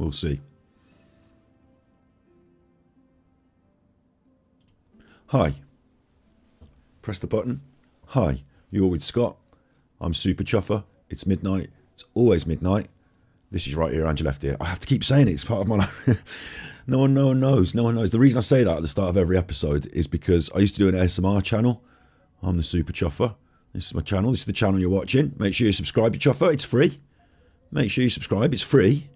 We'll see. Hi. Press the button. Hi, you're with Scott. I'm Super Chuffer. It's midnight. It's always midnight. This is right here and your left ear. I have to keep saying it. It's part of my life. No one knows. No one knows. The reason I say that at the start of every episode is because I used to do an ASMR channel. I'm the Super Chuffer. This is my channel. This is the channel you're watching. Make sure you subscribe, you chuffer. It's free. Make sure you subscribe. It's free.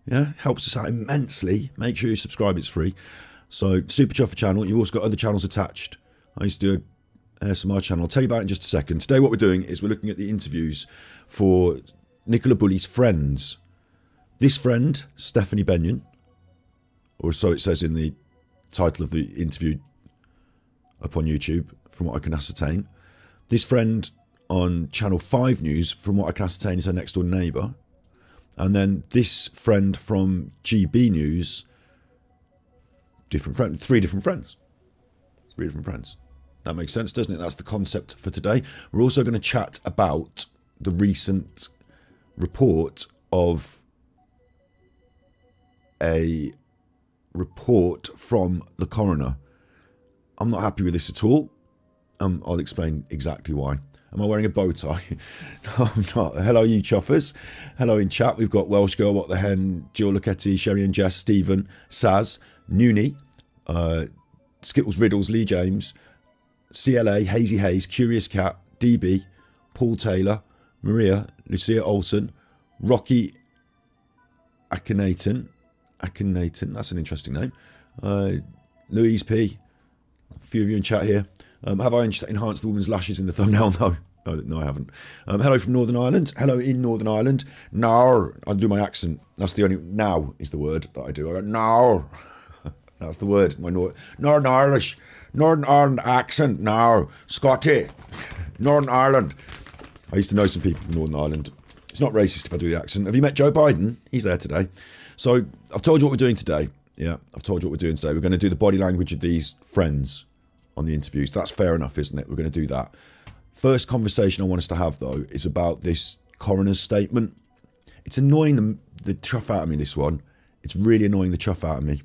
Yeah, helps us out immensely. Make sure you subscribe. It's free. So, Super Chuffer channel. You've also got other channels attached. I used to do an ASMR channel. I'll tell you about it in just a second. Today what we're doing is we're looking at the interviews for Nicola Bulley's friends. This friend, Stephanie Benyon, or so it says in the title of the interview up on YouTube, from what I can ascertain. This friend on Channel 5 News, from what I can ascertain, is her next door neighbour. And then this friend from GB News, different friend, three different friends. That makes sense, doesn't it? That's the concept for today. We're also going to chat about the recent report of a report from the coroner. I'm not happy with this at all. I'll explain exactly why. Am I wearing a bow tie? No, I'm not. Hello, you chuffers. Hello in chat. We've got Welsh Girl, What the Hen, Jill Lucetti, Sherry and Jess, Stephen, Saz, Noonie, Skittles Riddles, Lee James, CLA, Hazy Hayes, Curious Cat, DB, Paul Taylor, Maria, Lucia Olsen, Rocky Akhenaten, that's an interesting name. Louise P. A few of you in chat here. Have I enhanced the woman's lashes in the thumbnail? No, I haven't. Hello from Northern Ireland. Hello in Northern Ireland. No, I do my accent. That's the only, now is the word that I do. I go, no. That's the word. My Northern Ireland accent. No. Scotty. Northern Ireland. I used to know some people from Northern Ireland. It's not racist if I do the accent. Have you met Joe Biden? He's there today. So I've told you what we're doing today. Yeah, I've told you what we're doing today. We're going to do the body language of these friends on the interviews. That's fair enough, isn't it? We're going to do that. First conversation I want us to have, though, is about this coroner's statement. It's annoying the chuff out of me, this one. It's really annoying the chuff out of me.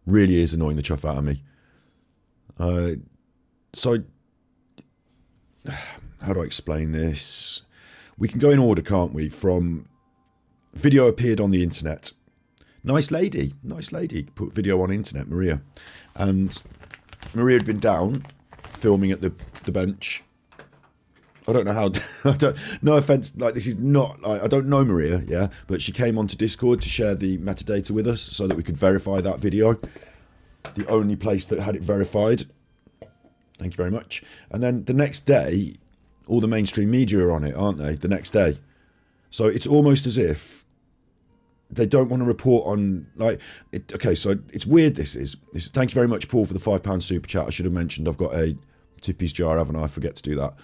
Really is annoying the chuff out of me. So, how do I explain this? We can go in order, can't we? From video appeared on the internet. Nice lady, put video on internet, Maria. And Maria had been down filming at the bench. I don't know how, no offence, like this is not, like, I don't know Maria, yeah, but she came onto Discord to share the metadata with us so that we could verify that video. The only place that had it verified. Thank you very much. And then the next day, all the mainstream media are on it, aren't they? The next day. So it's almost as if they don't want to report on, like, okay, so it's weird this is. Thank you very much, Paul, for the £5 super chat. I should have mentioned I've got a Tippy's jar, haven't I? I forget to do that.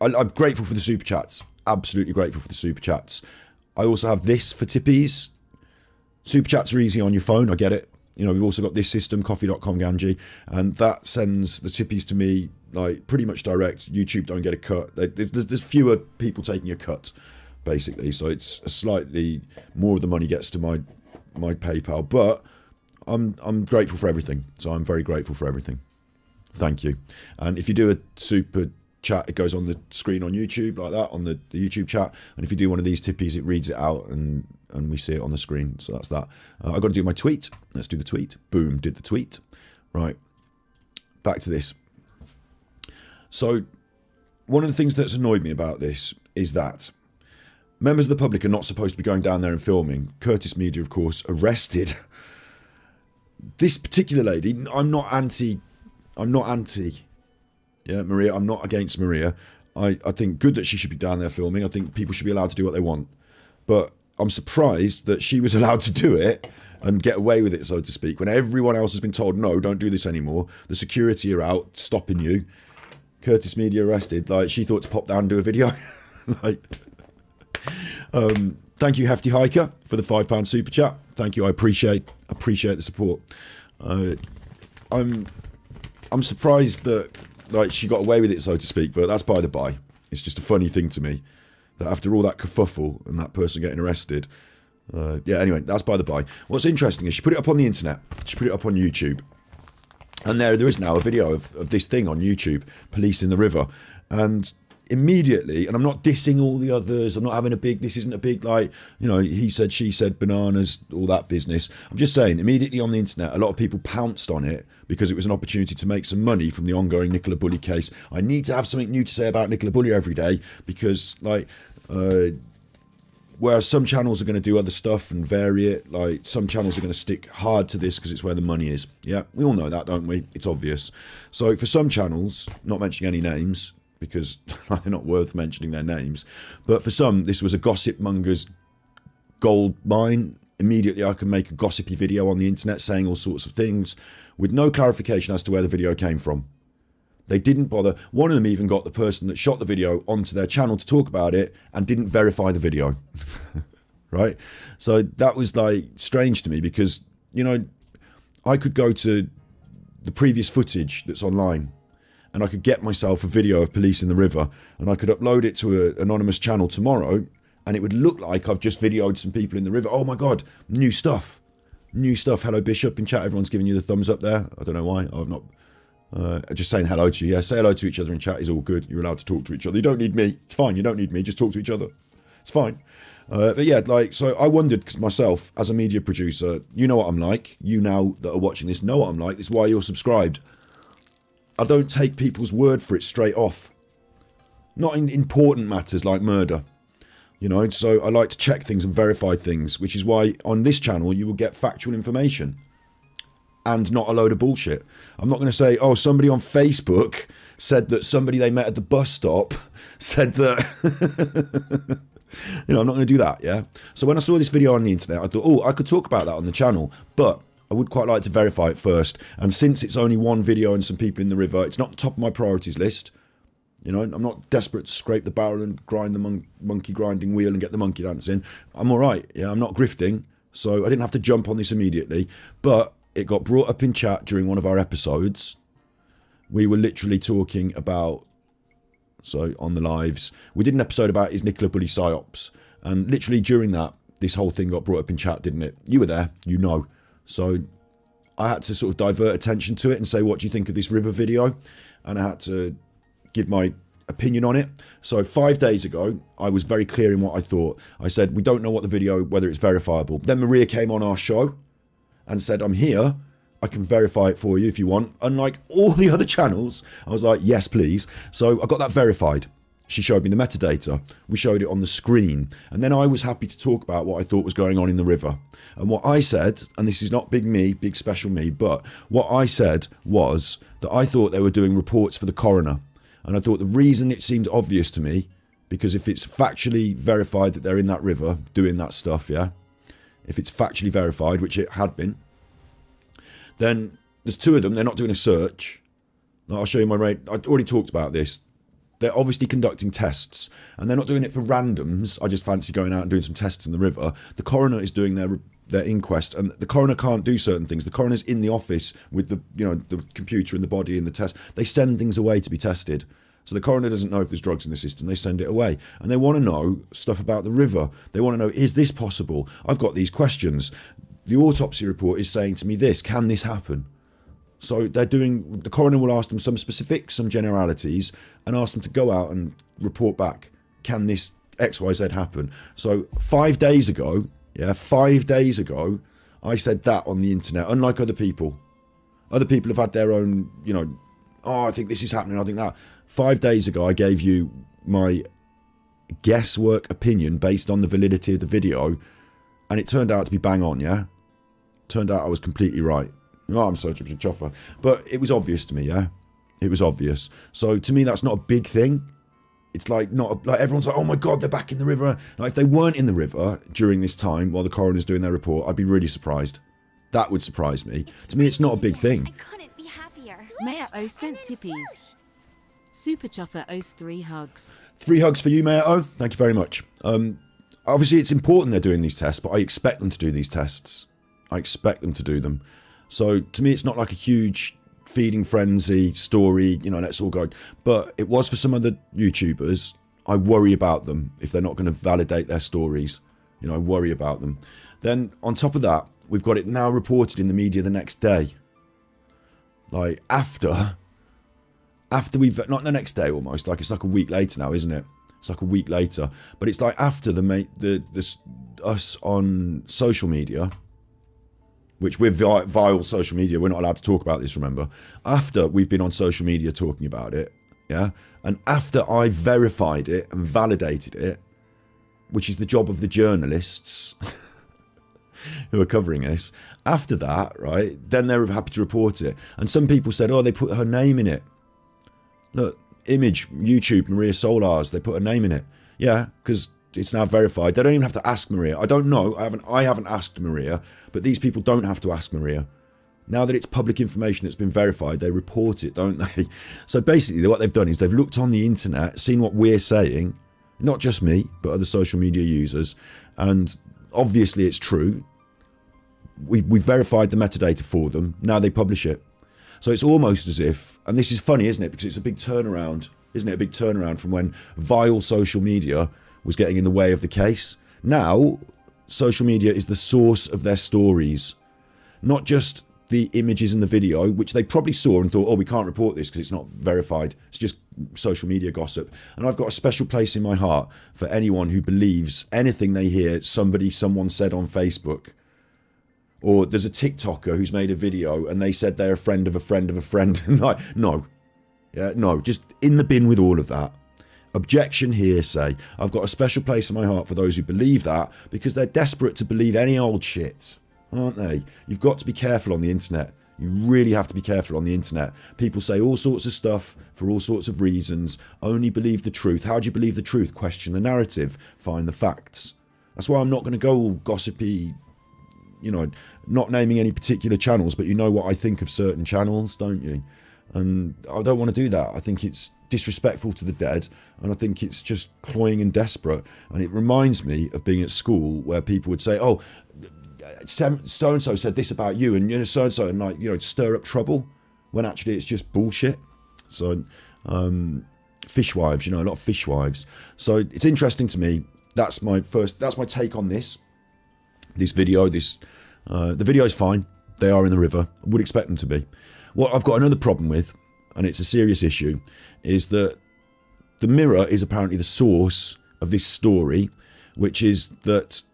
I'm grateful for the super chats. Absolutely grateful for the super chats. I also have this for Tippies. Super chats are easy on your phone, I get it. You know, we've also got this system, coffee.com Ganji, and that sends the Tippies to me, like, pretty much direct. YouTube don't get a cut. There's fewer people taking a cut, basically, so it's a slightly more of the money gets to my PayPal, but I'm grateful for everything. So I'm very grateful for everything. Thank you. And if you do a super chat, it goes on the screen on YouTube like that, on the YouTube chat. And if you do one of these Tippies, it reads it out and we see it on the screen. So that's that. I've got to do my tweet. Let's do the tweet. Boom, did the tweet. Right, back to this. So one of the things that's annoyed me about this is that members of the public are not supposed to be going down there and filming. Curtis Media, of course, arrested this particular lady. I'm not anti. Yeah, Maria, I'm not against Maria. I think good that she should be down there filming. I think people should be allowed to do what they want. But I'm surprised that she was allowed to do it and get away with it, so to speak, when everyone else has been told, no, don't do this anymore. The security are out stopping you. Curtis Media arrested. Like, she thought to pop down and do a video. Like, thank you, Hefty Hiker, for the £5 super chat. Thank you. I appreciate the support. I'm surprised that, like, she got away with it, so to speak, but that's by the by. It's just a funny thing to me that after all that kerfuffle and that person getting arrested, yeah, anyway, that's by the by. What's interesting is she put it up on the internet. She put it up on YouTube. And there is now a video of this thing on YouTube, Police in the River. And immediately, and I'm not dissing all the others, I'm not having a big, this isn't a big, like, you know, he said, she said, bananas, all that business. I'm just saying, immediately on the internet, a lot of people pounced on it because it was an opportunity to make some money from the ongoing Nicola Bulley case. I need to have something new to say about Nicola Bulley every day because, like, whereas some channels are going to do other stuff and vary it, like some channels are going to stick hard to this because it's where the money is. Yeah, we all know that, don't we? It's obvious. So for some channels, not mentioning any names because they're not worth mentioning their names, but for some, this was a gossip monger's gold mine. Immediately I can make a gossipy video on the internet saying all sorts of things with no clarification as to where the video came from. They didn't bother. One of them even got the person that shot the video onto their channel to talk about it and didn't verify the video. Right? So that was like strange to me because, you know, I could go to the previous footage that's online and I could get myself a video of police in the river and I could upload it to an anonymous channel tomorrow and it would look like I've just videoed some people in the river. Oh my God, new stuff. New stuff. Hello, Bishop. In chat, everyone's giving you the thumbs up there. I don't know why. I've not... just saying hello to you. Yeah, say hello to each other in chat is all good. You're allowed to talk to each other. You don't need me. It's fine. You don't need me. Just talk to each other. It's fine. But yeah, like, so I wondered myself as a media producer, you know what I'm like. You now that are watching this know what I'm like. This is why you're subscribed. I don't take people's word for it straight off. Not in important matters like murder. You know, so I like to check things and verify things, which is why on this channel you will get factual information. And not a load of bullshit. I'm not going to say, oh, somebody on Facebook said that somebody they met at the bus stop said that... You know, I'm not going to do that, yeah? So when I saw this video on the internet, I thought, oh, I could talk about that on the channel, but I would quite like to verify it first. And since it's only one video and some people in the river, it's not the top of my priorities list. You know, I'm not desperate to scrape the barrel and grind the monkey grinding wheel and get the monkey dancing. I'm all right, yeah? I'm not grifting, so I didn't have to jump on this immediately, but... it got brought up in chat during one of our episodes. We were literally talking about, so on the lives, we did an episode about is Nicola Bulley psyops. And literally during that, this whole thing got brought up in chat, didn't it? You were there, you know. So I had to sort of divert attention to it and say, what do you think of this river video? And I had to give my opinion on it. So 5 days ago, I was very clear in what I thought. I said, we don't know what the video, whether it's verifiable. Then Maria came on our show and said, I'm here, I can verify it for you if you want. Unlike all the other channels, I was like, yes, please. So I got that verified. She showed me the metadata. We showed it on the screen. And then I was happy to talk about what I thought was going on in the river. And what I said, and this is not big me, big special me, but what I said was that I thought they were doing reports for the coroner. And I thought the reason it seemed obvious to me, because if it's factually verified that they're in that river doing that stuff, yeah, if it's factually verified, which it had been, then there's two of them. They're not doing a search. I'll show you my rate. I already talked about this. They're obviously conducting tests, and they're not doing it for randoms. I just fancy going out and doing some tests in the river. The coroner is doing their inquest, and the coroner can't do certain things. The coroner's in the office with the, you know, the computer and the body and the test. They send things away to be tested. So the coroner doesn't know if there's drugs in the system. They send it away. And they want to know stuff about the river. They want to know, is this possible? I've got these questions. The autopsy report is saying to me this. Can this happen? So they're doing... the coroner will ask them some specifics, some generalities, and ask them to go out and report back. Can this XYZ happen? So 5 days ago, yeah, 5 days ago, I said that on the internet, unlike other people. Other people have had their own, you know, oh, I think this is happening, I think that. 5 days ago, I gave you my guesswork opinion based on the validity of the video, and it turned out to be bang on, yeah? Turned out I was completely right. Oh, I'm such a chuffer. But it was obvious to me, yeah? It was obvious. So to me, that's not a big thing. It's like, not like everyone's like, oh my God, they're back in the river. Like, if they weren't in the river during this time while the coroner's doing their report, I'd be really surprised. That would surprise me. To me, it's not a big thing. I couldn't be happier. Mayor O sent tippies. Super Chuffer owes 3 hugs. 3 hugs for you, Mayor O. Thank you very much. Obviously, it's important they're doing these tests, but I expect them to do these tests. I expect them to do them. So, to me, it's not like a huge feeding frenzy story, you know, let's all go. But it was for some other YouTubers, I worry about them if they're not going to validate their stories. You know, I worry about them. Then on top of that, we've got it now reported in the media the next day. Like after we've, not the next day almost, like it's like a week later now, isn't it? It's like a week later, but it's like after us on social media, which we're vile social media, we're not allowed to talk about this, remember? After we've been on social media talking about it, yeah, and after I verified it and validated it, which is the job of the journalists who are covering this, after that, right, then they're happy to report it. And some people said, oh, they put her name in it. Look, image, YouTube, Maria Solars, they put her name in it. Yeah, because it's now verified. They don't even have to ask Maria. I don't know. I haven't asked Maria, but these people don't have to ask Maria. Now that it's public information that's been verified, they report it, don't they? So basically what they've done is they've looked on the internet, seen what we're saying, not just me, but other social media users, and obviously it's true. We've verified the metadata for them. Now they publish it. So it's almost as if, and this is funny, isn't it? Because it's a big turnaround, isn't it? A big turnaround from when vile social media was getting in the way of the case. Now, social media is the source of their stories. Not just the images in the video, which they probably saw and thought, oh, we can't report this because it's not verified. It's just social media gossip. And I've got a special place in my heart for anyone who believes anything they hear someone said on Facebook. Or there's a TikToker who's made a video and they said they're a friend of a friend of a friend. And like, no. Yeah, no, just in the bin with all of that. Objection, hearsay. I've got a special place in my heart for those who believe that because they're desperate to believe any old shit, aren't they? You've got to be careful on the internet. You really have to be careful on the internet. People say all sorts of stuff for all sorts of reasons. Only believe the truth. How do you believe the truth? Question the narrative. Find the facts. That's why I'm not going to go all gossipy, you know, not naming any particular channels, but you know what I think of certain channels, don't you? And I don't want to do that. I think it's disrespectful to the dead, and I think it's just cloying and desperate. And it reminds me of being at school where people would say, oh, so-and-so said this about you, and you know, so-and-so, and like, you know, stir up trouble, when actually it's just bullshit. So, fishwives, you know, a lot of fishwives. So it's interesting to me. That's my take on this video. The video is fine. They are in the river. I would expect them to be. What I've got another problem with, and it's a serious issue, is that the Mirror is apparently the source of this story, which is that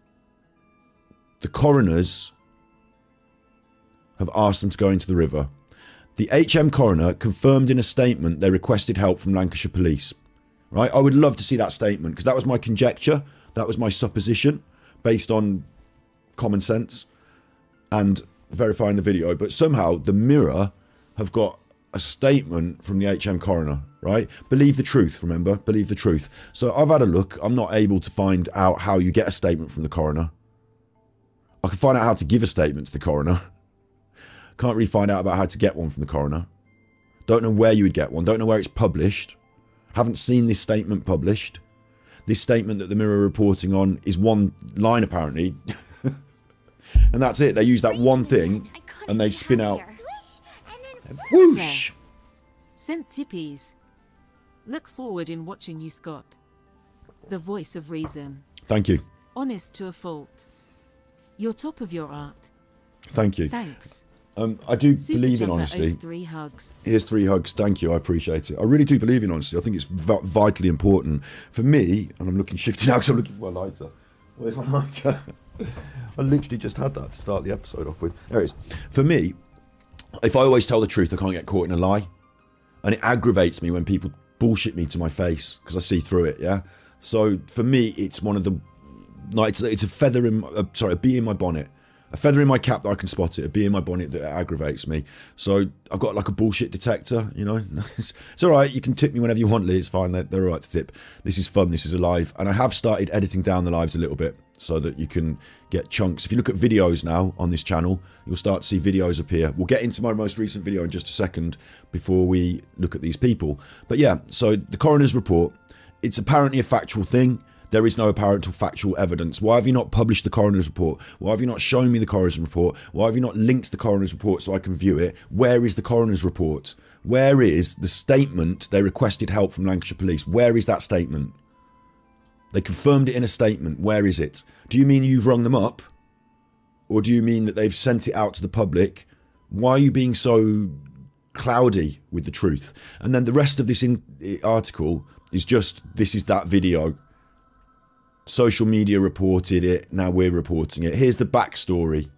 the coroners have asked them to go into the river. The HM coroner confirmed in a statement they requested help from Lancashire Police. Right? I would love to see that statement, because that was my conjecture, that was my supposition, based on common sense and verifying the video. But somehow the Mirror have got a statement from the HM coroner, right? Believe the truth, remember? Believe the truth. So I've had a look. I'm not able to find out how you get a statement from the coroner. I can find out how to give a statement to the coroner. Can't really find out about how to get one from the coroner. Don't know where you would get one. Don't know where it's published. Haven't seen this statement published. This statement that the Mirror are reporting on is one line apparently. And that's it. They use that one thing and they spin out. Whoosh! Sent tippies. Look forward in watching you, Scott. The voice of reason. Thank you. Honest to a fault. You're top of your art. Thank you. Thanks. I do Super believe in Chuffer honesty. owes 3 hugs. Here's 3 hugs. Thank you. I appreciate it. I really do believe in honesty. I think it's vitally important. For me, and I'm looking shifty now because I'm looking for my lighter. Where's my lighter? I literally just had that to start the episode off with. There it is. For me, if I always tell the truth, I can't get caught in a lie. And it aggravates me when people bullshit me to my face because I see through it, yeah? So for me, it's one of the... Like, it's a feather in... a bee in my bonnet. A feather in my cap that I can spot it. A bee in my bonnet that aggravates me. So I've got like a bullshit detector, you know? It's all right. You can tip me whenever you want, Lee. It's fine. They're all right to tip. This is fun. This is a live. And I have started editing down the lives a little bit so that you can get chunks. If you look at videos now on this channel, you'll start to see videos appear. We'll get into my most recent video in just a second before we look at these people. But yeah, so the Coroners Report, it's apparently a factual thing. There is no apparent or factual evidence. Why have you not published the Coroner's Report? Why have you not shown me the Coroner's Report? Why have you not linked the Coroner's Report so I can view it? Where is the Coroner's Report? Where is the statement they requested help from Lancashire Police? Where is that statement? They confirmed it in a statement. Where is it? Do you mean you've rung them up? Or do you mean that they've sent it out to the public? Why are you being so cloudy with the truth? And then the rest of this article is just, this is that video. Social media reported it, now we're reporting it. Here's the backstory.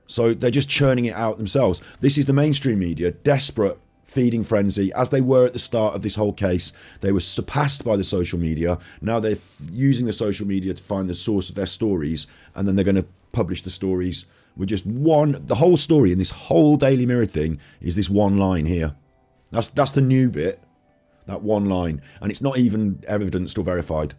So they're just churning it out themselves. This is the mainstream media, desperate, feeding frenzy, as they were at the start of this whole case. They were surpassed by the social media. Now they're using the social media to find the source of their stories, and then they're going to publish the stories with just one. The whole story in this whole Daily Mirror thing is this one line here. That's the new bit, that one line, and it's not even evidenced or verified.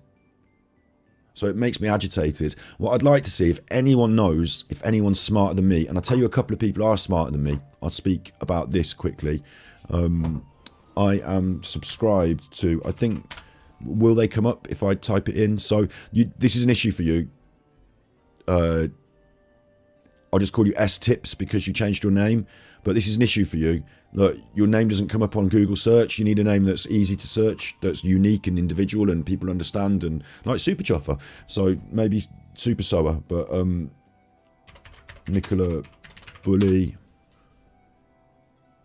So it makes me agitated. What I'd like to see, if anyone knows, if anyone's smarter than me, and I'll tell you a couple of people are smarter than me. I'll speak about this quickly. I am subscribed to, I think, will they come up if I type it in? So this is an issue for you. I'll just call you S-Tips because you changed your name. But this is an issue for you. Look, your name doesn't come up on Google search. You need a name that's easy to search, that's unique and individual and people understand, and like Super Chuffer. So maybe Super Sower, but Nicola, Bulley.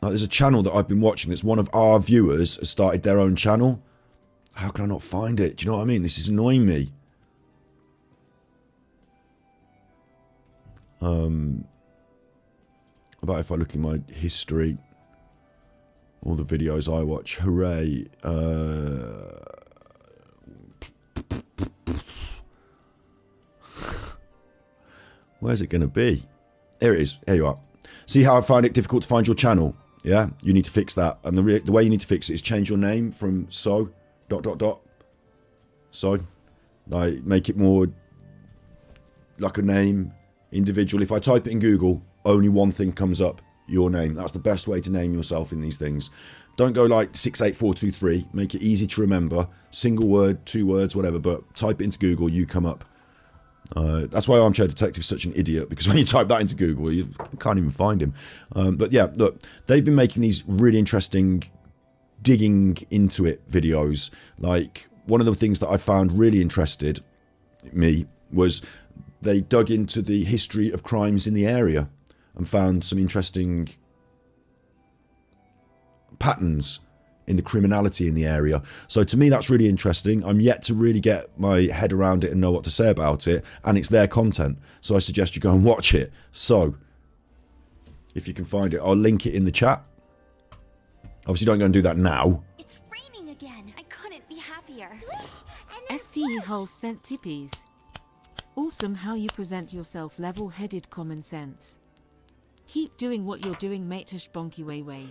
Like, there's a channel that I've been watching that's one of our viewers has started their own channel. How can I not find it? Do you know what I mean? This is annoying me. About if I look in my history, all the videos I watch, hooray. Where's it going to be? There it is. Here you are. See how I find it difficult to find your channel? Yeah, you need to fix that. And the way you need to fix it is change your name from so, ... So, like, make it more like a name, individual. If I type it in Google, only one thing comes up, your name. That's the best way to name yourself in these things. Don't go like 68423. Make it easy to remember. Single word, 2 words, whatever. But type it into Google, you come up. That's why Armchair Detective is such an idiot, because when you type that into Google, you can't even find him. But yeah, look, they've been making these really interesting digging into it videos. Like, one of the things that I found really interested me was they dug into the history of crimes in the area and found some interesting patterns in the criminality in the area. So to me, that's really interesting. I'm yet to really get my head around it and know what to say about it, and it's their content, so I suggest you go and watch it. So if you can find it, I'll link it in the chat. Obviously don't go and do that now. It's raining again. I couldn't be happier. STE Hull sent tippies. Awesome how you present yourself, level-headed, common sense. Keep doing what you're doing, mate. Bonky way way.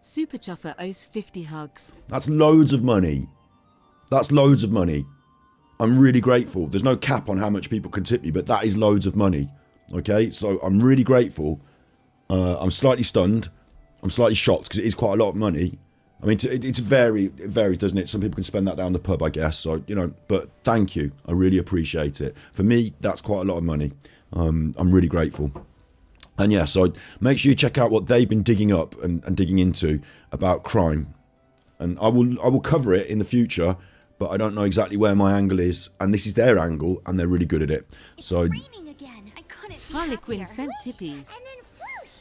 Super Chuffer owes 50 hugs. That's loads of money. That's loads of money. I'm really grateful. There's no cap on how much people can tip me, but that is loads of money. Okay, so I'm really grateful. I'm slightly stunned. I'm slightly shocked because it is quite a lot of money. I mean, it varies, doesn't it? Some people can spend that down the pub, I guess. So, you know, but thank you. I really appreciate it. For me, that's quite a lot of money. I'm really grateful. And yeah, so make sure you check out what they've been digging up and digging into about crime. And I will cover it in the future, but I don't know exactly where my angle is. And this is their angle, and they're really good at it. So, It's raining again. I couldn't be Harlequin happier. sent tippies.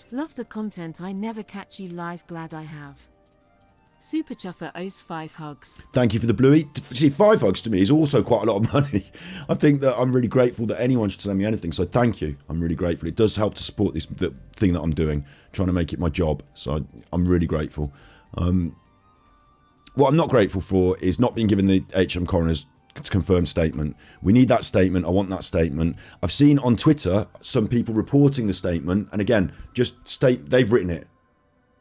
Love the content. I never catch you live. Glad I have. Super Chuffer owes 5 hugs. thank you for the bluey. See, 5 hugs to me is also quite a lot of money. I think that I'm really grateful that anyone should send me anything. So thank you. I'm really grateful. It does help to support the thing that I'm doing, trying to make it my job. So I'm really grateful. What I'm not grateful for is not being given the HM Coroners confirmed statement. We need that statement. I want that statement. I've seen on Twitter some people reporting the statement, and again, just state they've written it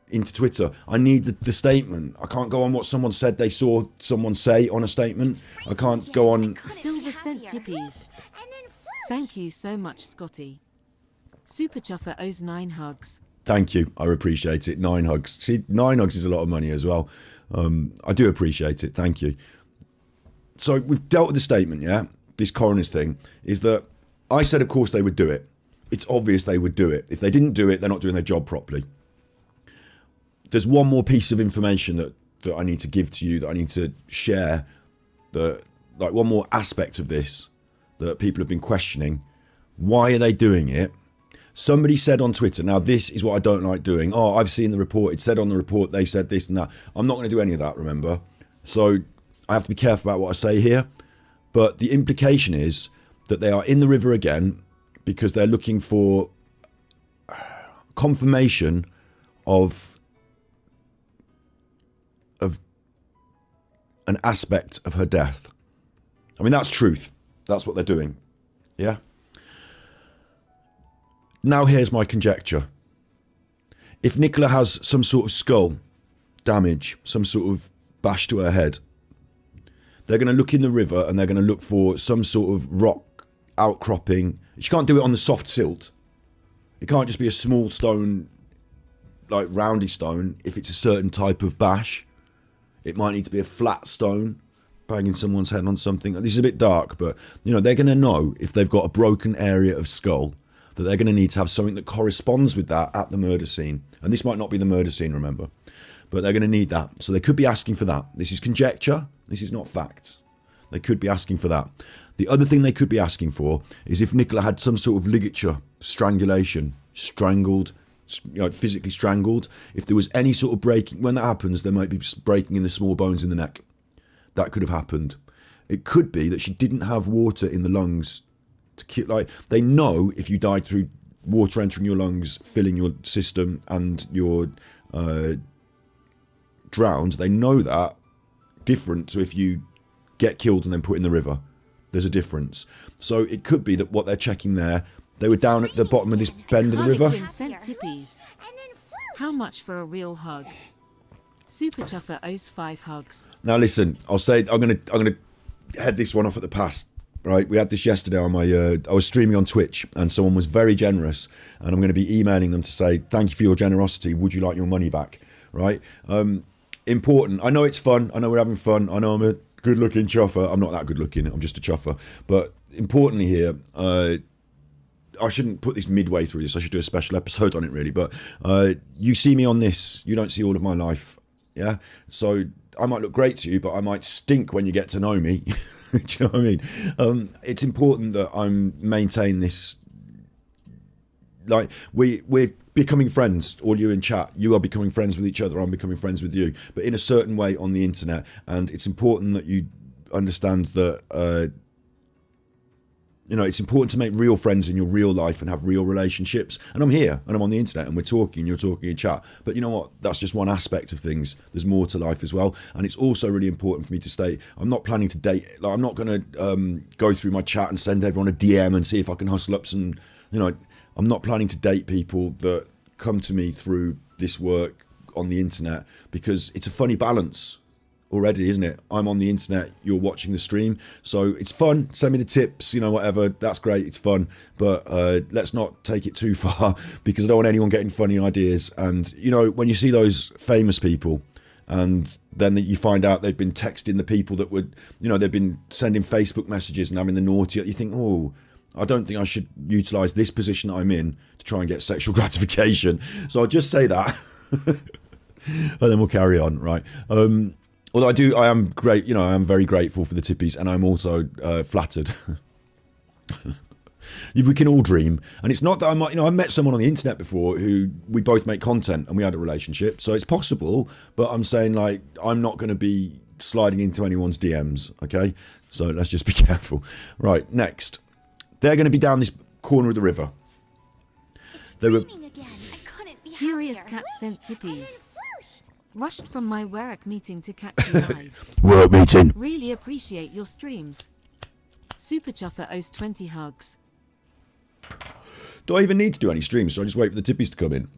into Twitter. I need the statement. I can't go on what someone said they saw someone say on a statement. I can't go on. Silver sent tippies. Thank you so much, Scotty. Super Chuffer owes 9 hugs. Thank you. I appreciate it. 9 hugs. See, 9 hugs is a lot of money as well. I do appreciate it. Thank you. So we've dealt with the statement, yeah? This coroner's thing is that I said, of course, they would do it. It's obvious they would do it. If they didn't do it, they're not doing their job properly. There's one more piece of information that I need to give to you, that I need to share, that like one more aspect of this that people have been questioning. Why are they doing it? Somebody said on Twitter, now this is what I don't like doing. Oh, I've seen the report. It said on the report they said this and that. I'm not going to do any of that, remember? So I have to be careful about what I say here. But the implication is that they are in the river again because they're looking for confirmation of an aspect of her death. I mean, that's truth. That's what they're doing. Yeah? Now here's my conjecture. If Nicola has some sort of skull damage, some sort of bash to her head, they're going to look in the river and they're going to look for some sort of rock outcropping. She can't do it on the soft silt. It can't just be a small stone, like roundy stone, if it's a certain type of bash. It might need to be a flat stone, banging someone's head on something. This is a bit dark, but you know, they're going to know if they've got a broken area of skull that they're going to need to have something that corresponds with that at the murder scene. And this might not be the murder scene, remember, but they're going to need that. So they could be asking for that. This is conjecture. This is not fact. They could be asking for that. The other thing they could be asking for is if Nicola had some sort of ligature, strangulation, strangled, you know, physically strangled. If there was any sort of breaking, when that happens, there might be breaking in the small bones in the neck. That could have happened. It could be that she didn't have water in the lungs to keep, like, they know if you died through water entering your lungs, filling your system, and you're drowned, they know that different to if you get killed and then put in the river. There's a difference. So it could be that what they're checking there, they were down at the bottom of this bend of the river. Harlequin sent tippies. How much for a real hug? Super Chuffer owes 5 hugs. Now listen, I'll say I'm gonna head this one off at the pass. Right, we had this yesterday on my. I was streaming on Twitch, and someone was very generous, and I'm going to be emailing them to say thank you for your generosity. Would you like your money back? Right, important. I know it's fun. I know we're having fun. I know I'm a good-looking chuffer. I'm not that good-looking. I'm just a chuffer. But importantly here, I shouldn't put this midway through this. I should do a special episode on it, really. But you see me on this. You don't see all of my life. Yeah. So I might look great to you, but I might stink when you get to know me. Do you know what I mean? It's important that I'm maintain this. Like we're becoming friends. All you in chat, you are becoming friends with each other. I'm becoming friends with you, but in a certain way on the internet. And it's important that you understand that. You know, it's important to make real friends in your real life and have real relationships. And I'm here and I'm on the internet and we're talking, you're talking in chat. But you know what? That's just one aspect of things. There's more to life as well. And it's also really important for me to state, I'm not planning to date. Like, I'm not going to go through my chat and send everyone a DM and see if I can hustle up some, you know, I'm not planning to date people that come to me through this work on the internet, because it's a funny balance already, isn't it? I'm on the internet, you're watching the stream, so it's fun. Send me the tips, you know, whatever, that's great, it's fun, but let's not take it too far, because I don't want anyone getting funny ideas. And you know, when you see those famous people and then you find out they've been texting the people that would, you know, they've been sending Facebook messages and having the naughty, you think, oh, I don't think I should utilise this position that I'm in to try and get sexual gratification. So I'll just say that and then we'll carry on, right? Although I am great, you know, I am very grateful for the tippies, and I'm also flattered. We can all dream, and it's not that I'm, you know, I've met someone on the internet before who we both make content and we had a relationship, so it's possible. But I'm saying, like, I'm not going to be sliding into anyone's DMs, okay? So let's just be careful. Right, next, they're going to be down this corner of the river. They were. Again. I couldn't be Curious happier. Cat sent tippies. Rushed from my work meeting to catch you live. Work meeting. Really appreciate your streams. Super Chuffer owes 20 hugs. Do I even need to do any streams? So I just wait for the tippies to come in.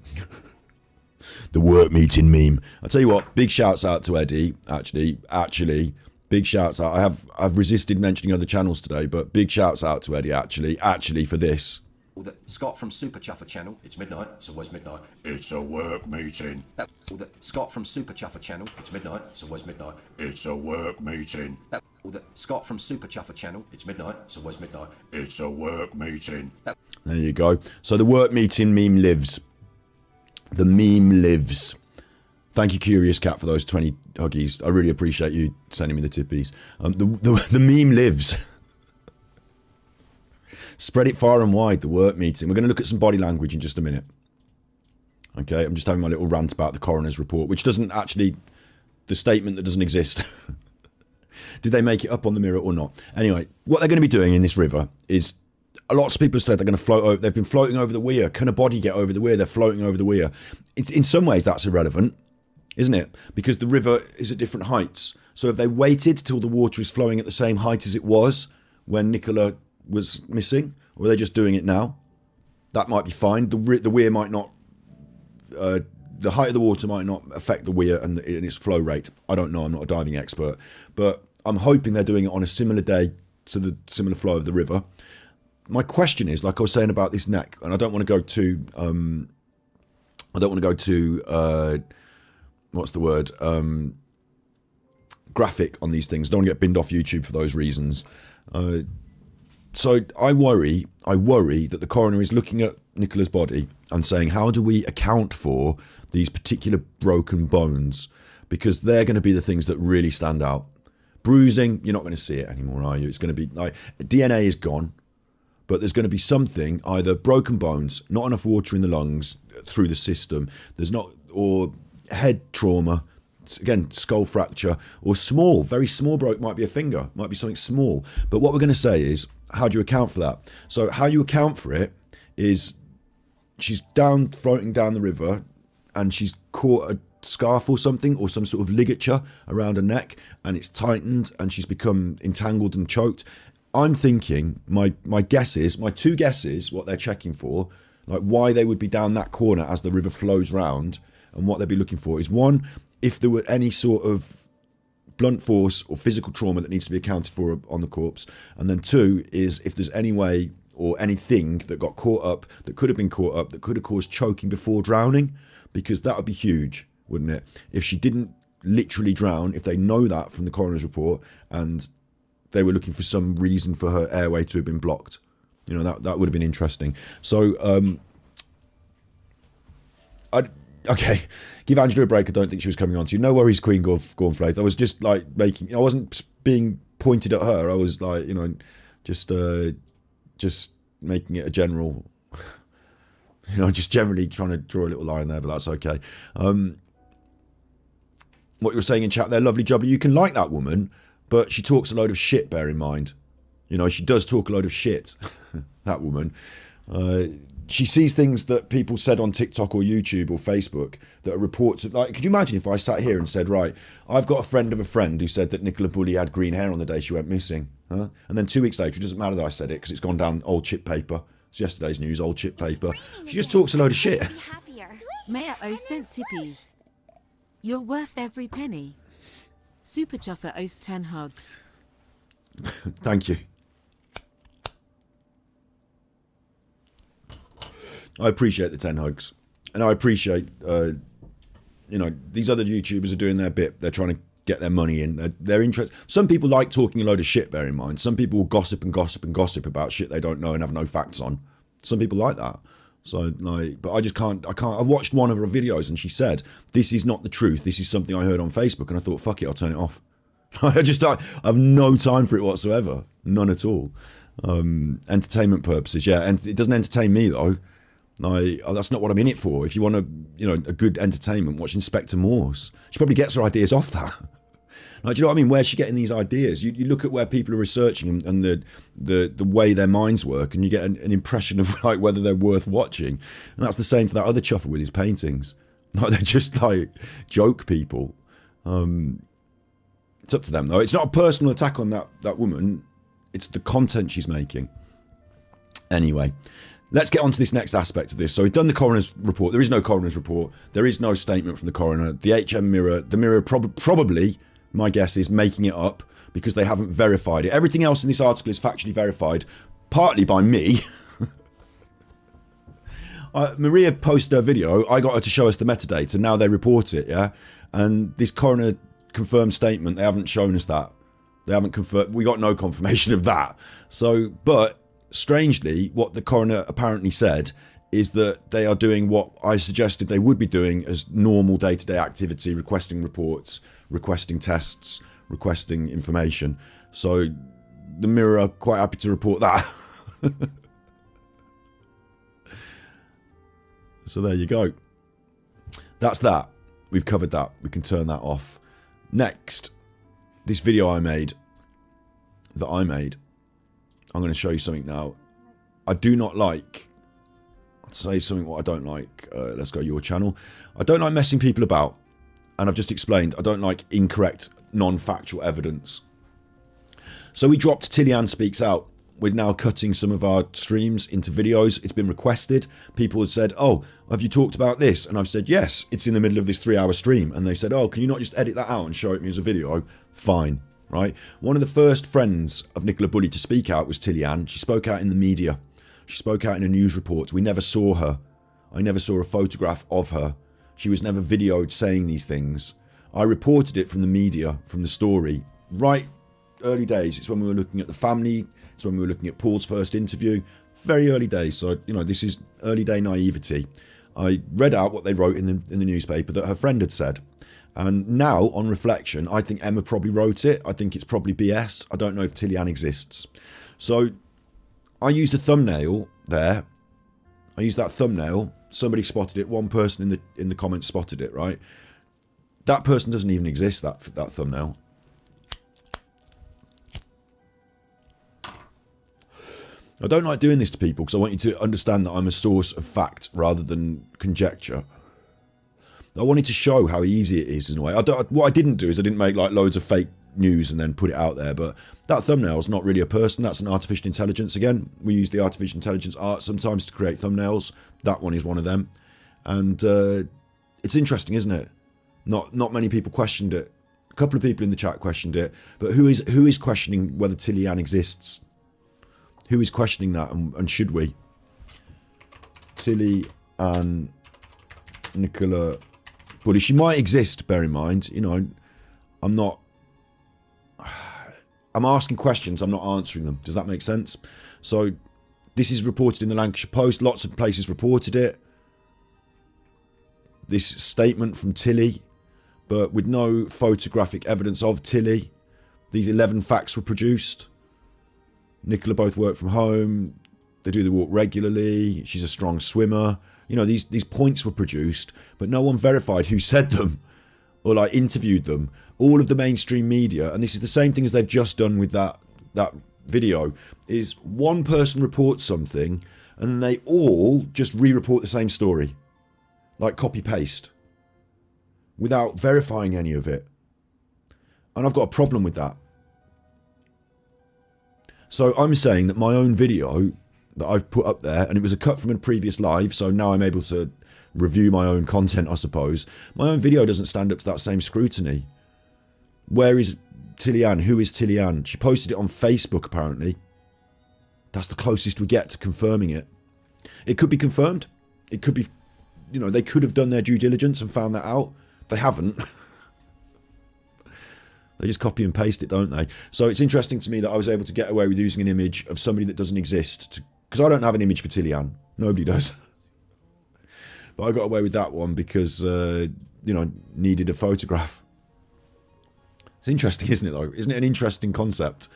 The work meeting meme. I'll tell you what, big shouts out to Eddie. Actually, big shouts out. I've resisted mentioning other channels today, but big shouts out to Eddie actually for this. Scott from Super Chuffer channel. It's midnight. It's always midnight. It's a work meeting. Scott from Super Chuffer channel. It's midnight. It's always midnight. It's a work meeting. Scott from Super Chuffer channel. It's midnight. It's always midnight. It's a work meeting. There you go. So the work meeting meme lives. The meme lives. Thank you, Curious Cat, for those 20 huggies. I really appreciate you sending me the tippies. The meme lives. Spread it far and wide, the work meeting. We're going to look at some body language in just a minute. Okay, I'm just having my little rant about the Coroners Report, which doesn't actually... The statement that doesn't exist. Did they make it up on the mirror or not? Anyway, what they're going to be doing in this river is... Lots of people have said they're going to float over... They've been floating over the weir. Can a body get over the weir? They're floating over the weir. In some ways, that's irrelevant, isn't it? Because the river is at different heights. So if they waited till the water is flowing at the same height as it was when Nicola was missing, or are they just doing it now? That might be fine. The weir might not... the height of the water might not affect the weir and its flow rate. I don't know. I'm not a diving expert. But I'm hoping they're doing it on a similar day to the similar flow of the river. My question is, like I was saying about this neck, and I don't want to go too... what's the word? Graphic on these things. Don't want to get binned off YouTube for those reasons. So I worry that the coroner is looking at Nicola's body and saying, how do we account for these particular broken bones? Because they're going to be the things that really stand out. Bruising, you're not going to see it anymore, are you? It's going to be like DNA is gone, but there's going to be something, either broken bones, not enough water in the lungs through the system, there's not, or head trauma, again, skull fracture, or small, very small broke, might be a finger, might be something small. But what we're going to say is, how do you account for that? So how you account for it is she's down, floating down the river, and she's caught a scarf or something, or some sort of ligature around her neck, and it's tightened, and she's become entangled and choked. I'm thinking, my two guesses, what they're checking for, like why they would be down that corner as the river flows round, and what they'd be looking for is, one, if there were any sort of blunt force or physical trauma that needs to be accounted for on the corpse, and then two is if there's any way or anything that got caught up, that could have been caught up, that could have caused choking before drowning, because that would be huge, wouldn't it? If she didn't literally drown, if they know that from the coroner's report, and they were looking for some reason for her airway to have been blocked, you know, that would have been interesting. So, okay, give Angela a break. I don't think she was coming on to you. No worries, Queen Gormflaith. I was just like I wasn't being pointed at her. I was like, you know, just making it a general, you know, just generally trying to draw a little line there, but that's okay. What you were saying in chat there, lovely jobber, you can like that woman, but she talks a load of shit, bear in mind. You know, she does talk a load of shit, that woman. She sees things that people said on TikTok or YouTube or Facebook that are reports of, like, could you imagine if I sat here and said, right, I've got a friend of a friend who said that Nicola Bulley had green hair on the day she went missing, huh? And then 2 weeks later, it doesn't matter that I said it because it's gone down old chip paper. It's yesterday's news, old chip paper. She just talks a load of shit. Be happier. Mayor O sent tippies. You're worth every penny. Super Chuffer owes 10 hugs. Thank you. I appreciate the 10 hugs. And I appreciate, you know, these other YouTubers are doing their bit. They're trying to get their money in. They're interested. Some people like talking a load of shit, bear in mind. Some people will gossip and gossip and gossip about shit they don't know and have no facts on. Some people like that. So, like, but I just can't. I watched one of her videos and she said, this is not the truth. This is something I heard on Facebook. And I thought, fuck it, I'll turn it off. I have no time for it whatsoever. None at all. Entertainment purposes, yeah. And it doesn't entertain me, though. That's not what I'm in it for. If you want a good entertainment, watch Inspector Morse. She probably gets her ideas off that. Like, do you know what I mean? Where's she getting these ideas? You look at where people are researching and the way their minds work, and you get an impression of like whether they're worth watching. And that's the same for that other chuffer with his paintings. Like, they're just like joke people. It's up to them though. It's not a personal attack on that woman. It's the content she's making. Anyway. Let's get on to this next aspect of this. So we've done the coroner's report. There is no coroner's report. There is no statement from the coroner. The HM Mirror, the Mirror probably, my guess is, making it up because they haven't verified it. Everything else in this article is factually verified, partly by me. Maria posted her video. I got her to show us the metadata, and now they report it, yeah? And this coroner confirmed statement, they haven't shown us that. They haven't confirmed. We got no confirmation of that. So, but... strangely, what the coroner apparently said is that they are doing what I suggested they would be doing as normal day-to-day activity, requesting reports, requesting tests, requesting information. So the Mirror are quite happy to report that. So there you go. That's that. We've covered that. We can turn that off. Next, this video I made, I'm going to show you something now. I do not like, I'll say something what I don't like. Let's go your channel. I don't like messing people about. And I've just explained, I don't like incorrect, non-factual evidence. So we dropped Tilly-Ann Speaks Out. We're now cutting some of our streams into videos. It's been requested. People have said, oh, have you talked about this? And I've said, yes, it's in the middle of this 3-hour stream. And they said, oh, can you not just edit that out and show it me as a video? Fine, right? One of the first friends of Nicola Bulley to speak out was Tilly-Ann. She spoke out in the media. She spoke out in a news report. We never saw her. I never saw a photograph of her. She was never videoed saying these things. I reported it from the media, from the story, right early days. It's when we were looking at the family. It's when we were looking at Paul's first interview. Very early days. So, you know, this is early day naivety. I read out what they wrote in the newspaper that her friend had said. And now, on reflection, I think Emma probably wrote it. I think it's probably BS. I don't know if Tilly-Ann exists. So, I used a thumbnail there. I used that thumbnail. Somebody spotted it. One person in the comments spotted it, right? That person doesn't even exist, that thumbnail. I don't like doing this to people because I want you to understand that I'm a source of fact rather than conjecture. I wanted to show how easy it is in a way. What I didn't do is I didn't make like loads of fake news and then put it out there. But that thumbnail is not really a person. That's an artificial intelligence. Again, we use the artificial intelligence art sometimes to create thumbnails. That one is one of them. And it's interesting, isn't it? Not many people questioned it. A couple of people in the chat questioned it. But who is questioning whether Tilly-Ann exists? Who is questioning that, and should we? Tilly-Ann Nicola Bulley. She might exist, bear in mind. You know, I'm asking questions, I'm not answering them. Does that make sense? So, this is reported in the Lancashire Post. Lots of places reported it. This statement from Tilly, but with no photographic evidence of Tilly. These 11 facts were produced. Nicola both work from home. They do the walk regularly. She's a strong swimmer. You know, these points were produced, but no one verified who said them or like interviewed them. All of the mainstream media, and this is the same thing as they've just done with that video, is one person reports something and they all just re-report the same story. Like copy paste. Without verifying any of it. And I've got a problem with that. So I'm saying that my own video that I've put up there, and it was a cut from a previous live, so now I'm able to review my own content, I suppose. My own video doesn't stand up to that same scrutiny. Where is Tilly-Ann? Who is Tilly-Ann? She posted it on Facebook, apparently. That's the closest we get to confirming it. It could be confirmed. It could be, you know, they could have done their due diligence and found that out. They haven't. They just copy and paste it, don't they? So it's interesting to me that I was able to get away with using an image of somebody that doesn't exist. Because I don't have an image for Tilly-Ann. Nobody does. But I got away with that one because, you know, needed a photograph. It's interesting, isn't it, though? Isn't it an interesting concept?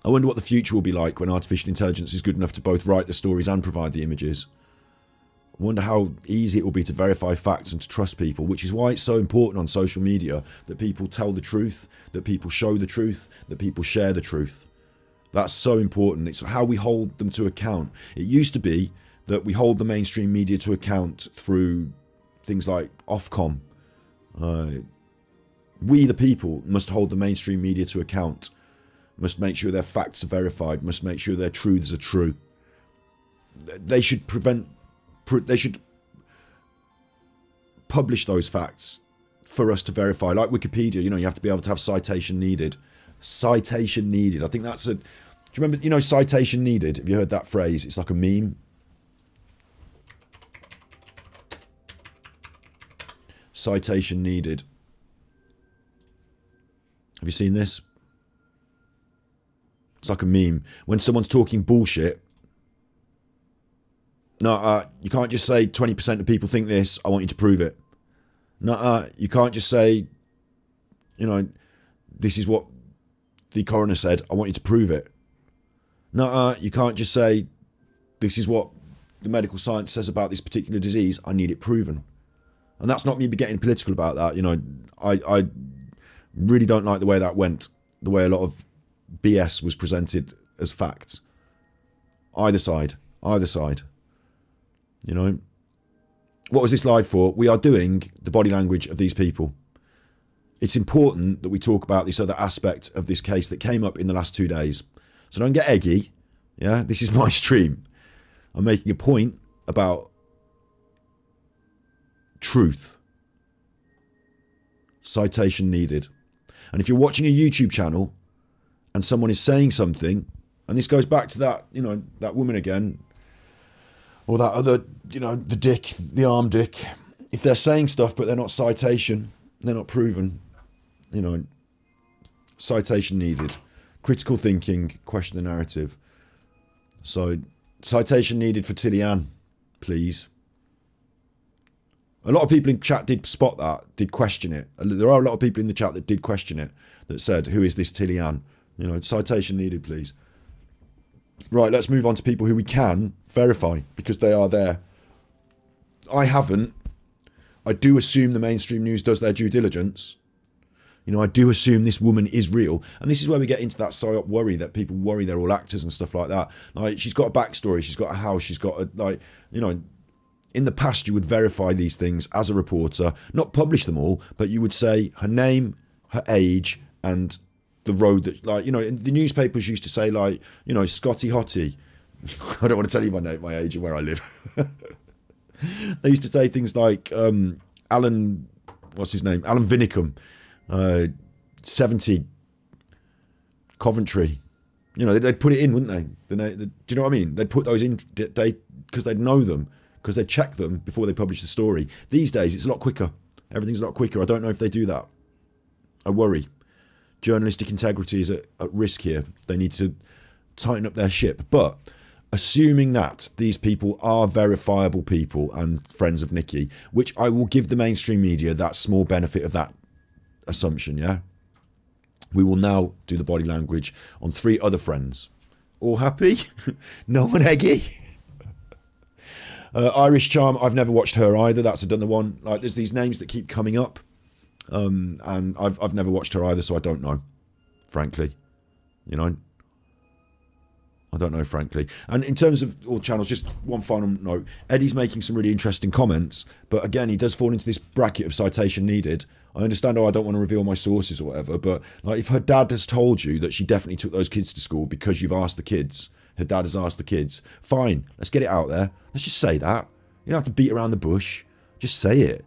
I wonder what the future will be like when artificial intelligence is good enough to both write the stories and provide the images. I wonder how easy it will be to verify facts and to trust people, which is why it's so important on social media that people tell the truth, that people show the truth, that people share the truth. That's so important. It's how we hold them to account. It used to be that we hold the mainstream media to account through things like Ofcom. We, the people, must hold the mainstream media to account, must make sure their facts are verified, must make sure their truths are true. They should publish those facts for us to verify. Like Wikipedia, you know, you have to be able to have citation needed. Citation needed. I think that's a... Do you remember, you know, citation needed? Have you heard that phrase? It's like a meme. Citation needed. Have you seen this? It's like a meme. When someone's talking bullshit, No, you can't just say 20% of people think this. I want you to prove it. No, you can't just say, you know, this is what the coroner said. I want you to prove it. No, you can't just say, this is what the medical science says about this particular disease. I need it proven. And that's not me getting political about that. You know, I really don't like the way that went, the way a lot of BS was presented as facts. Either side. You know, what was this live for? We are doing the body language of these people. It's important that we talk about this other aspect of this case that came up in the last 2 days. So don't get eggy. Yeah, this is my stream. I'm making a point about truth. Citation needed. And if you're watching a YouTube channel and someone is saying something, and this goes back to that, you know, that woman again, or that other, you know, the dick, the arm dick. If they're saying stuff but they're not citation, they're not proven, you know, citation needed. Critical thinking, question the narrative. So, citation needed for Tilly Ann, please. A lot of people in chat did spot that, did question it. There are a lot of people in the chat that did question it, that said, who is this Tilly Ann? You know, citation needed, please. Right, let's move on to people who we can verify, because they are there. I haven't. I do assume the mainstream news does their due diligence. You know, I do assume this woman is real. And this is where we get into that psyop worry, that people worry they're all actors and stuff like that. Like, she's got a backstory, she's got a house, she's got a, like, you know, in the past you would verify these things as a reporter, not publish them all, but you would say her name, her age, and the road that, like, you know, the newspapers used to say, like, you know, Scotty Hottie. I don't want to tell you my name, my age, and where I live. They used to say things like Alan, what's his name? Alan Vinicum, 70, Coventry. You know, they'd put it in, wouldn't they? Do you know what I mean? They'd put those in because they'd know them, because they'd check them before they publish the story. These days, it's a lot quicker. Everything's a lot quicker. I don't know if they do that. I worry. Journalistic integrity is at risk here. They need to tighten up their ship. But assuming that these people are verifiable people and friends of Nikki, which I will give the mainstream media that small benefit of that assumption, yeah? We will now do the body language on 3 other friends. All happy? No one eggy? Irish Charm, I've never watched her either. That's another one. Like, there's these names that keep coming up. And I've never watched her either, so I don't know, frankly. You know, I don't know, frankly. And in terms of all channels, just one final note. Eddie's making some really interesting comments, but again, he does fall into this bracket of citation needed. I understand, I don't want to reveal my sources or whatever, but like, if her dad has told you that she definitely took those kids to school because you've asked the kids, her dad has asked the kids, fine, let's get it out there. Let's just say that. You don't have to beat around the bush. Just say it.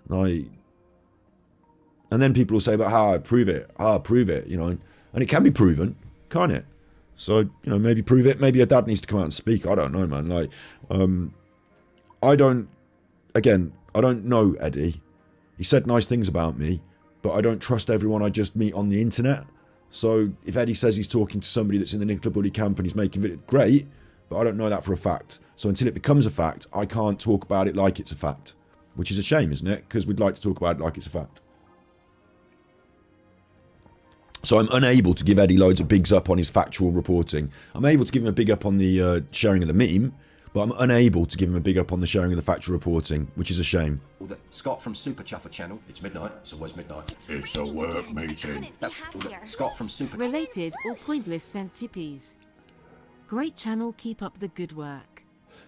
Like, and then people will say, but how? Prove it, you know. And it can be proven, can't it? So, you know, maybe prove it. Maybe your dad needs to come out and speak. I don't know, man. Like, I don't know Eddie. He said nice things about me, but I don't trust everyone I just meet on the internet. So if Eddie says he's talking to somebody that's in the Nicola Bulley camp and he's making it, great, but I don't know that for a fact. So until it becomes a fact, I can't talk about it like it's a fact, which is a shame, isn't it? Because we'd like to talk about it like it's a fact. So I'm unable to give Eddie loads of bigs up on his factual reporting. I'm able to give him a big up on the sharing of the meme, but I'm unable to give him a big up on the sharing of the factual reporting, which is a shame. Scott from Super Chuffer channel. It's midnight. It's always midnight. It's a work meeting. Scott from Super. Related or pointless sent tippies. Great channel, keep up the good work.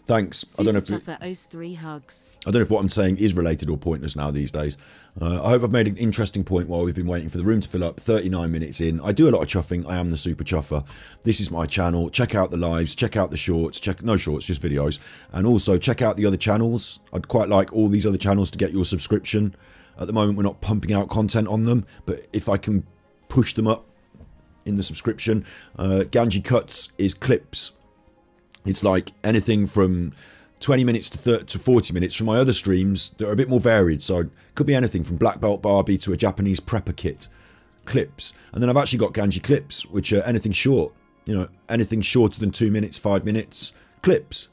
Thanks. Super Chuffer owes 3 hugs. I don't know if what I'm saying is related or pointless now these days. I hope I've made an interesting point while we've been waiting for the room to fill up. 39 minutes in. I do a lot of chuffing. I am the Super Chuffer. This is my channel. Check out the lives. Check out the shorts. No shorts, just videos. And also check out the other channels. I'd quite like all these other channels to get your subscription. At the moment, we're not pumping out content on them. But if I can push them up in the subscription, Ganji Cuts is clips. It's like anything from 20 minutes to 40 minutes from my other streams that are a bit more varied. So it could be anything from Black Belt Barbie to a Japanese prepper kit. Clips. And then I've actually got Ganji Clips, which are anything short. You know, anything shorter than 2 minutes, 5 minutes. Clips.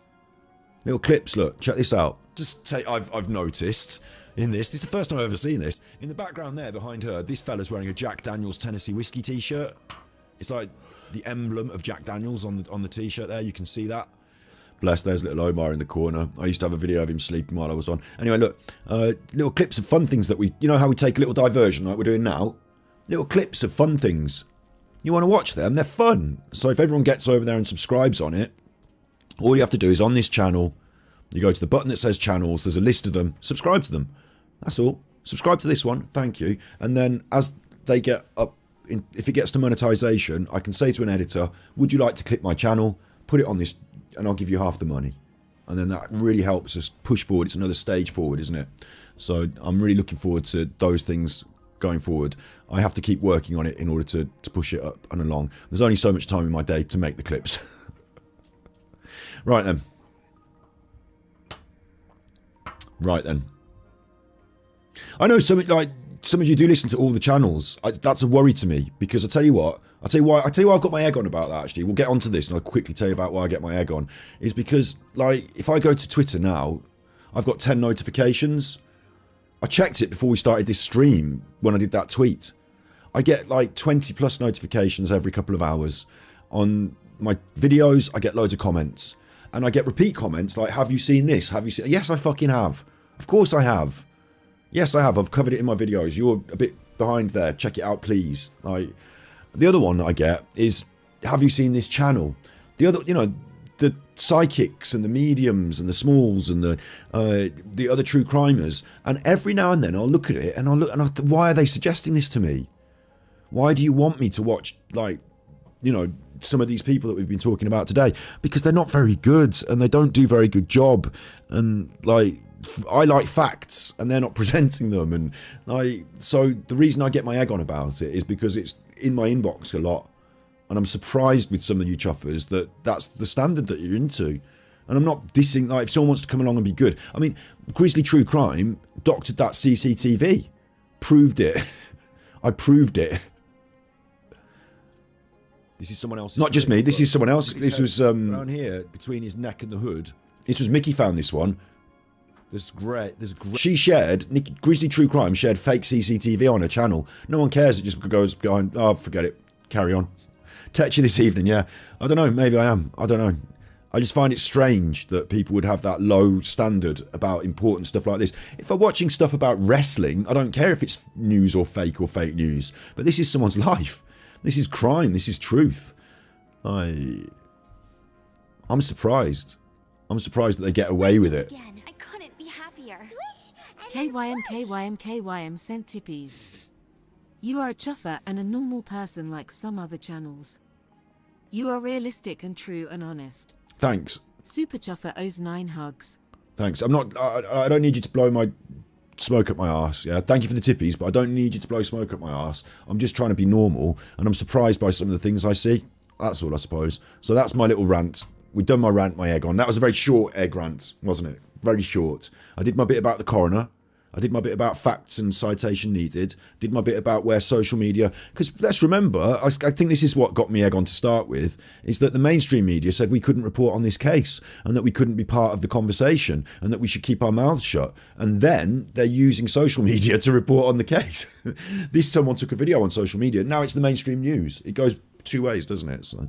Little clips, look, check this out. Just take, I've noticed in this is the first time I've ever seen this. In the background there behind her, this fella's wearing a Jack Daniels Tennessee Whiskey t-shirt. It's like the emblem of Jack Daniels on the t-shirt there, you can see that. Bless, there's little Omar in the corner. I used to have a video of him sleeping while I was on. Anyway, look, little clips of fun things that we, you know how we take a little diversion like we're doing now? Little clips of fun things. You want to watch them? They're fun. So if everyone gets over there and subscribes on it, all you have to do is on this channel, you go to the button that says channels, there's a list of them, subscribe to them. That's all. Subscribe to this one, thank you. And then as they get up, if it gets to monetization, I can say to an editor, would you like to clip my channel, put it on this, and I'll give you half the money. And then that really helps us push forward. It's another stage forward, isn't it? So I'm really looking forward to those things going forward. I have to keep working on it in order to push it up and along. There's only so much time in my day to make the clips. Right then. Right then. I know some of you do listen to all the channels. That's a worry to me because I tell you why I've got my egg on about that. Actually, we'll get onto this and I'll quickly tell you about why I get my egg on. Is because like if I go to Twitter now, I've got 10 notifications. I checked it before we started this stream when I did that tweet. I get like 20 plus notifications every couple of hours. On my videos, I get loads of comments. And I get repeat comments like, have you seen this? Have you seen... Yes, I fucking have. Of course I have. Yes, I have. I've covered it in my videos. You're a bit behind there. Check it out, please. Like, the other one that I get is, have you seen this channel? The other, you know, the psychics and the mediums and the smalls and the other true crimers. And every now and then I'll look at it and why are they suggesting this to me? Why do you want me to watch, like, you know, some of these people that we've been talking about today? Because they're not very good and they don't do very good job. And like, I like facts and they're not presenting them. And like, so the reason I get my egg on about it is because it's in my inbox a lot. And I'm surprised with some of you chuffers that that's the standard that you're into. And I'm not dissing, like, if someone wants to come along and be good. I mean, Grizzly True Crime doctored that CCTV. Proved it. I proved it. This is someone else. Not just me, this is someone else. This was around here, between his neck and the hood. This was Mickey found this one. There's great. She shared, Grizzly True Crime shared fake CCTV on her channel. No one cares, it just goes behind, oh, forget it, carry on. Text you this evening, yeah. I don't know, maybe I am, I don't know. I just find it strange that people would have that low standard about important stuff like this. If I'm watching stuff about wrestling, I don't care if it's news or fake news. But this is someone's life. This is crime. This is truth. I'm surprised. I'm surprised that they get away with it. Again, I couldn't be happier. KYM sent tippies. You are a chuffer and a normal person like some other channels. You are realistic and true and honest. Thanks. Super Chuffer owes 9 hugs. Thanks. I'm not. I don't need you to blow my smoke up my arse. Yeah. Thank you for the tippies, but I don't need you to blow smoke up my arse. I'm just trying to be normal, and I'm surprised by some of the things I see. That's all, I suppose. So that's my little rant. We've done my rant, my egg on. That was a very short egg rant, wasn't it? Very short. I did my bit about the coroner. I did my bit about facts and citation needed. Did my bit about where social media... Because let's remember, I think this is what got me egg on to start with, is that the mainstream media said we couldn't report on this case and that we couldn't be part of the conversation and that we should keep our mouths shut. And then they're using social media to report on the case. This someone took a video on social media. Now it's the mainstream news. It goes two ways, doesn't it? So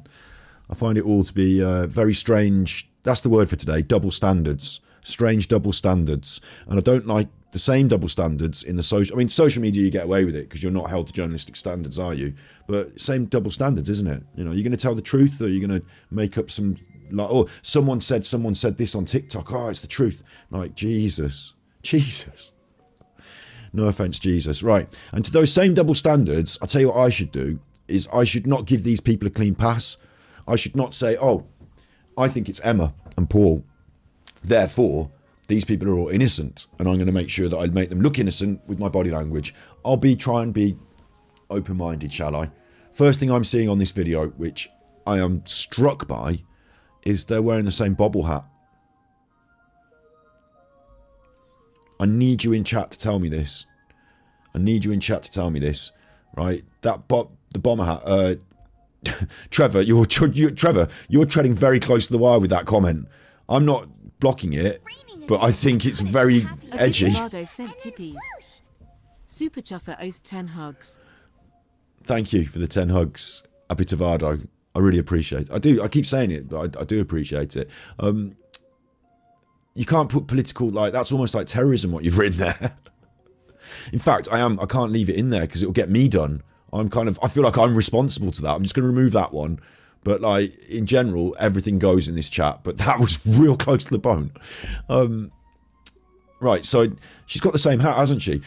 I find it all to be very strange. That's the word for today, double standards. Strange double standards. And I don't like the same double standards in the social... I mean, social media, you get away with it because you're not held to journalistic standards, are you? But same double standards, isn't it? You know, you're going to tell the truth or you're going to make up some... like, oh, someone said this on TikTok. Oh, it's the truth. Like, Jesus. No offence, Jesus. Right. And to those same double standards, I'll tell you what I should do, is I should not give these people a clean pass. I should not say, oh, I think it's Emma and Paul. Therefore... these people are all innocent, and I'm going to make sure that I make them look innocent with my body language. I'll try and be open-minded, shall I? First thing I'm seeing on this video, which I am struck by, is they're wearing the same bobble hat. I need you in chat to tell me this. Right? The bomber hat. Trevor, you're treading very close to the wire with that comment. I'm not blocking it, but I think it's very edgy. Vado sent tippies. Super Chuffer owes 10 hugs. Thank you for the 10 hugs, Abitavado. I really appreciate it. I keep saying it, but I do appreciate it. You can't put political, like, that's almost like terrorism, what you've written there. In fact, I can't leave it in there because it'll get me done. I feel like I'm responsible to that. I'm just going to remove that one. But, like, in general, everything goes in this chat. But that was real close to the bone. Right, so she's got the same hat, hasn't she?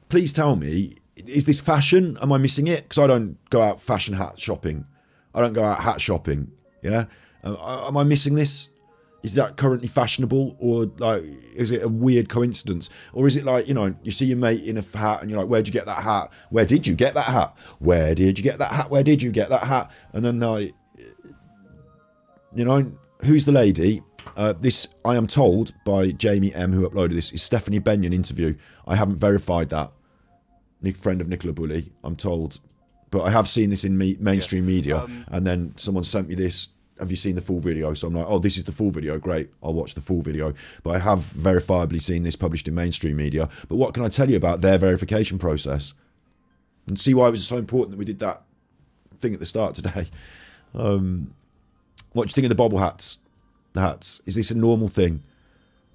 Please tell me, is this fashion? Am I missing it? Because I don't go out fashion hat shopping. I don't go out hat shopping. Yeah? Am I missing this? Is that currently fashionable, or like is it a weird coincidence, or is it like, you know, you see your mate in a hat and you're like, where'd you get that hat? Where did you get that hat? Where did you get that hat? Where did you get that hat? And then like, you know, who's the lady? This, I am told by Jamie M, who uploaded this, is Stephanie Benyon interview. I haven't verified that. Friend of Nicola Bulley, I'm told, but I have seen this in mainstream media, and then someone sent me this. Have you seen the full video? So I'm like, oh, this is the full video. Great, I'll watch the full video. But I have verifiably seen this published in mainstream media. But what can I tell you about their verification process? And see why it was so important that we did that thing at the start today. What do you think of the bobble hats? The hats. Is this a normal thing?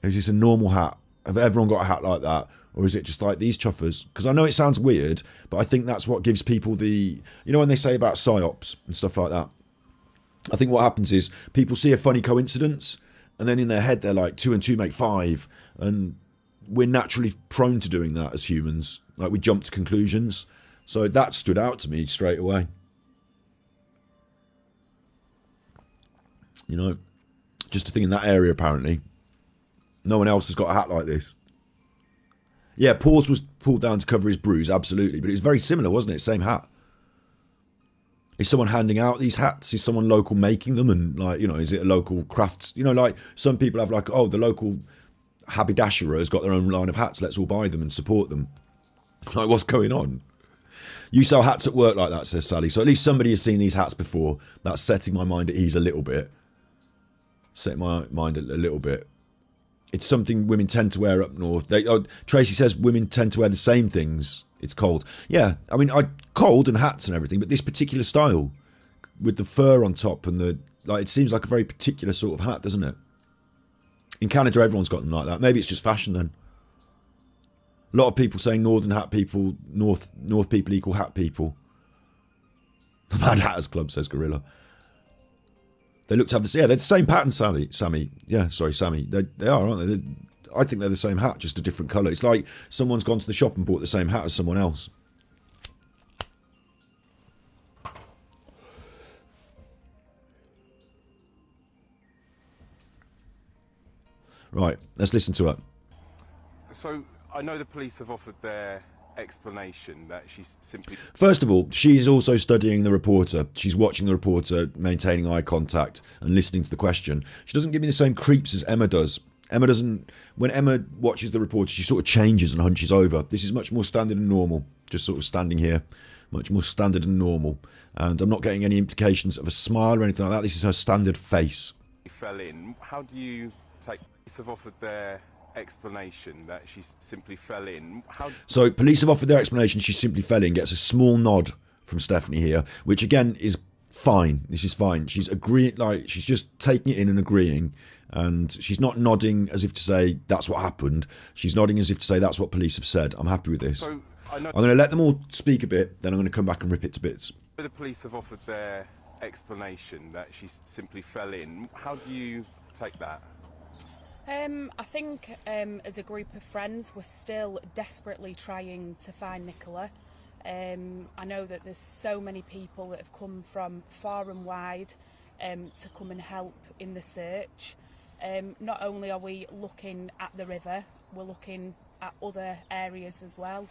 Is this a normal hat? Have everyone got a hat like that? Or is it just like these chuffers? Because I know it sounds weird, but I think that's what gives people the... You know when they say about psyops and stuff like that? I think what happens is people see a funny coincidence and then in their head they're like 2 and 2 make 5, and we're naturally prone to doing that as humans. Like we jump to conclusions. So that stood out to me straight away. You know, just a thing in that area apparently. No one else has got a hat like this. Yeah, Paws was pulled down to cover his bruise, absolutely. But it was very similar, wasn't it? Same hat. Is someone handing out these hats? Is someone local making them? And like, you know, is it a local crafts? You know, like some people have like, oh, the local haberdasherer has got their own line of hats. Let's all buy them and support them. Like, what's going on? You sell hats at work like that, says Sally. So at least somebody has seen these hats before. That's setting my mind at ease a little bit. Setting my mind a little bit. It's something women tend to wear up north. Tracy says women tend to wear the same things. It's cold. Yeah, I mean, cold and hats and everything, but this particular style with the fur on top and it seems like a very particular sort of hat, doesn't it? In Canada, everyone's got them like that. Maybe it's just fashion then. A lot of people saying northern hat people, north people equal hat people. The Mad Hatters Club, says Gorilla. They look to have this. Yeah, they're the same pattern, Sammy. Yeah, sorry, Sammy. They are, aren't they? I think they're the same hat, just a different colour. It's like someone's gone to the shop and bought the same hat as someone else. Right, let's listen to it. So, I know the police have offered their explanation that she's simply... First of all, she's also studying the reporter. She's watching the reporter, maintaining eye contact and listening to the question. She doesn't give me the same creeps as Emma does. Emma doesn't... When Emma watches the reporter, she sort of changes and hunches over. This is much more standard and normal. Just sort of standing here. Much more standard and normal. And I'm not getting any implications of a smile or anything like that. This is her standard face. Fell in. How do you take... Police have offered their explanation that she simply fell in. So police have offered their explanation. She simply fell in. Gets a small nod from Stephanie here, which again is fine. This is fine. She's agreeing, like she's just taking it in and agreeing, and she's not nodding as if to say that's what happened. She's nodding as if to say that's what police have said. I'm happy with this. So I'm going to let them all speak a bit, then I'm going to come back and rip it to bits. The police have offered their explanation that she simply fell in. How do you take that? I think as a group of friends we're still desperately trying to find Nicola. I know that there's so many people that have come from far and wide to come and help in the search. Not only are we looking at the river, we're looking at other areas as well,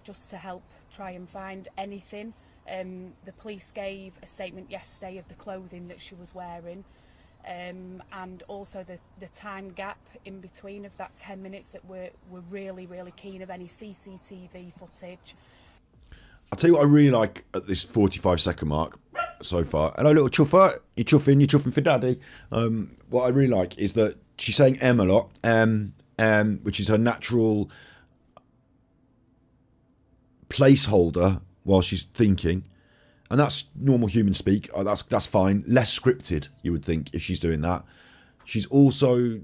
just to help try and find anything. The police gave a statement yesterday of the clothing that she was wearing. And also the time gap in between of that 10 minutes that we're really, really keen of any CCTV footage. I'll tell you what I really like at this 45-second mark. so far. Hello, little chuffer. You're chuffing for daddy. What I really like is that she's saying a lot, which is her natural placeholder while she's thinking. And that's normal human speak. That's fine. Less scripted, you would think, if she's doing that. She's also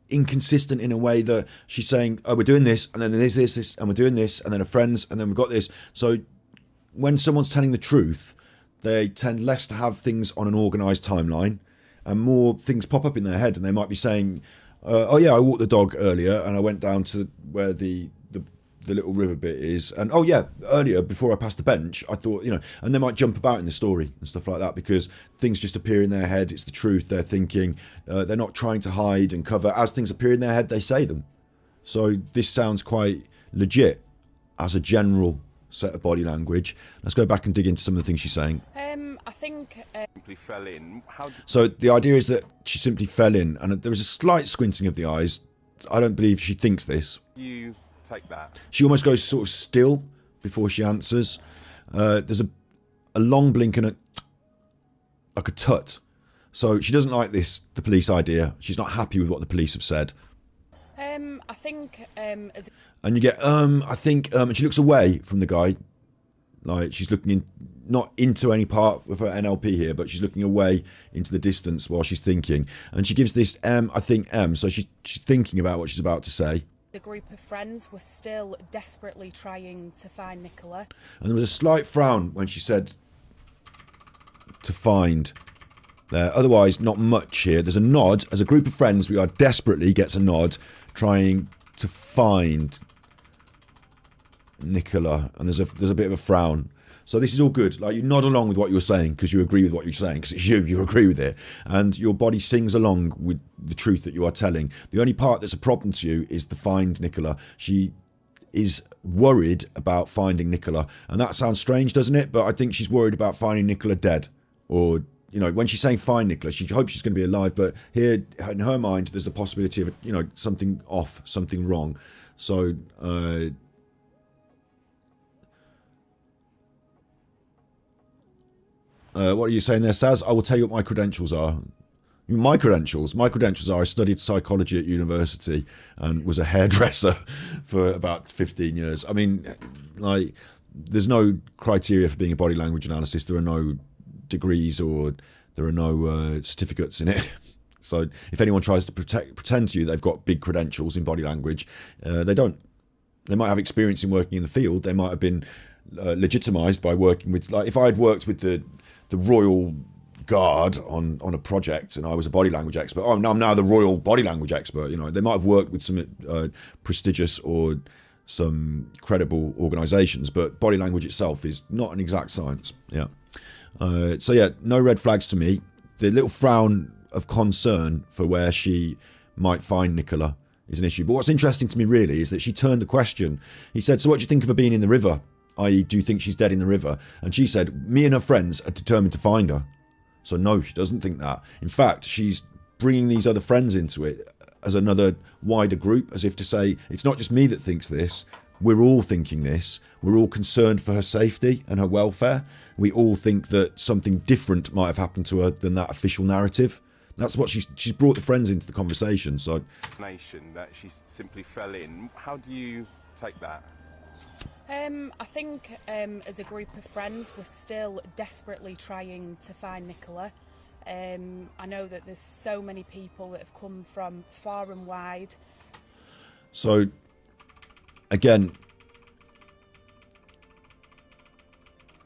inconsistent in a way that she's saying, oh, we're doing this, and then there's this, and we're doing this, and then her friends, and then we've got this. So when someone's telling the truth, they tend less to have things on an organised timeline, and more things pop up in their head, and they might be saying, oh yeah, I walked the dog earlier, and I went down to where the little river bit is, and oh yeah, earlier before I passed the bench, I thought, and they might jump about in the story and stuff like that because things just appear in their head. It's the truth they're thinking. They're not trying to hide and cover. As things appear in their head, they say them. So this sounds quite legit as a general set of body language. Let's go back and dig into some of the things she's saying. I think Simply fell in. So the idea is that she simply fell in, and there was a slight squinting of the eyes. I don't believe she thinks this. You take that. She almost goes sort of still before she answers. There's a long blink and like a tut. So she doesn't like the police idea. She's not happy with what the police have said. I think as And you get I think and she looks away from the guy, like she's looking not into any part with her NLP here, but she's looking away into the distance while she's thinking. And she gives this I think so she's thinking about what she's about to say. the group of friends were still desperately trying to find Nicola. And there was a slight frown when she said to find. Otherwise, not much here. There's a nod. As a group of friends, we are desperately, gets a nod, trying to find Nicola. And there's a bit of a frown. So this is all good. Like, you nod along with what you're saying because you agree with what you're saying, because it's you agree with it. And your body sings along with the truth that you are telling. The only part that's a problem to you is the find Nicola. She is worried about finding Nicola. And that sounds strange, doesn't it? But I think she's worried about finding Nicola dead. Or, when she's saying find Nicola, she hopes she's going to be alive. But here, in her mind, there's the possibility of, something off, something wrong. So, what are you saying there, Saz? I will tell you what my credentials are. My credentials are I studied psychology at university and was a hairdresser for about 15 years. I mean, like, there's no criteria for being a body language analyst. There are no degrees or there are no certificates in it. So if anyone tries to pretend to you they've got big credentials in body language, they don't. They might have experience in working in the field. They might have been legitimised by working with, like, if I had worked with the Royal Guard on a project and I was a body language expert, I'm now the Royal Body Language expert. They might have worked with some prestigious or some credible organisations, but body language itself is not an exact science. So yeah, no red flags to me. The little frown of concern for where she might find Nicola is an issue. But what's interesting to me really is that she turned the question. He said, so what do you think of her being in the river? I.e., do you think she's dead in the river? And she said, me and her friends are determined to find her. So no, she doesn't think that. In fact, she's bringing these other friends into it as another wider group, as if to say, it's not just me that thinks this. We're all thinking this. We're all concerned for her safety and her welfare. We all think that something different might have happened to her than that official narrative. That's what she's brought the friends into the conversation. So, Nation that she simply fell in. How do you take that? I think as a group of friends we're still desperately trying to find Nicola. I know that there's so many people that have come from far and wide. So, again,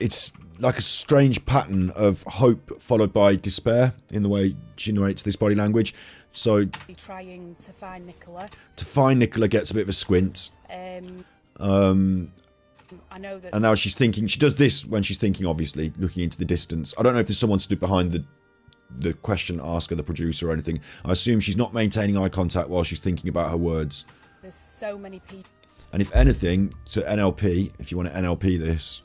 it's like a strange pattern of hope followed by despair in the way she narrates this body language. So, Trying to find Nicola. To find Nicola gets a bit of a squint. I know that. And now she's thinking. She does this when she's thinking, obviously, looking into the distance. I don't know if there's someone stood behind the question asker, the producer, or anything. I assume she's not maintaining eye contact while she's thinking about her words. There's so many people. And if anything, to NLP, if you want to NLP this,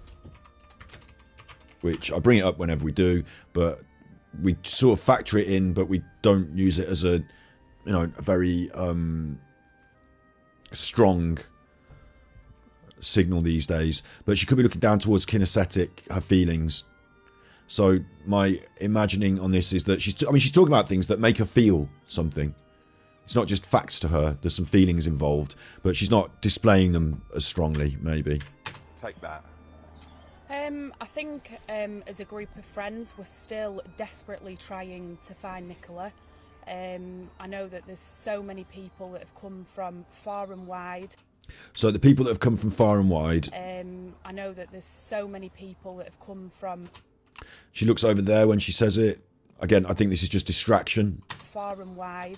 which I bring it up whenever we do, but we sort of factor it in, but we don't use it as a very strong signal these days. But she could be looking down towards kinesthetic, her feelings. So my imagining on this is that she's talking about things that make her feel something. It's not just facts to her. There's some feelings involved, but she's not displaying them as strongly, maybe. Take that. I think as a group of friends, we're still desperately trying to find Nicola. I know that there's so many people that have come from far and wide. So the people that have come from far and wide. I know that there's so many people that have come from... She looks over there when she says it. Again, I think this is just distraction. Far and wide.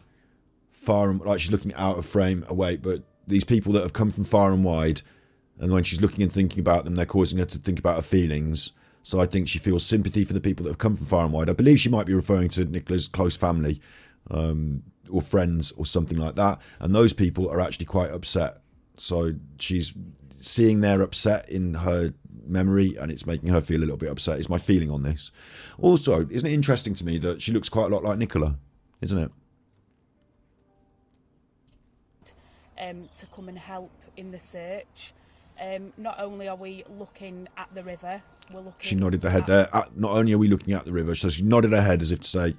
Like she's looking out of frame, away. But these people that have come from far and wide, and when she's looking and thinking about them, they're causing her to think about her feelings. So I think she feels sympathy for the people that have come from far and wide. I believe she might be referring to Nicola's close family or friends or something like that. And those people are actually quite upset. So she's seeing their upset in her memory, and it's making her feel a little bit upset, is my feeling on this. Also, isn't it interesting to me that she looks quite a lot like Nicola, isn't it? To come and help in the search. Not only are we looking at the river, we're looking... She nodded her head there. Not only are we looking at the river, so she nodded her head as if to say,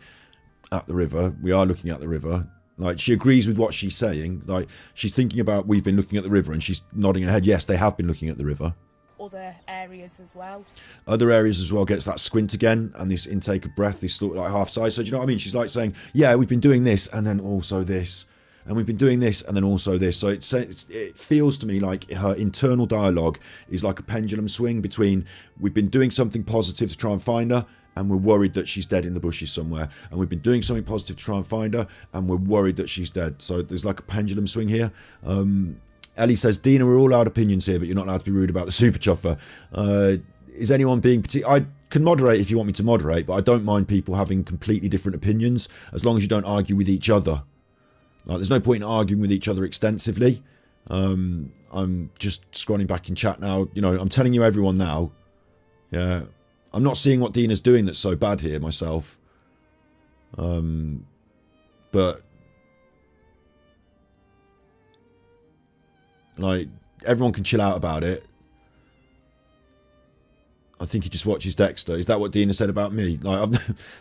at the river, we are looking at the river. Like, she agrees with what she's saying. Like, she's thinking about, we've been looking at the river, and she's nodding her head, yes, they have been looking at the river. Other areas as well. Other areas as well, gets that squint again, and this intake of breath, this sort of like half size. So do you know what I mean? She's like saying, yeah, we've been doing this, and then also this. And we've been doing this, and then also this. So it feels to me like her internal dialogue is like a pendulum swing between, we've been doing something positive to try and find her, and we're worried that she's dead in the bushes somewhere. And we've been doing something positive to try and find her, and we're worried that she's dead. So there's like a pendulum swing here. Ellie says, Dina, we're all out opinions here, but you're not allowed to be rude about the super chuffer. Is anyone being particular? I can moderate if you want me to moderate, but I don't mind people having completely different opinions, as long as you don't argue with each other. Like, there's no point in arguing with each other extensively. I'm just scrolling back in chat now. You know, I'm telling you everyone now. Yeah. I'm not seeing what Dina's doing that's so bad here myself. But like, everyone can chill out about it. I think he just watches Dexter. Is that what Dina said about me? Like,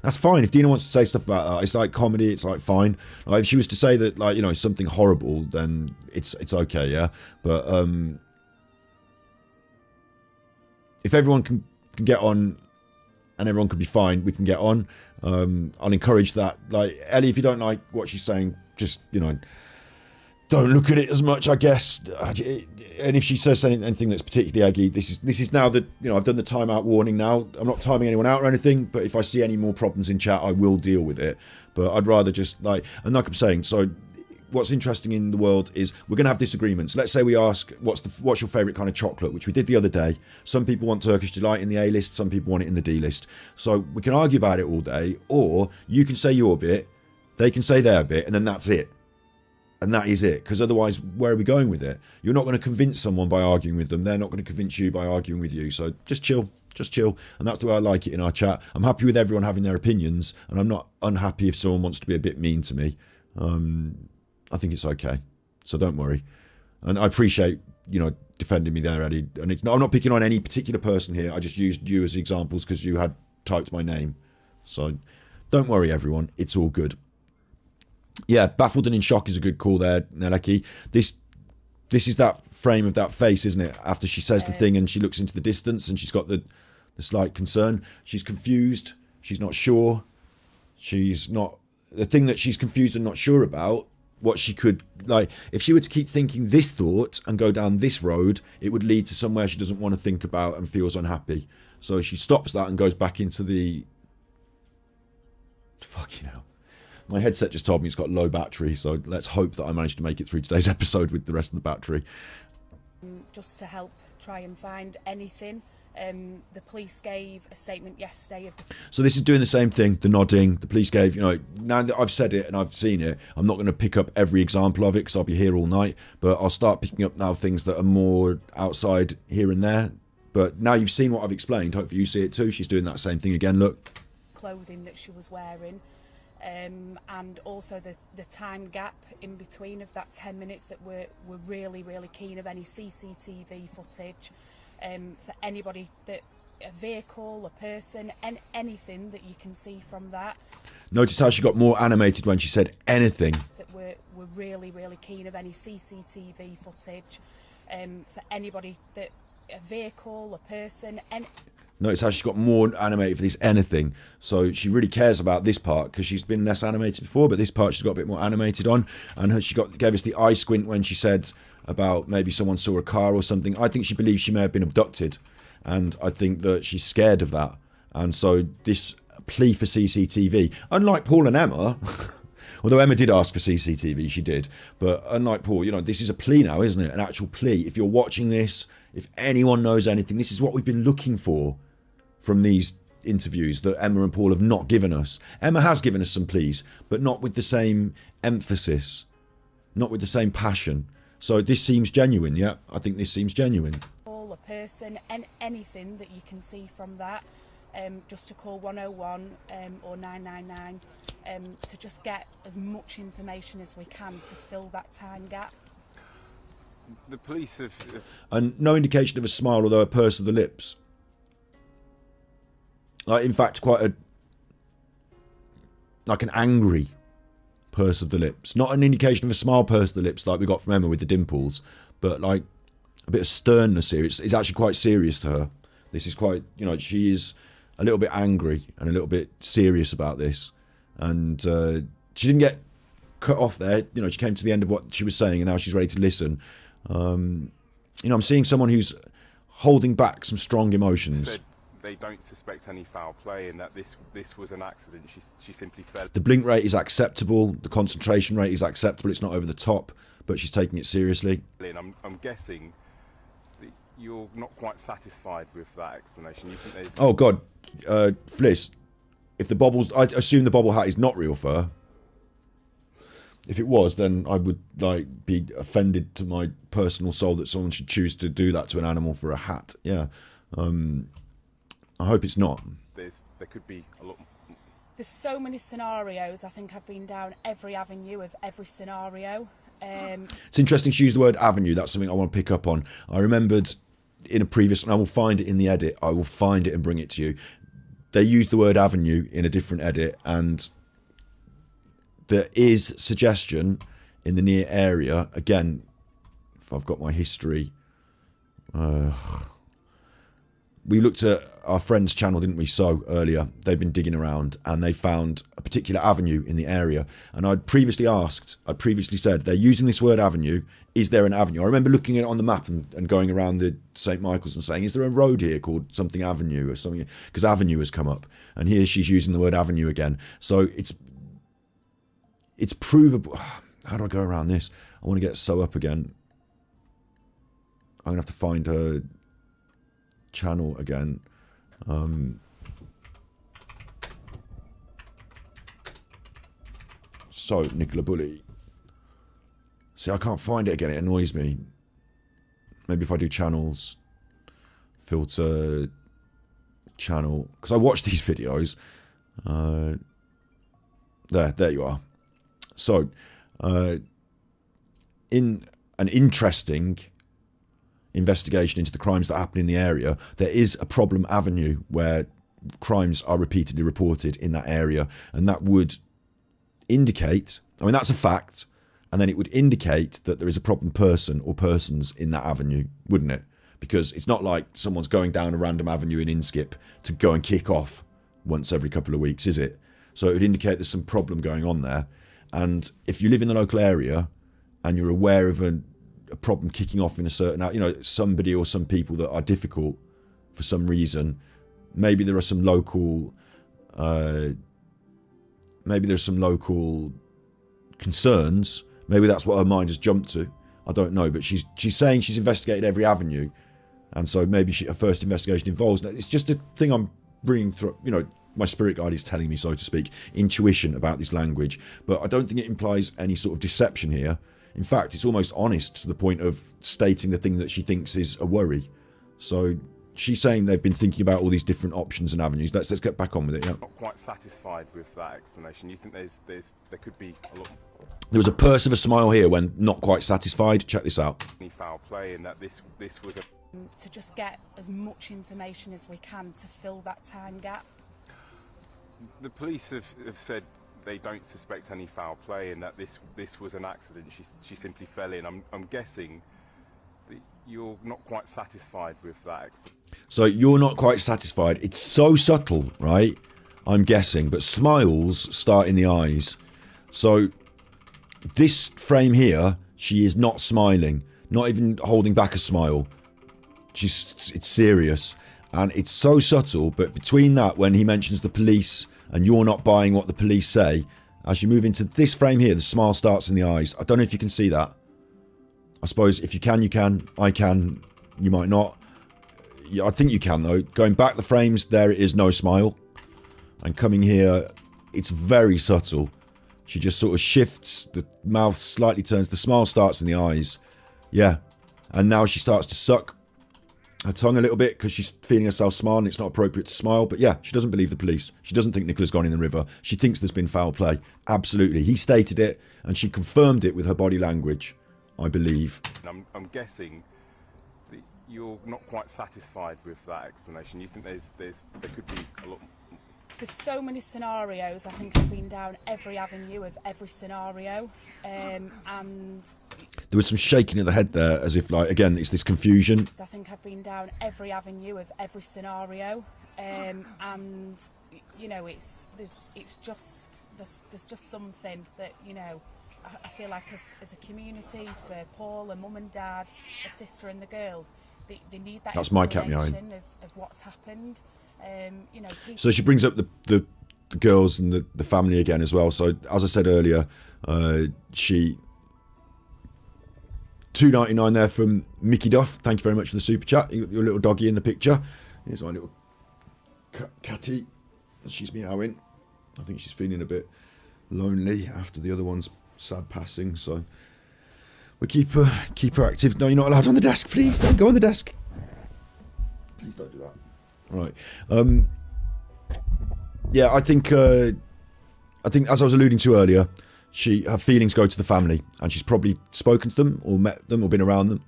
that's fine. If Dina wants to say stuff about that, it's like comedy. It's like fine. Like, if she was to say that, like, you know, something horrible, then it's okay, yeah. But if everyone can get on, and everyone can be fine, we can get on. I'll encourage that. Like, Ellie, if you don't like what she's saying, just, you know, don't look at it as much, I guess. And if she says anything that's particularly eggy, this is now that, you know, I've done the timeout warning now. I'm not timing anyone out or anything, but if I see any more problems in chat, I will deal with it. But I'd rather just, like, and like I'm saying, so what's interesting in the world is we're going to have disagreements. Let's say we ask, what's your favourite kind of chocolate, which we did the other day. Some people want Turkish Delight in the A list, some people want it in the D list. So we can argue about it all day, or you can say your bit, they can say their bit, and then that's it. And that is it, because otherwise, where are we going with it? You're not going to convince someone by arguing with them. They're not going to convince you by arguing with you. So just chill. And that's the way I like it in our chat. I'm happy with everyone having their opinions, and I'm not unhappy if someone wants to be a bit mean to me. I think it's okay. So don't worry. And I appreciate, you know, defending me there, Eddie. And I'm not picking on any particular person here. I just used you as examples because you had typed my name. So don't worry, everyone. It's all good. Yeah, baffled and in shock is a good call there, Neleki. This is that frame of that face, isn't it? After she says the thing and she looks into the distance and she's got the slight concern. She's confused. She's not sure. She's not... The thing that she's confused and not sure about, what she could... Like, if she were to keep thinking this thought and go down this road, it would lead to somewhere she doesn't want to think about and feels unhappy. So she stops that and goes back into the... Fucking hell. My headset just told me it's got low battery, so let's hope that I manage to make it through today's episode with the rest of the battery. Just to help try and find anything. The police gave a statement yesterday. So this is doing the same thing, the nodding. The police gave, you know, now that I've said it and I've seen it, I'm not going to pick up every example of it because I'll be here all night, but I'll start picking up now things that are more outside here and there. But now you've seen what I've explained, hopefully you see it too. She's doing that same thing again, look. Clothing that she was wearing. And also the time gap in between of that 10 minutes that we're really, really keen of any CCTV footage for anybody that a vehicle, a person, and anything that you can see from that. Notice how she got more animated when she said anything. That we're really, really keen of any CCTV footage for anybody that a vehicle, a person, and Notice how she got more animated for this anything. So she really cares about this part because she's been less animated before, but this part she's got a bit more animated on. And she gave us the eye squint when she said about maybe someone saw a car or something. I think she believes she may have been abducted, and I think that she's scared of that. And so this plea for CCTV, unlike Paul and Emma, although Emma did ask for CCTV, she did, but unlike Paul, you know, this is a plea now, isn't it? An actual plea. If you're watching this, if anyone knows anything, this is what we've been looking for from these interviews that Emma and Paul have not given us. Emma has given us some pleas, but not with the same emphasis, not with the same passion. So this seems genuine, yeah? I think this seems genuine. a person, and anything that you can see from that, just to call 101 or 999 to just get as much information as we can to fill that time gap. The police have... And no indication of a smile, although a purse of the lips. Like, in fact, quite a... like an angry purse of the lips. Not an indication of a smile purse of the lips like we got from Emma with the dimples, but like a bit of sternness here. It's actually quite serious to her. This is quite, you know, she is a little bit angry and a little bit serious about this. And she didn't get cut off there. You know, she came to the end of what she was saying and now she's ready to listen. You know, I'm seeing someone who's holding back some strong emotions. Said they don't suspect any foul play and that this was an accident. She simply fell. The blink rate is acceptable. The concentration rate is acceptable. It's not over the top, but she's taking it seriously. I'm guessing that you're not quite satisfied with that explanation. You think there's... Oh, God. Fliss, if the bobbles... I assume the bobble hat is not real fur. If it was, then I would like be offended to my personal soul that someone should choose to do that to an animal for a hat. Yeah. I hope it's not. There could be a lot... There's so many scenarios. I think I've been down every avenue of every scenario. It's interesting she used the word avenue. That's something I want to pick up on. I remembered in a previous, and I will find it in the edit. I will find it and bring it to you. They used the word avenue in a different edit, and there is suggestion in the near area. Again, if I've got my history... we looked at our friend's channel, didn't we, So, earlier. They've been digging around and they found a particular avenue in the area. And I'd previously said, they're using this word avenue. Is there an avenue? I remember looking at it on the map and going around the St. Michael's and saying, is there a road here called something Avenue or something? Because avenue has come up. And here she's using the word avenue again. So it's provable. How do I go around this? I want to get So up again. I'm going to have to find her channel again. So, Nicola Bulley. See, I can't find it again. It annoys me. Maybe if I do channels, filter channel, because I watch these videos. There you are. So, in an interesting investigation into the crimes that happen in the area, there is a problem avenue where crimes are repeatedly reported in that area, and that would indicate, I mean, that's a fact, and then it would indicate that there is a problem person or persons in that avenue, wouldn't it? Because it's not like someone's going down a random avenue in Inskip to go and kick off once every couple of weeks, is it? So it would indicate there's some problem going on there. And if you live in the local area and you're aware of a problem kicking off in a certain, you know, somebody or some people that are difficult for some reason, maybe there are some local concerns. Maybe that's what her mind has jumped to. I don't know, but she's saying she's investigated every avenue, and so maybe her first investigation involves. It's just a thing I'm bringing through. You know, my spirit guide is telling me, so to speak, intuition about this language, but I don't think it implies any sort of deception here. In fact, it's almost honest to the point of stating the thing that she thinks is a worry. So she's saying they've been thinking about all these different options and avenues. Let's get back on with it. Yeah. Not quite satisfied with that explanation. You think there could be a lot... There was a purse of a smile here when not quite satisfied. Check this out. Any foul play and that this was a... to just get as much information as we can to fill that time gap. The police have said they don't suspect any foul play and that this was an accident. She simply fell in. I'm guessing that you're not quite satisfied with that. So you're not quite satisfied. It's so subtle, right? I'm guessing, but smiles start in the eyes. So this frame here, she is not smiling, not even holding back a smile. It's serious, and it's so subtle. But between that, when he mentions the police and you're not buying what the police say, as you move into this frame here, the smile starts in the eyes. I don't know if you can see that. I suppose if you can, you can. I can. You might not. Yeah, I think you can though. Going back the frames, there it is, no smile. And coming here, it's very subtle. She just sort of shifts, the mouth slightly turns, the smile starts in the eyes. Yeah. And now she starts to suck her tongue a little bit because she's feeling herself smile and it's not appropriate to smile. But yeah, she doesn't believe the police. She doesn't think Nicola's gone in the river. She thinks there's been foul play. Absolutely. He stated it and she confirmed it with her body language, I believe. I'm guessing that you're not quite satisfied with that explanation. You think there could be a lot. There's so many scenarios. I think I've been down every avenue of every scenario, and there was some shaking of the head there, as if, like, again, it's this confusion. I think I've been down every avenue of every scenario, and you know, there's just something that, you know, I feel like as a community, for Paul, a mum and dad, a sister and the girls, they need that. That's my cat behind. Of what's happened. You know, so she brings up the girls and the family again as well. So as I said earlier, she $2.99 there from Mickey Duff. Thank you very much for the super chat. Your little doggy in the picture. Here's my little catty. She's meowing. I think she's feeling a bit lonely after the other one's sad passing. So we keep her active. No, you're not allowed on the desk. Please don't go on the desk. Please don't do that. Right. Yeah, I think as I was alluding to earlier, her feelings go to the family, and she's probably spoken to them or met them or been around them,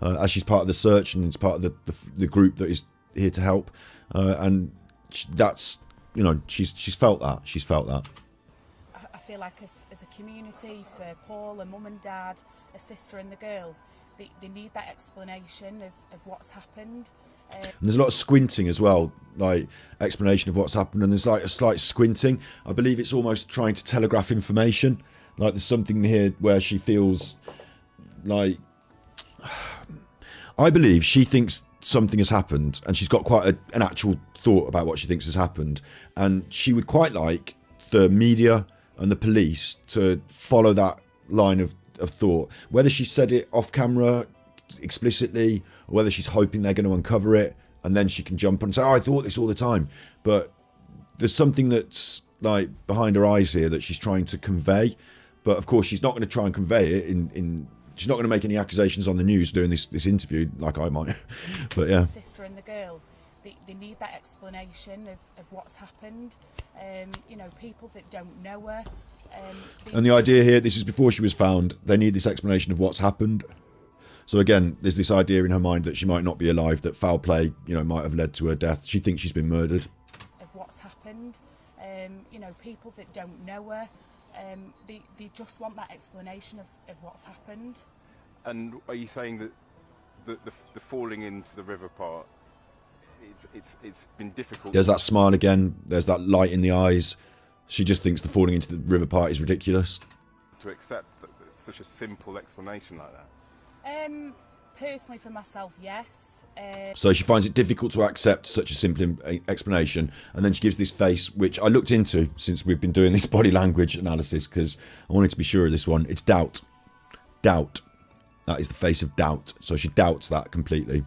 as she's part of the search and it's part of the group that is here to help, and that's, you know, she's felt that. She's felt that. I feel like as a community, for Paul, a mum and dad, a sister and the girls, they need that explanation of what's happened. And there's a lot of squinting as well, like explanation of what's happened, and there's like a slight squinting. I believe it's almost trying to telegraph information. Like there's something here where she feels like, I believe she thinks something has happened, and she's got quite an actual thought about what she thinks has happened, and she would quite like the media and the police to follow that line of thought. Whether she said it off camera explicitly, or whether she's hoping they're going to uncover it and then she can jump and say, oh, I thought this all the time. But there's something that's like behind her eyes here that she's trying to convey. But of course she's not going to try and convey it she's not going to make any accusations on the news doing this interview like I might. But yeah, sister and the girls, they need that explanation of what's happened. You know, people that don't know her, and the idea here, this is before she was found, they need this explanation of what's happened. So again, there's this idea in her mind that she might not be alive, that foul play, you know, might have led to her death. She thinks she's been murdered. Of what's happened, you know, people that don't know her, they just want that explanation of what's happened. And are you saying that the falling into the river part, it's been difficult? There's that smile again. There's that light in the eyes. She just thinks the falling into the river part is ridiculous. To accept that it's such a simple explanation like that. Personally, for myself, yes. So she finds it difficult to accept such a simple explanation, and then she gives this face, which I looked into since we've been doing this body language analysis, because I wanted to be sure of this one. It's doubt. Doubt. That is the face of doubt. So she doubts that completely.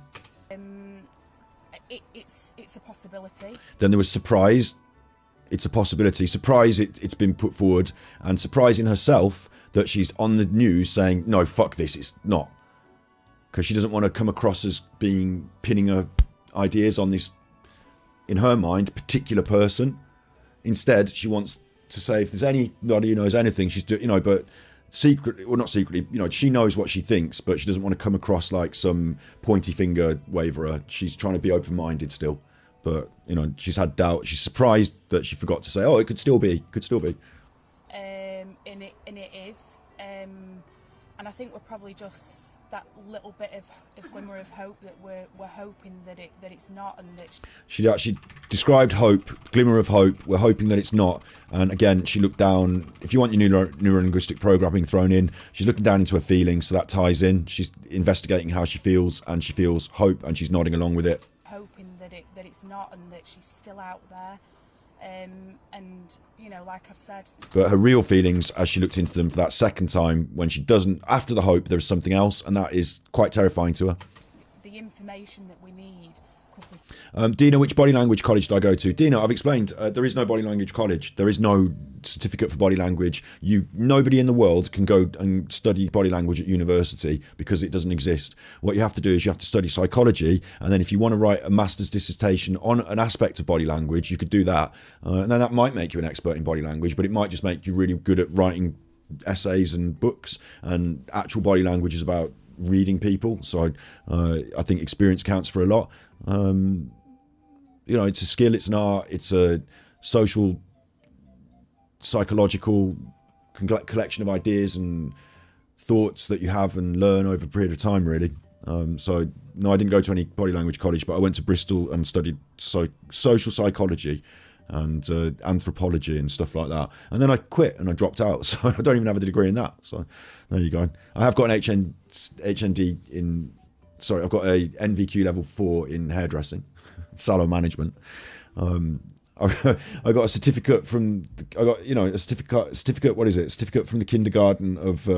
It's a possibility. Then there was surprise. It's a possibility. Surprise, it's been put forward, and surprise in herself that she's on the news saying, no, fuck this, it's not. Because she doesn't want to come across as pinning her ideas on this, in her mind, particular person. Instead, she wants to say, if there's anybody who knows anything, she's doing, you know, but secretly, or not secretly, you know, she knows what she thinks, but she doesn't want to come across like some pointy finger waverer. She's trying to be open-minded still, but you know, she's had doubt. She's surprised that she forgot to say, "Oh, it could still be, And it is, and I think we're probably just that little bit of glimmer of hope that we're hoping that it's not, and that she actually described hope, glimmer of hope. We're hoping that it's not. And again, she looked down. If you want your neuro-linguistic programming thrown in, she's looking down into her feelings, so that ties in. She's investigating how she feels, and she feels hope, and she's nodding along with it. hoping that it's not, and that she's still out there. And you know, like I've said, but her real feelings, as she looked into them for that second time, when she doesn't, after the hope, there's something else, and that is quite terrifying to her. the information that we need could be. Dina, which body language college did I go to? Dina, I've explained, there is no body language college. There is no certificate for body language. Nobody in the world can go and study body language at university because it doesn't exist. What you have to do is you have to study psychology, and then if you want to write a master's dissertation on an aspect of body language, you could do that. And then that might make you an expert in body language, but it might just make you really good at writing essays and books, and actual body language is about reading people. So I think experience counts for a lot. You know, it's a skill, it's an art, it's a social, psychological collection of ideas and thoughts that you have and learn over a period of time, really. So no, I didn't go to any body language college, but I went to Bristol and studied social psychology and anthropology and stuff like that, and then I quit and I dropped out, so I don't even have a degree in that. So there you go. I have got an HND in, sorry, I've got a NVQ level 4 in hairdressing, salon management. I got a certificate from, I got, you know, a certificate, what is it? A certificate from the kindergarten of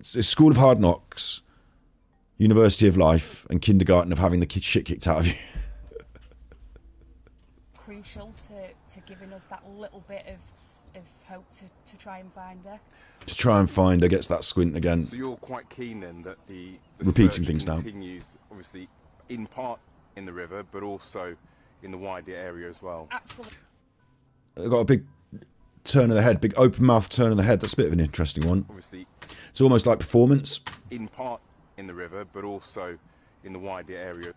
School of Hard Knocks, University of Life, and kindergarten of having the shit kicked out of you. Crucial to giving us that little bit of hope to try and find her. To try and find her, gets that squint again. So you're quite keen then that the Repeating search things now. continues, obviously, in part in the river, but also in the wider area as well. Absolutely. I got a big turn of the head, big open mouth turn of the head. That's a bit of an interesting one. Obviously, It's almost like performance. in part in the river, but also in the wider area.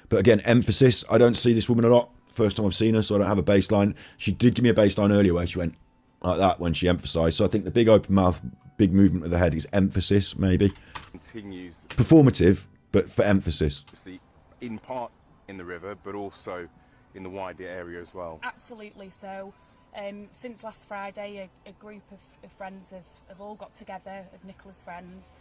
But again, emphasis. I don't see this woman a lot. First time I've seen her, so I don't have a baseline. She did give me a baseline earlier where she went like that when she emphasised. So I think the big open mouth, big movement of the head is emphasis, maybe. Continues, Performative, but for emphasis. obviously, in part in the river, but also in the wider area as well. Absolutely. So, since last Friday, a group of friends have all got together, of Nicola's friends.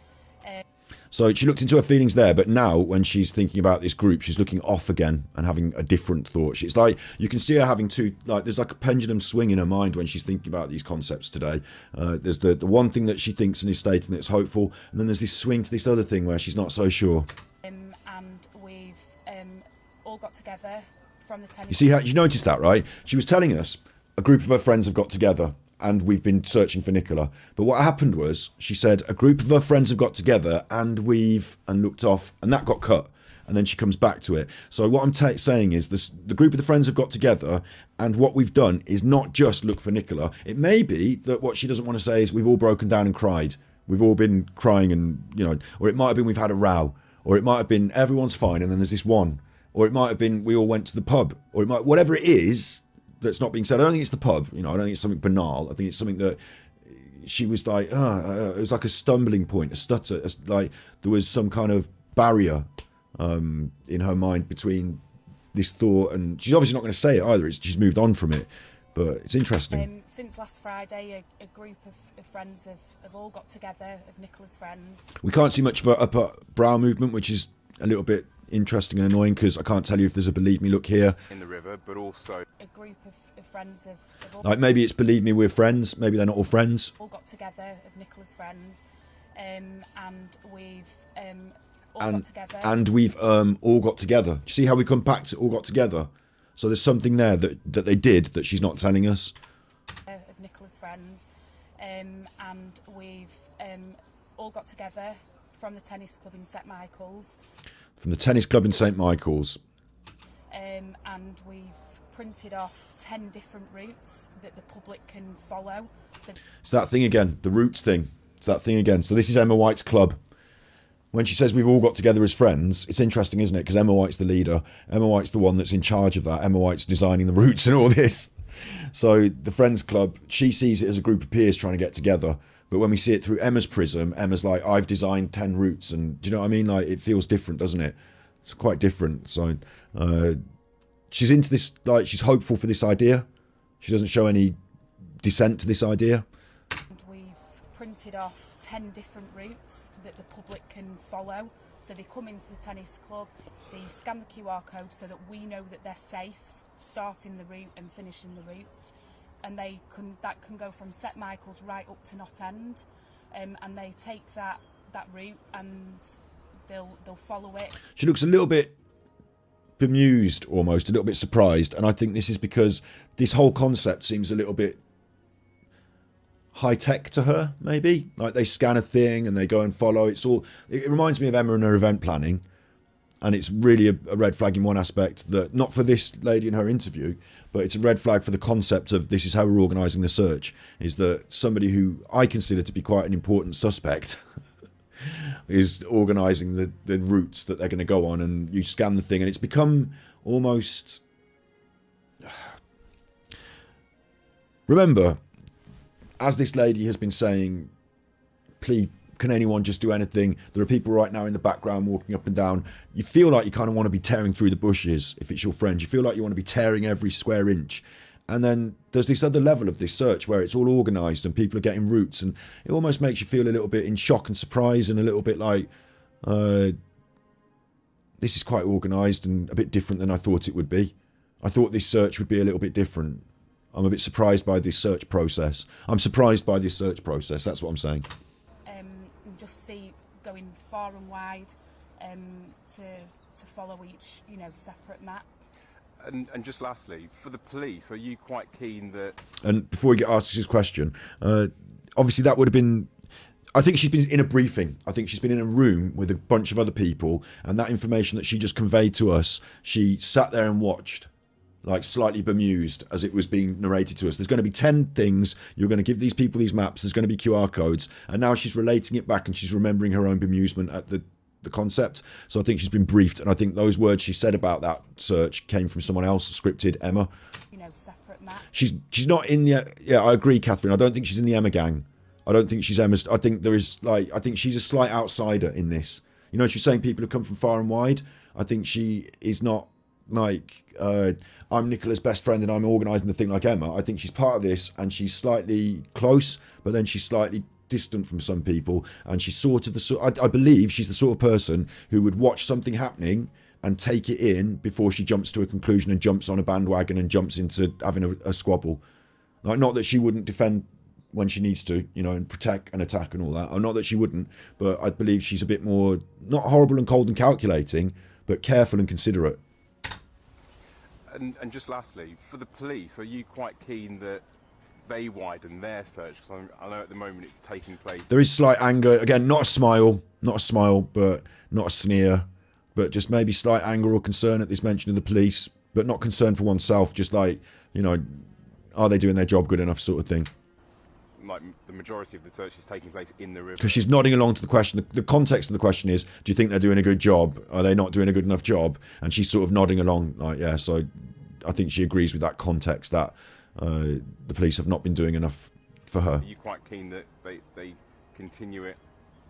So she looked into her feelings there, but now when she's thinking about this group, she's looking off again and having a different thought. It's like you can see her having two, like there's like a pendulum swing in her mind when she's thinking about these concepts today. There's the one thing that she thinks and is stating that's hopeful, and then there's this swing to this other thing where she's not so sure. And we've all got together from the tennis. You see how you noticed that, right? She was telling us a group of her friends have got together and we've been searching for Nicola. But what happened was she said a group of her friends have got together and looked off, and that got cut. And then she comes back to it. So what I'm saying is the group of the friends have got together, and what we've done is not just look for Nicola. It may be that what she doesn't want to say is we've all broken down and cried. We've all been crying and, you know, or it might have been we've had a row, or it might have been everyone's fine and then there's this one, or it might have been we all went to the pub, or it might, whatever it is that's not being said. I don't think it's the pub, you know, I don't think it's something banal. I think it's something that she was like, it was like a stumbling point, a stutter, like there was some kind of barrier in her mind between this thought, and she's obviously not going to say it either. She's moved on from it, but it's interesting. Since last Friday, a group of friends have all got together, of Nicola's friends. We can't see much of her upper brow movement, which is a little bit interesting and annoying because I can't tell you if there's a believe me look here. In the river, but also A group of friends have all, Like maybe it's believe me we're friends, maybe they're not all friends. all got together, of Nicola's friends, and we've all got together. And we've all got together. Do you see how we come back to all got together? So there's something there that they did that she's not telling us. Of Nicola's friends, and we've all got together from the tennis club in St Michael's. From the tennis club in St Michael's. And we've printed off 10 different routes that the public can follow. So it's that thing again, the roots thing. It's that thing again. So this is Emma White's club. When she says we've all got together as friends, it's interesting, isn't it? Because Emma White's the leader. Emma White's the one that's in charge of that. Emma White's designing the routes and all this. So the Friends Club, she sees it as a group of peers trying to get together. But when we see it through Emma's prism, Emma's like, I've designed 10 routes. And do you know what I mean? Like, it feels different, doesn't it? It's quite different. So she's into this, like, she's hopeful for this idea. She doesn't show any dissent to this idea. we've printed off 10 different routes that the public can follow. So they come into the tennis club, they scan the QR code so that we know that they're safe, starting the route and finishing the route. And that can go from St Michael's right up to Knott End, and they take that route and they'll follow it. She looks a little bit bemused, almost a little bit surprised, and I think this is because this whole concept seems a little bit high tech to her. Maybe like they scan a thing and they go and follow. It reminds me of Emma and her event planning. And it's really a red flag in one aspect, that not for this lady in her interview, but it's a red flag for the concept of this is how we're organising the search, is that somebody who I consider to be quite an important suspect is organising the routes that they're going to go on, and you scan the thing and it's become almost... Remember, as this lady has been saying, please, can anyone just do anything? There are people right now in the background walking up and down. You feel like you kind of want to be tearing through the bushes if it's your friend. You feel like you want to be tearing every square inch. And then there's this other level of this search where it's all organised and people are getting routes, and it almost makes you feel a little bit in shock and surprise and a little bit like, this is quite organised and a bit different than I thought it would be. I thought this search would be a little bit different. I'm a bit surprised by this search process. That's what I'm saying. Just see going far and wide to follow each separate map. And just lastly, for the police, are you quite keen that... And before we get asked his question, obviously that would have been... I think she's been in a briefing. I think she's been in a room with a bunch of other people, and that information that she just conveyed to us, she sat there and watched, like slightly bemused as it was being narrated to us. There's going to be 10 things. You're going to give these people these maps. There's going to be QR codes. And now she's relating it back and she's remembering her own bemusement at the concept. So I think she's been briefed. And I think those words she said about that search came from someone else, scripted, Emma. Separate map. She's not in the... Yeah, I agree, Catherine. I don't think she's in the Emma gang. I don't think she's Emma's... I think she's a slight outsider in this. You know, she's saying people have come from far and wide. I think she is not like... I'm Nicola's best friend and I'm organising the thing like Emma. I think she's part of this and she's slightly close, but then she's slightly distant from some people. And she's sort of I believe she's the sort of person who would watch something happening and take it in before she jumps to a conclusion and jumps on a bandwagon and jumps into having a squabble. Like, not that she wouldn't defend when she needs to, and protect and attack and all that. Or not that she wouldn't, but I believe she's a bit more, not horrible and cold and calculating, but careful and considerate. And just lastly, for the police, are you quite keen that they widen their search? Because I know at the moment it's taking place. There is slight anger. Again, not a smile, but not a sneer, but just maybe slight anger or concern at this mention of the police, but not concern for oneself, just like, are they doing their job good enough sort of thing. Like the majority of the search is taking place in the river. Because she's nodding along to the question. The context of the question is, do you think they're doing a good job? Are they not doing a good enough job? And she's sort of nodding along, like, yeah. So I think she agrees with that context that the police have not been doing enough for her. Are you quite keen that they continue it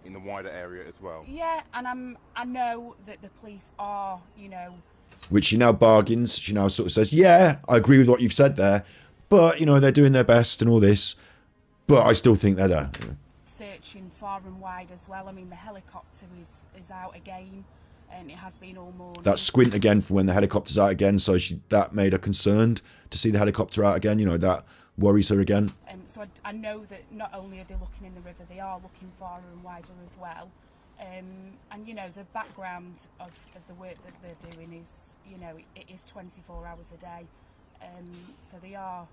in the wider area as well? Yeah, and I know that the police are, Which she now bargains. She now sort of says, yeah, I agree with what you've said there, but, they're doing their best and all this. But I still think they're there. Searching far and wide as well. I mean, the helicopter is out again, and it has been all morning. That squint again from when the helicopter's out again, so that made her concerned to see the helicopter out again. That worries her again. So I know that not only are they looking in the river, they are looking far and wider as well. And the background of the work that they're doing is, it is 24 hours a day. So they are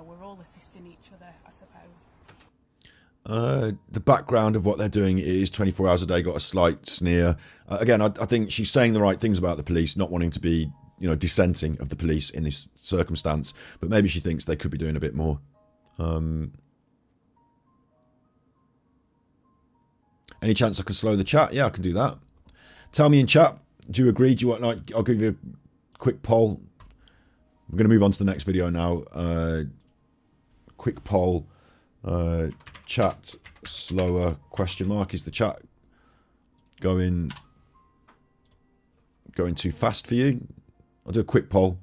we're all assisting each other, I suppose. The background of what they're doing is 24 hours a day, got a slight sneer. Again, I think she's saying the right things about the police, not wanting to be, dissenting of the police in this circumstance, but maybe she thinks they could be doing a bit more. Any chance I can slow the chat? Yeah, I can do that. Tell me in chat, do you agree? Do you want, I'll give you a quick poll. We're going to move on to the next video now. Quick poll. Chat slower ? Is the chat going too fast for you? I'll do a quick poll.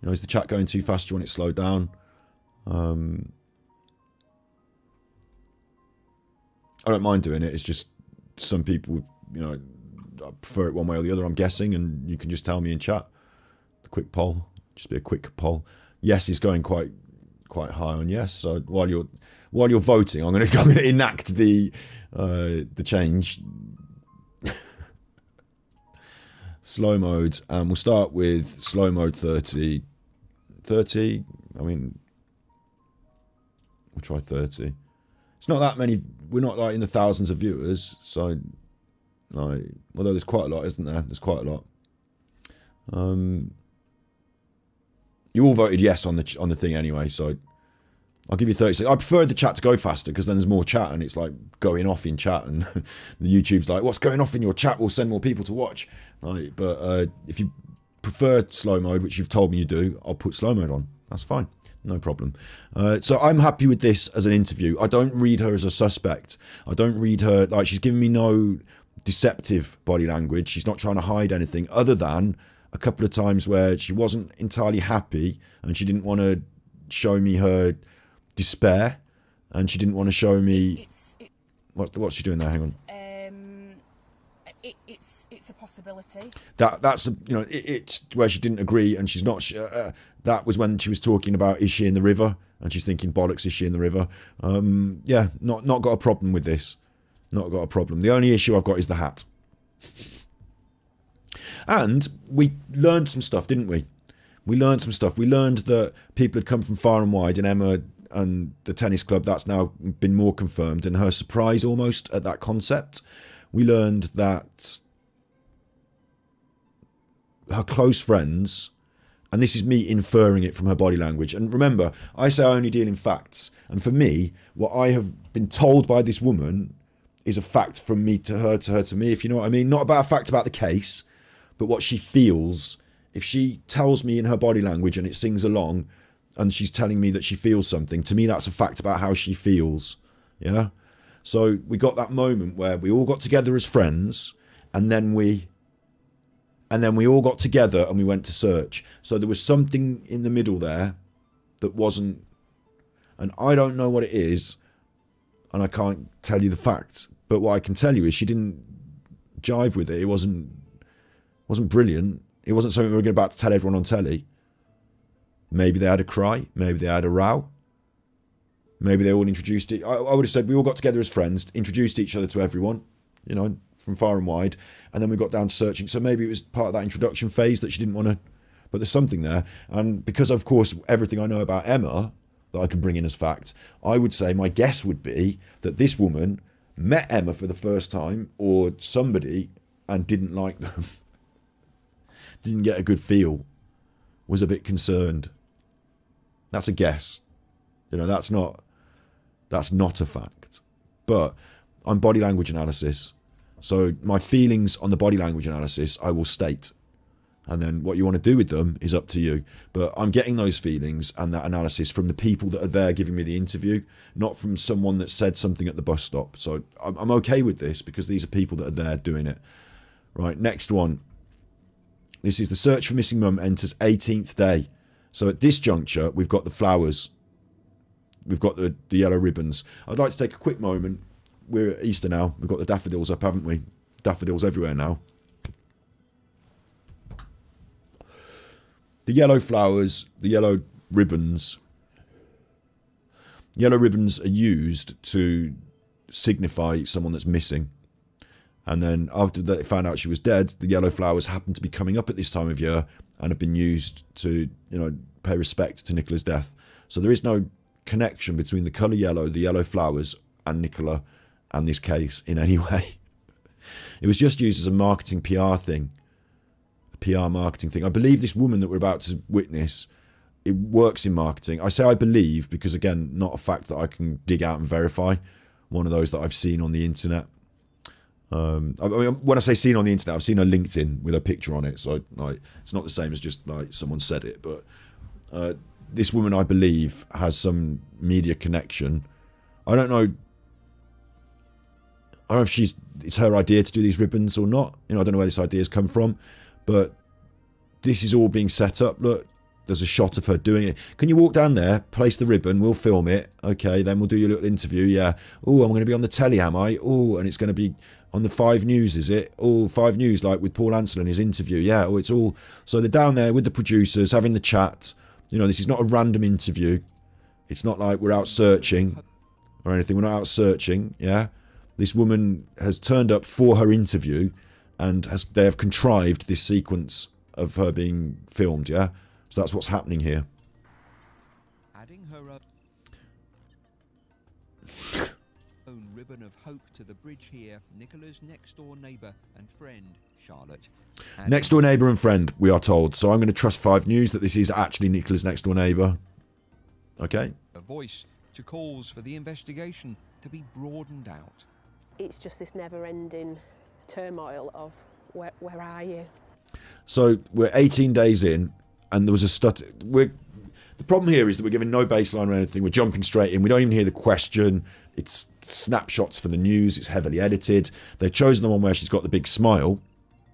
Is the chat going too fast? Do you want it slowed down? I don't mind doing it. It's just some people, I prefer it one way or the other, I'm guessing, and you can just tell me in chat. A quick poll. Just be a quick poll. Yes is going quite high on yes. So while you're voting, I'm gonna enact the change. Slow mode, and we'll start with slow mode 30. 30. I mean, we'll try 30. It's not that many. We're not in the thousands of viewers, so although there's quite a lot, isn't there? There's quite a lot. You all voted yes on the thing anyway, so I'll give you 30 seconds. I prefer the chat to go faster because then there's more chat and it's going off in chat, and the YouTube's what's going off in your chat? We'll send more people to watch. But if you prefer slow mode, which you've told me you do, I'll put slow mode on. That's fine. No problem. So I'm happy with this as an interview. I don't read her as a suspect. I don't read her she's giving me no deceptive body language. She's not trying to hide anything other than a couple of times where she wasn't entirely happy and she didn't want to show me her despair, and she didn't want to show me what's she doing there. Hang on. It's a possibility. That's it's where she didn't agree, and she's not. That was when she was talking about, is she in the river, and she's thinking, bollocks, is she in the river? Yeah, not got a problem with this. Not got a problem. The only issue I've got is the hat. And we learned some stuff, didn't we? We learned some stuff. We learned that people had come from far and wide, and Emma and the tennis club, that's now been more confirmed, and her surprise almost at that concept. We learned that her close friends, and this is me inferring it from her body language, and remember, I say I only deal in facts, and for me, what I have been told by this woman is a fact from me to her to me, if you know what I mean. Not about a fact about the case, but what she feels. If she tells me in her body language and it sings along and she's telling me that she feels something, to me that's a fact about how she feels. Yeah. So we got that moment where we all got together as friends, and then we all got together and we went to search. So there was something in the middle there that wasn't, and I don't know what it is, and I can't tell you the facts, but what I can tell you is she didn't jive with it. It wasn't brilliant. It wasn't something we were about to tell everyone on telly. Maybe they had a cry. Maybe they had a row. Maybe they all introduced it. I would have said we all got together as friends, introduced each other to everyone, from far and wide, and then we got down to searching. So maybe it was part of that introduction phase that she didn't want to, but there's something there. And because, of course, everything I know about Emma that I can bring in as fact, I would say my guess would be that this woman met Emma for the first time, or somebody, and didn't like them. Didn't get a good feel, was a bit concerned. That's a guess. That's not a fact. But I'm body language analysis. So my feelings on the body language analysis, I will state. And then what you want to do with them is up to you. But I'm getting those feelings and that analysis from the people that are there giving me the interview, not from someone that said something at the bus stop. So I'm okay with this because these are people that are there doing it. Right, next one. This is the search for missing mum enters 18th day. So at this juncture, we've got the flowers. We've got the yellow ribbons. I'd like to take a quick moment. We're at Easter now. We've got the daffodils up, haven't we? Daffodils everywhere now. The yellow flowers, the yellow ribbons. Yellow ribbons are used to signify someone that's missing. And then after they found out she was dead, the yellow flowers happened to be coming up at this time of year and have been used to, pay respect to Nicola's death. So there is no connection between the colour yellow, the yellow flowers, and Nicola and this case in any way. It was just used as a marketing PR thing PR marketing thing. I believe this woman that we're about to witness, it works in marketing. I say I believe because, again, not a fact that I can dig out and verify. One of those that I've seen on the internet. I mean, when I say seen on the internet, I've seen her LinkedIn with her picture on it. So like, it's not the same as just like someone said it. But this woman, I believe, has some media connection. I don't know if it's her idea to do these ribbons or not. You know, I don't know where this idea's come from, but this is all being set up. Look, there's a shot of her doing it. Can you walk down there, place the ribbon, we'll film it. Okay, then we'll do your little interview. Yeah. Oh, I'm going to be on the telly, am I? Oh, and it's going to be on the 5 News, is it? Oh, 5 News, like with Paul Ansel and his interview. Yeah, oh, it's all... So they're down there with the producers, having the chat. You know, this is not a random interview. It's not like we're out searching or anything. We're not out searching, yeah? This woman has turned up for her interview and they have contrived this sequence of her being filmed, yeah? So that's what's happening here. Adding her own ribbon of hope to the bridge here, Nicola's next door neighbour and friend, Charlotte. Next door neighbour and friend, we are told. So I'm going to trust 5 News that this is actually Nicola's next door neighbour. Okay. A voice to calls for the investigation to be broadened out. It's just this never-ending turmoil of where are you? So we're 18 days in, and there was a the problem here is that we're giving no baseline or anything. We're jumping straight in. We don't even hear the question. It's snapshots for the news. It's heavily edited. They've chosen the one where she's got the big smile,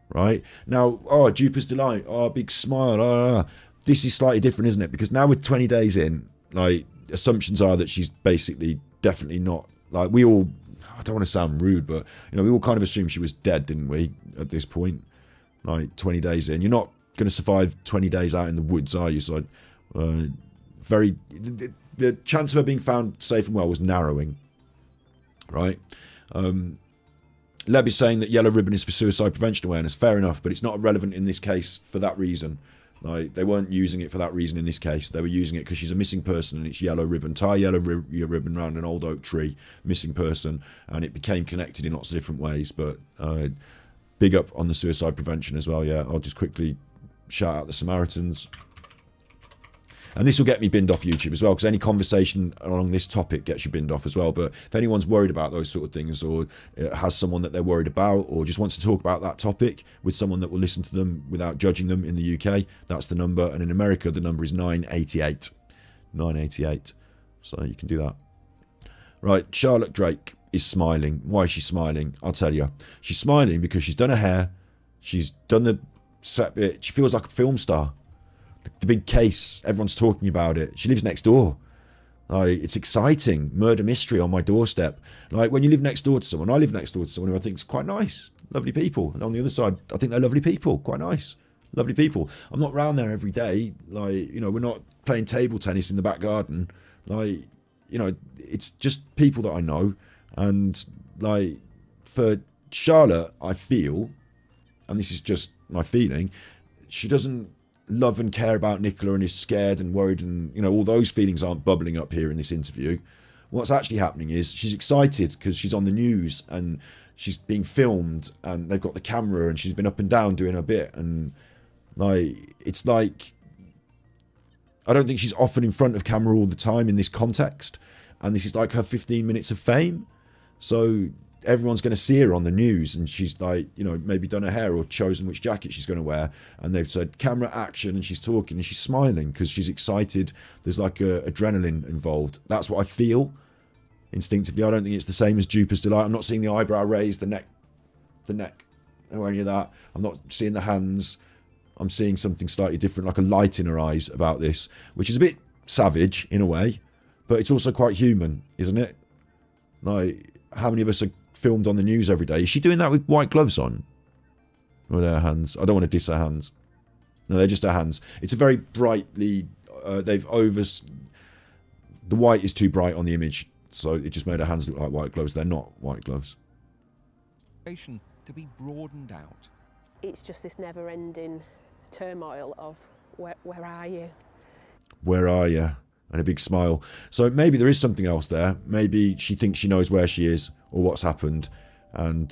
right? Now, Jupiter's Delight, big smile. This is slightly different, isn't it? Because now we're 20 days in, like, assumptions are that she's basically definitely not, like, we all, I don't want to sound rude, but, you know, we all kind of assumed she was dead, didn't we, at this point? Like, 20 days in. You're not going to survive 20 days out in the woods, are you? So, the chance of her being found safe and well was narrowing, right? Leb is saying that yellow ribbon is for suicide prevention awareness. Fair enough, but it's not relevant in this case for that reason. Like, they weren't using it for that reason in this case. They were using it because she's a missing person and it's yellow ribbon. Tie yellow ribbon around an old oak tree, missing person, and it became connected in lots of different ways. But big up on the suicide prevention as well, yeah. I'll just quickly shout out the Samaritans. And this will get me binned off YouTube as well, because any conversation along this topic gets you binned off as well. But if anyone's worried about those sort of things, or has someone that they're worried about, or just wants to talk about that topic with someone that will listen to them without judging them in the UK, that's the number. And in America, the number is 988. 988. So you can do that. Right, Charlotte Drake is smiling. Why is she smiling? I'll tell you. She's smiling because she's done her hair. She's done the set bit. She feels like a film star. The big case, everyone's talking about it. She lives next door. Like, it's exciting. Murder mystery on my doorstep. Like, when you live next door to someone, I live next door to someone who I think is quite nice. Lovely people. And on the other side, I think they're lovely people. Quite nice. Lovely people. I'm not round there every day. Like, you know, we're not playing table tennis in the back garden. Like, you know, it's just people that I know. And, like, for Charlotte, I feel, and this is just my feeling, she doesn't love and care about Nicola and is scared and worried, and, you know, all those feelings aren't bubbling up here in this interview. What's actually happening is she's excited because she's on the news and she's being filmed and they've got the camera and she's been up and down doing her bit, and like, it's like, I don't think she's often in front of camera all the time in this context, and this is like her 15 minutes of fame. So everyone's going to see her on the news, and she's like, you know, maybe done her hair or chosen which jacket she's going to wear, and they've said camera action, and she's talking and she's smiling because she's excited. There's like adrenaline involved. That's what I feel instinctively. I don't think it's the same as Jupiter's Delight. I'm not seeing the eyebrow raised, the neck or any of that. I'm not seeing the hands. I'm seeing something slightly different, like a light in her eyes about this, which is a bit savage in a way, but it's also quite human, isn't it? Like, how many of us are filmed on the news every day? Is she doing that with white gloves on? Or their hands? I don't want to diss her hands. No, they're just her hands. It's a very brightly, the white is too bright on the image, so it just made her hands look like white gloves. They're not white gloves. To be broadened out. It's just this never-ending turmoil of where are you? Where are you? And a big smile. So maybe there is something else there. Maybe she thinks she knows where she is or what's happened, and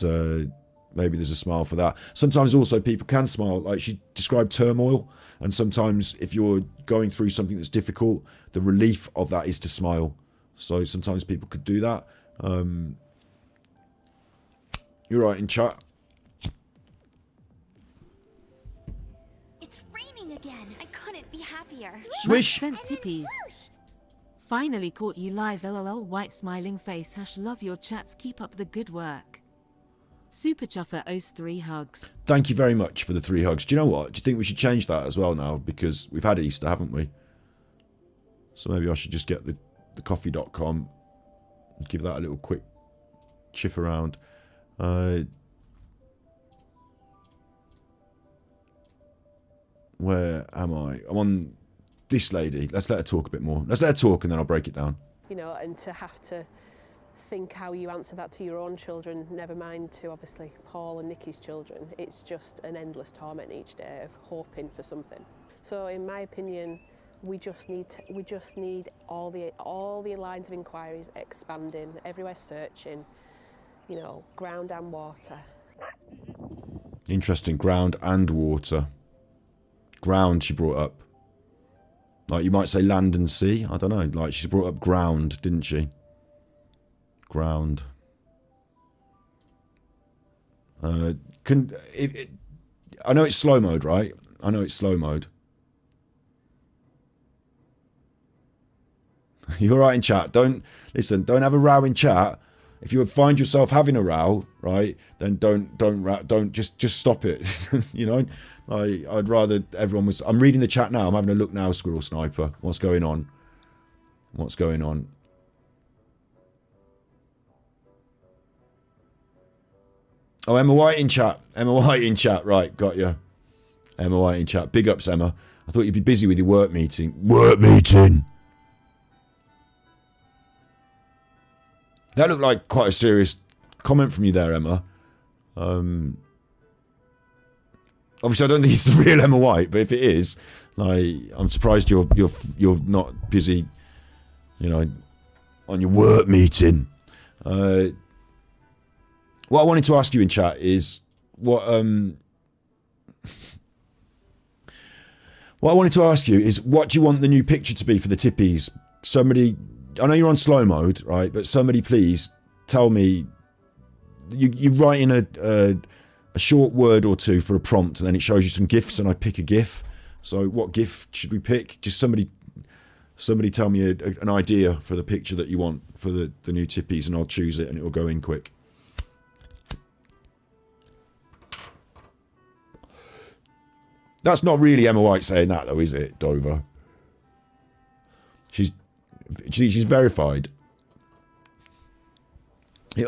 maybe there's a smile for that. Sometimes also people can smile, like she described turmoil, and sometimes if you're going through something that's difficult, the relief of that is to smile. So sometimes people could do that. You're right in chat. It's raining again. I couldn't be happier. Swish. Sent tippies. Finally caught you live, lol, white smiling face, love your chats, keep up the good work. Super Chuffer owes 3 hugs. Thank you very much for the 3 hugs. Do you know what? Do you think we should change that as well now? Because we've had Easter, haven't we? So maybe I should just get the coffee.com and give that a little quick chiff around. Where am I? I'm on this lady. Let's let her talk a bit more. Let's let her talk and then I'll break it down. You know, and to have to think how you answer that to your own children, never mind to obviously Paul and Nikki's children. It's just an endless torment each day of hoping for something. So in my opinion, we just need all the lines of inquiries expanding, everywhere searching, you know, ground and water. Interesting, ground and water. Ground she brought up. Like you might say land and sea, I don't know. Like she brought up ground, didn't she? Ground. I know it's slow mode, right? I know it's slow mode. You're right in chat. Don't have a row in chat. If you find yourself having a row, right, then don't just stop it. You know, I'd rather everyone was. I'm reading the chat now. I'm having a look now. Squirrel Sniper. What's going on? What's going on? Oh, Emma White in chat. Emma White in chat. Right, got you. Emma White in chat. Big ups, Emma. I thought you'd be busy with your work meeting. Work meeting. That looked like quite a serious comment from you there, Emma. Obviously, I don't think it's the real Emma White, but if it is, like, I'm surprised you're not busy, you know, on your work meeting. What I wanted to ask you in chat is what I wanted to ask you is what do you want the new picture to be for the tippies? Somebody. I know you're on slow mode, right? But somebody please tell me. You write in a short word or two for a prompt, and then it shows you some GIFs, and I pick a GIF. So what GIF should we pick? Just somebody tell me an idea for the picture that you want for the new tippies, and I'll choose it, and it will go in quick. That's not really Emma White saying that, though, is it, Dover? She's verified.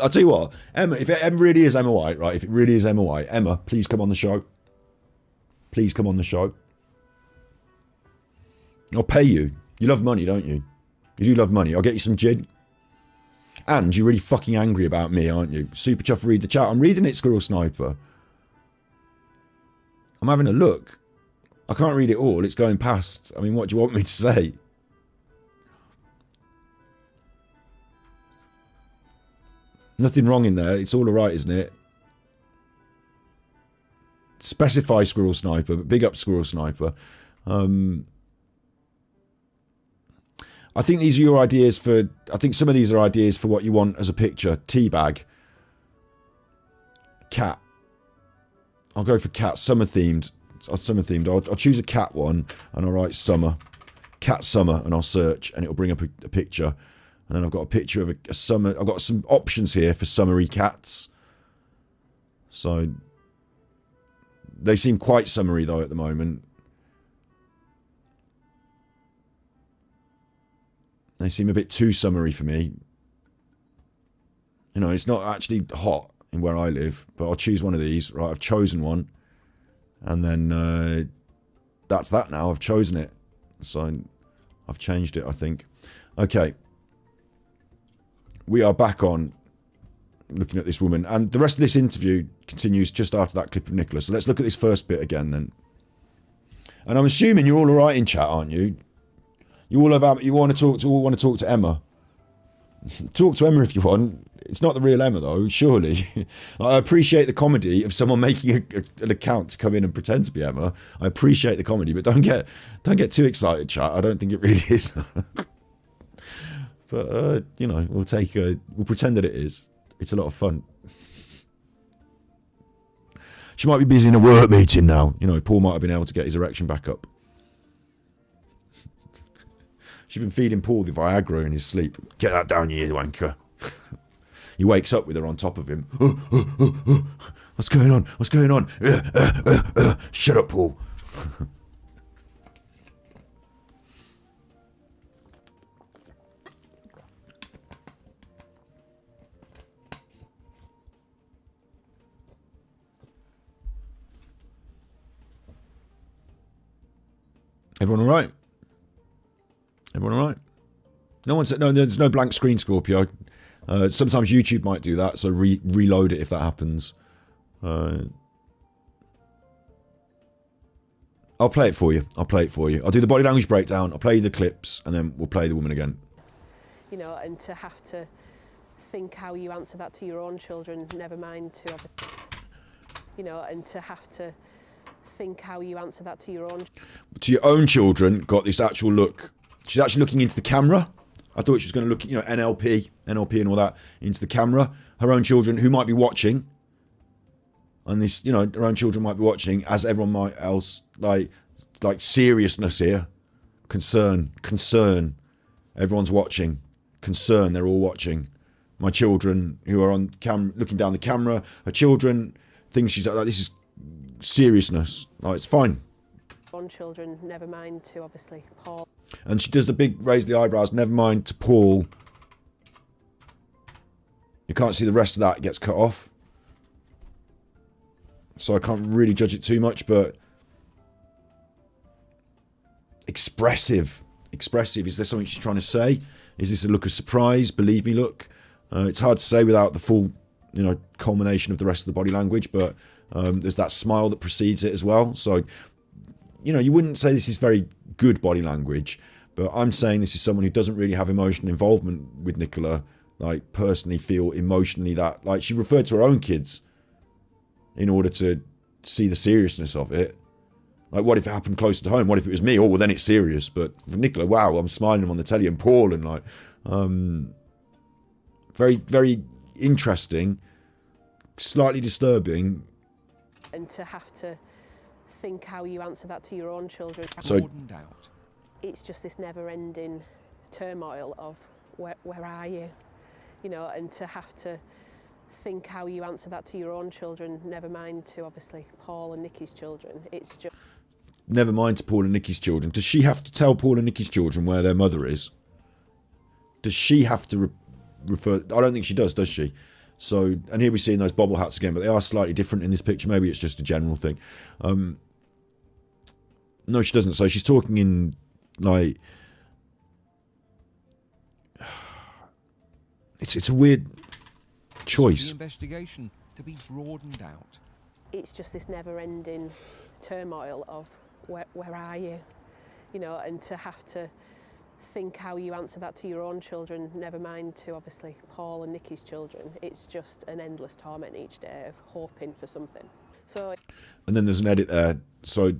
I'll tell you what, Emma, if it really is Emma White, right? If it really is Emma White, Emma, please come on the show. Please come on the show. I'll pay you. You love money, don't you? You do love money. I'll get you some gin. And you're really fucking angry about me, aren't you? Super Chuff, read the chat. I'm reading it, Squirrel Sniper. I'm having a look. I can't read it all. It's going past. I mean, what do you want me to say? Nothing wrong in there. It's all alright, isn't it? Specify Squirrel Sniper, but big up Squirrel Sniper. I think these are your ideas for... I think some of these are ideas for what you want as a picture. Teabag. Cat. I'll go for cat. Summer themed. I'll choose a cat one and I'll write summer. Cat summer, and I'll search and it'll bring up a picture. And then I've got a picture of a summer. I've got some options here for summery cats. So they seem quite summery though at the moment. They seem a bit too summery for me. You know, it's not actually hot in where I live, but I'll choose one of these. Right, I've chosen one. And then that's that now. I've chosen it. So I've changed it, I think. Okay. We are back on looking at this woman. And the rest of this interview continues just after that clip of Nicola. So let's look at this first bit again then. And I'm assuming you're all alright in chat, aren't you? You all want to talk to Emma. Talk to Emma if you want. It's not the real Emma, though, surely. I appreciate the comedy of someone making an account to come in and pretend to be Emma. I appreciate the comedy, but don't get too excited, chat. I don't think it really is. But, you know, we'll pretend that it is. It's a lot of fun. She might be busy in a work meeting now. You know, Paul might have been able to get his erection back up. She's been feeding Paul the Viagra in his sleep. Get that down, you wanker. He wakes up with her on top of him. What's going on? What's going on? Shut up, Paul. Everyone all right? Everyone all right? No one said no. There's no blank screen, Scorpio. Sometimes YouTube might do that, so reload it if that happens. I'll play it for you. I'll do the body language breakdown. I'll play you the clips, and then we'll play the woman again. You know, and to have to think how you answer that to your own children, never mind to other. You know, and to have to think how you answer that to your own children. Got this actual look. She's actually looking into the camera. I thought she was going to look, you know, NLP and all that, into the camera. Her own children, who might be watching, and this, you know, her own children might be watching, as everyone might else, like seriousness here, concern. Everyone's watching, concern. They're all watching. My children who are on camera, looking down the camera. Her children think she's like, this is seriousness. Like, it's fine. Own children, never mind to obviously Paul. And she does the big raise the eyebrows, never mind to Paul. You can't see the rest of that, it gets cut off. So I can't really judge it too much, but expressive. Is there something she's trying to say? Is this a look of surprise? Believe me look? It's hard to say without the full, you know, culmination of the rest of the body language, but there's that smile that precedes it as well. So, you know, you wouldn't say this is very good body language, but I'm saying this is someone who doesn't really have emotional involvement with Nicola, like personally feel emotionally that, like, she referred to her own kids in order to see the seriousness of it. Like, what if it happened closer to home? What if it was me? Oh, well, then it's serious. But for Nicola, wow, I'm smiling on the telly, and Paul, and like, very, very interesting, slightly disturbing. And to have to think how you answer that to your own children. So it's just this never-ending turmoil of where are you? You know, and to have to think how you answer that to your own children, never mind to obviously Paul and Nikki's children. It's just... Never mind to Paul and Nikki's children. Does she have to tell Paul and Nikki's children where their mother is? Does she have to refer... I don't think she does she? So, and here we're seeing those bobble hats again, but they are slightly different in this picture. Maybe it's just a general thing. No, she doesn't. So she's talking in, like... It's a weird choice. The investigation to be broadened out. It's just this never-ending turmoil of where are you? You know, and to have to think how you answer that to your own children, never mind to obviously Paul and Nikki's children. It's just an endless torment each day of hoping for something. So, and then there's an edit there. So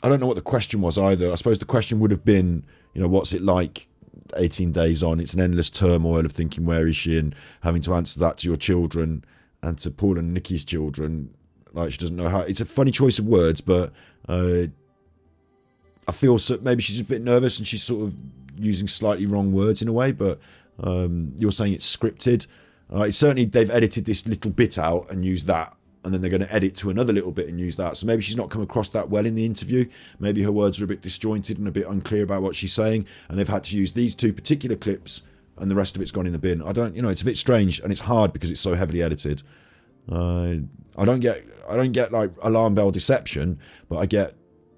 I don't know what the question was either. I suppose the question would have been, you know, what's it like 18 days on? It's an endless turmoil of thinking, where is she, and having to answer that to your children and to Paul and Nikki's children. Like, she doesn't know how. It's a funny choice of words, but I feel so, maybe she's a bit nervous and she's sort of using slightly wrong words in a way, but you're saying it's scripted. Certainly they've edited this little bit out and used that, and then they're going to edit to another little bit and use that. So maybe she's not come across that well in the interview. Maybe her words are a bit disjointed and a bit unclear about what she's saying, and they've had to use these two particular clips and the rest of it's gone in the bin. It's a bit strange, and it's hard because it's so heavily edited. I don't get like alarm bell deception, but I get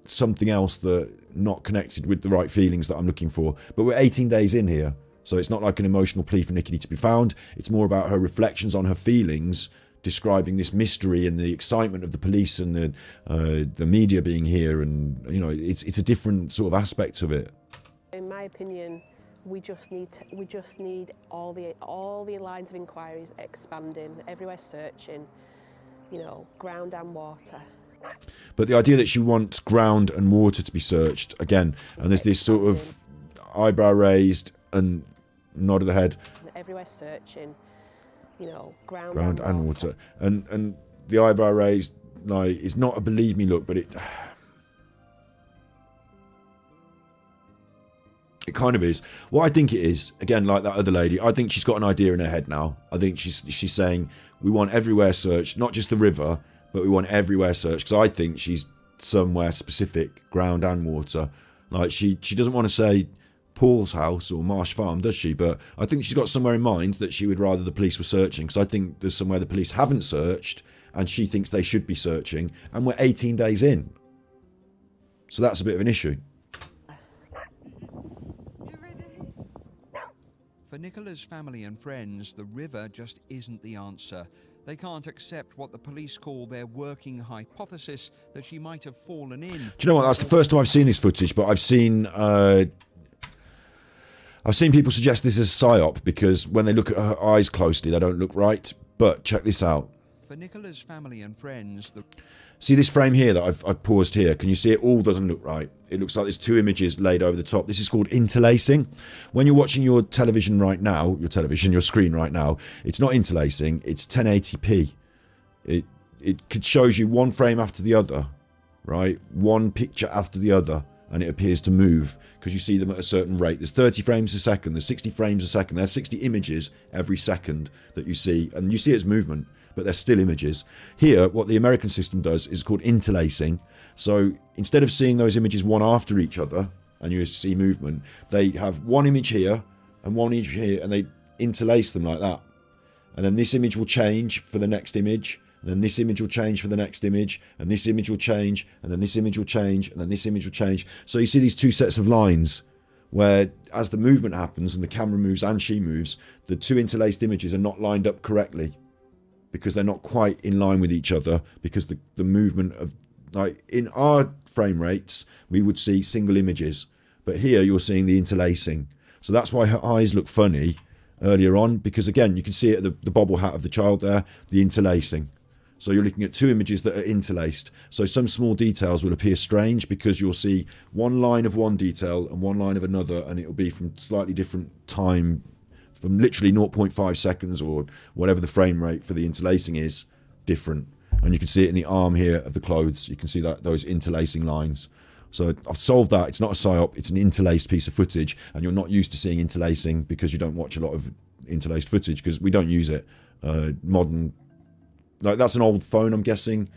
something else that not connected with the right feelings that I'm looking for. But we're 18 days in here, so it's not like an emotional plea for Nikki to be found. It's more about her reflections on her feelings, describing this mystery and the excitement of the police and the media being here, and you know, it's a different sort of aspect of it. In my opinion, We just need all the lines of inquiries expanding, everywhere searching, you know, ground and water. But the idea that she wants ground and water to be searched again, and there's this sort of eyebrow raised and nod of the head. Everywhere searching, you know, ground and water. And the eyebrow raised, like, it's not a believe me look, but it kind of is. What I think it is, again, like that other lady, I think she's got an idea in her head now. I think she's saying we want everywhere searched, not just the river, but we want everywhere searched, because I think she's somewhere specific, ground and water. Like, she doesn't want to say Paul's house or Marsh Farm, does she? But I think she's got somewhere in mind that she would rather the police were searching, because I think there's somewhere the police haven't searched and she thinks they should be searching, and we're 18 days in. So that's a bit of an issue. For Nicola's family and friends, the river just isn't the answer. They can't accept what the police call their working hypothesis that she might have fallen in. Do you know what? That's the first time I've seen this footage, but I've seen people suggest this is a psyop because when they look at her eyes closely, they don't look right. But check this out. For Nicola's family and friends, see this frame here that I've paused here? Can you see it all doesn't look right? It looks like there's two images laid over the top. This is called interlacing. When you're watching your television right now, your screen right now, it's not interlacing, it's 1080p. It shows you one frame after the other, right? One picture after the other, and it appears to move because you see them at a certain rate. There's 30 frames a second, there's 60 frames a second, there's 60 images every second that you see, and you see its movement, but they're still images. Here, what the American system does is called interlacing. So instead of seeing those images one after each other, and you see movement, they have one image here and one image here, and they interlace them like that. And then this image will change for the next image, and then this image will change for the next image, and this image will change, and then this image will change, and then this image will change. So you see these two sets of lines where as the movement happens and the camera moves and she moves, the two interlaced images are not lined up correctly because they're not quite in line with each other, because the movement of, like in our frame rates, we would see single images, but here you're seeing the interlacing. So that's why her eyes look funny earlier on, because again, you can see it at the bobble hat of the child there, the interlacing. So you're looking at two images that are interlaced. So some small details will appear strange because you'll see one line of one detail and one line of another, and it'll be from slightly different time, from literally 0.5 seconds or whatever the frame rate for the interlacing is, different. And you can see it in the arm here of the clothes. You can see that those interlacing lines. So I've solved that. It's not a psyop, it's an interlaced piece of footage, and you're not used to seeing interlacing because you don't watch a lot of interlaced footage because we don't use it. Modern, like that's an old phone, I'm guessing.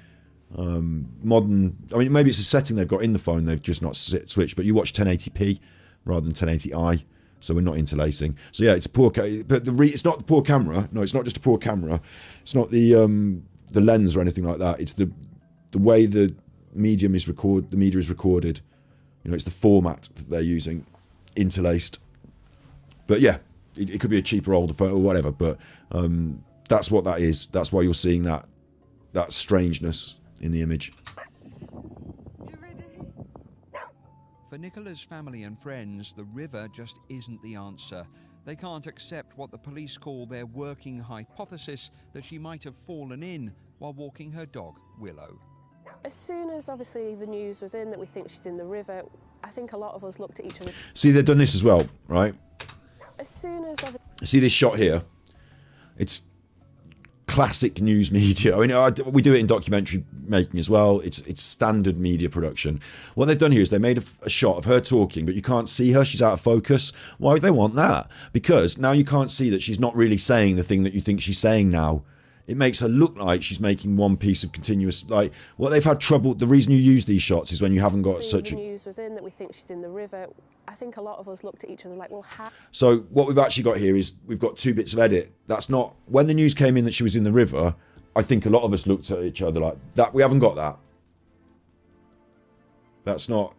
Modern, I mean, maybe it's a setting they've got in the phone, they've just not switched, but you watch 1080p rather than 1080i. So we're not interlacing. So yeah, it's poor, but it's not the poor camera. No, it's not just a poor camera. It's not the lens or anything like that. It's the way the media is recorded. You know, it's the format that they're using, interlaced. But yeah, it could be a cheaper older photo or whatever. But that's what that is. That's why you're seeing that strangeness in the image. For Nicola's family and friends, the river just isn't the answer. They can't accept what the police call their working hypothesis that she might have fallen in while walking her dog, Willow. As soon as obviously the news was in that we think she's in the river, I think a lot of us looked at each other. See, they've done this as well, right? As soon as see this shot here, it's classic news media. I mean, we do it in documentary making as well. It's standard media production. What they've done here is they made a shot of her talking, but you can't see her. She's out of focus. Why would they want that? Because now you can't see that she's not really saying the thing that you think she's saying now. It makes her look like she's making one piece of continuous, like, what they've had trouble, the reason you use these shots is when you haven't got such a... the news was in that we think she's in the river, I think a lot of us looked at each other like, well, how... So what we've actually got here is we've got two bits of edit. That's not... When the news came in that she was in the river, I think a lot of us looked at each other like, that. We haven't got that. That's not...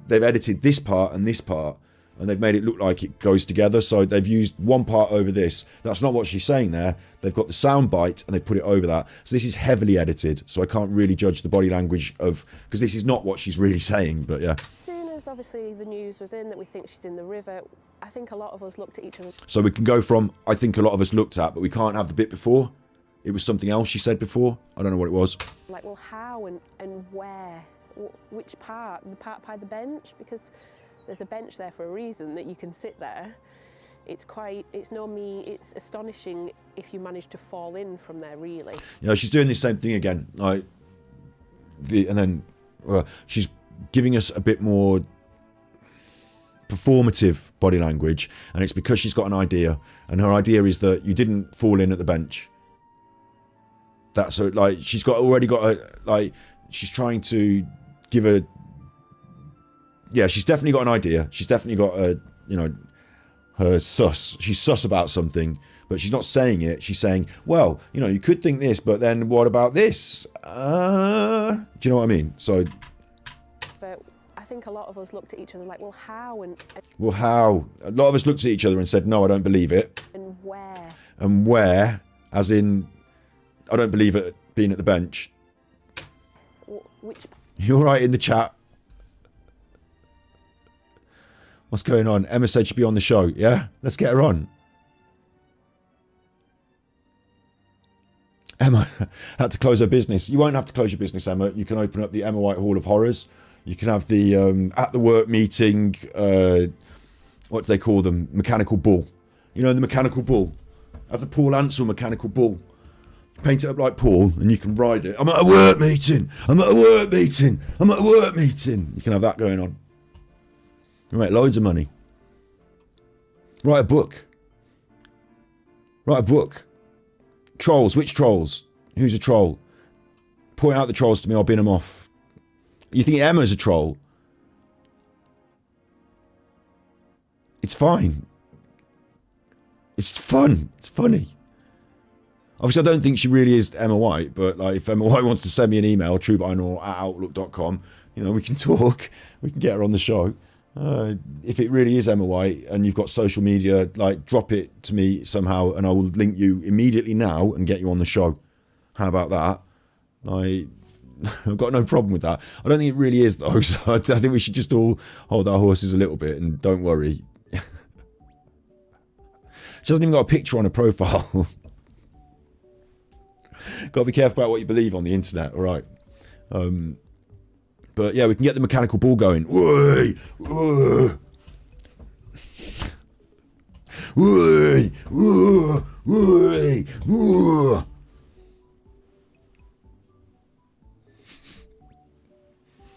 They've edited this part and this part, and they've made it look like it goes together. So they've used one part over this. That's not what she's saying there. They've got the sound bite and they put it over that. So this is heavily edited. So I can't really judge the body language of, because this is not what she's really saying, but yeah. As soon as obviously the news was in that we think she's in the river, I think a lot of us looked at each other. So we can go from, I think a lot of us looked at, but we can't have the bit before. It was something else she said before. I don't know what it was. Like, well, how and where? Which part? The part by the bench? Because there's a bench there for a reason that you can sit there. It's astonishing if you manage to fall in from there, really. You know, she's doing the same thing again. Like, and then she's giving us a bit more performative body language, and it's because she's got an idea, and her idea is that you didn't fall in at the bench. That's her, like, she's already got a, like, she's trying to give a, yeah, she's definitely got an idea. She's definitely got a, you know, her sus. She's sus about something, but she's not saying it. She's saying, well, you know, you could think this, but then what about this? Do you know what I mean? So, but I think a lot of us looked at each other like, well, how well, how? A lot of us looked at each other and said, no, I don't believe it. And where? And where? As in, I don't believe it being at the bench. Which? You're right in the chat. What's going on? Emma said she'd be on the show. Yeah? Let's get her on. Emma had to close her business. You won't have to close your business, Emma. You can open up the Emma White Hall of Horrors. You can have the at the work meeting, what do they call them? Mechanical bull. You know, the mechanical bull. Have the Paul Ansel mechanical bull. Paint it up like Paul and you can ride it. I'm at a work meeting. I'm at a work meeting. I'm at a work meeting. You can have that going on. You make loads of money. Write a book. Write a book. Trolls. Which trolls? Who's a troll? Point out the trolls to me. I'll bin them off. You think Emma's a troll? It's fine. It's fun. It's funny. Obviously, I don't think she really is Emma White, but like, if Emma White wants to send me an email, truebinor@outlook.com, you know, we can talk. We can get her on the show. If it really is Emma White and you've got social media, like, drop it to me somehow and I will link you immediately now and get you on the show. How about that? I've got no problem with that. I don't think it really is, though, so I think we should just all hold our horses a little bit and don't worry. She hasn't even got a picture on her profile. Got to be careful about what you believe on the internet, all right? But yeah, we can get the mechanical bull going. Whey! Whoa! Whey! Whoa! Whey! Whoa!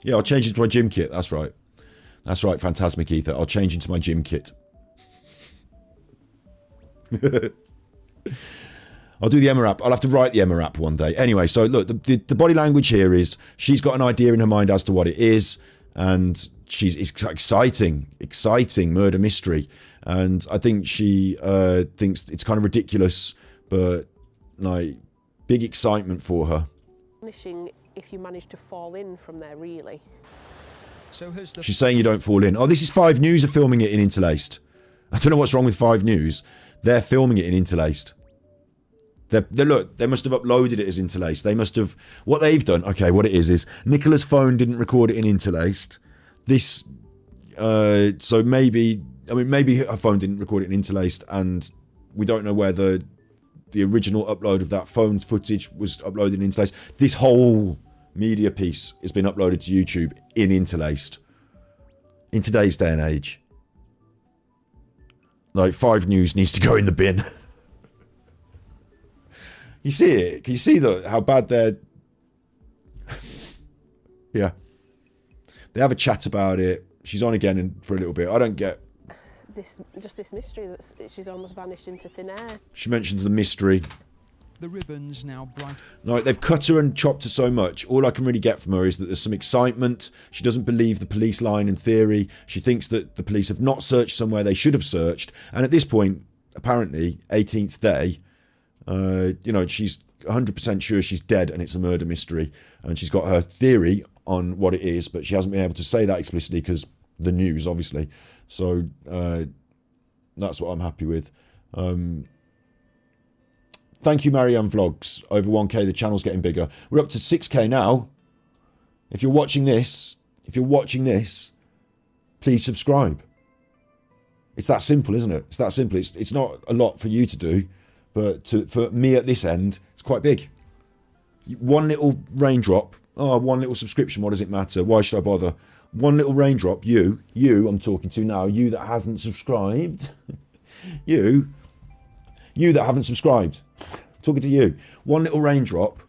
Yeah, I'll change into my gym kit. That's right. That's right, Phantasmic Ether. I'll change into my gym kit. I'll do the Emma app. I'll have to write the Emma app one day. Anyway, so look, the body language here is she's got an idea in her mind as to what it is, and it's exciting murder mystery. And I think she thinks it's kind of ridiculous, but like big excitement for her. Punishing if you manage to fall in from there, really. So she's saying you don't fall in. Oh, this is 5 News are filming it in Interlaced. I don't know what's wrong with 5 News. They're filming it in Interlaced. Look, they must have uploaded it as Interlaced. They must have... What they've done... Okay, what it is Nicola's phone didn't record it in Interlaced. This... so maybe... I mean, maybe her phone didn't record it in Interlaced, and we don't know whether the original upload of that phone footage was uploaded in Interlaced. This whole media piece has been uploaded to YouTube in Interlaced. In today's day and age. Like, 5 News needs to go in the bin. You see it? Can you see how bad they're... Yeah. They have a chat about it. She's on again for a little bit. I don't get... This mystery that she's almost vanished into thin air. She mentions the mystery. The ribbon's now bright. No, they've cut her and chopped her so much. All I can really get from her is that there's some excitement. She doesn't believe the police line in theory. She thinks that the police have not searched somewhere they should have searched. And at this point, apparently, 18th day... you know, she's 100% sure she's dead and it's a murder mystery, and she's got her theory on what it is, but she hasn't been able to say that explicitly because the news, obviously. So that's what I'm happy with. Thank you, Marianne Vlogs. Over 1k, the channel's getting bigger. We're up to 6k now. If you're watching this, please subscribe. It's that simple, isn't it? It's that simple. It's not a lot for you to do, but for me at this end, it's quite big. One little raindrop. Oh, one little subscription. What does it matter? Why should I bother? One little raindrop. You I'm talking to now. You that hasn't subscribed. you that haven't subscribed. Talking to you. One little raindrop.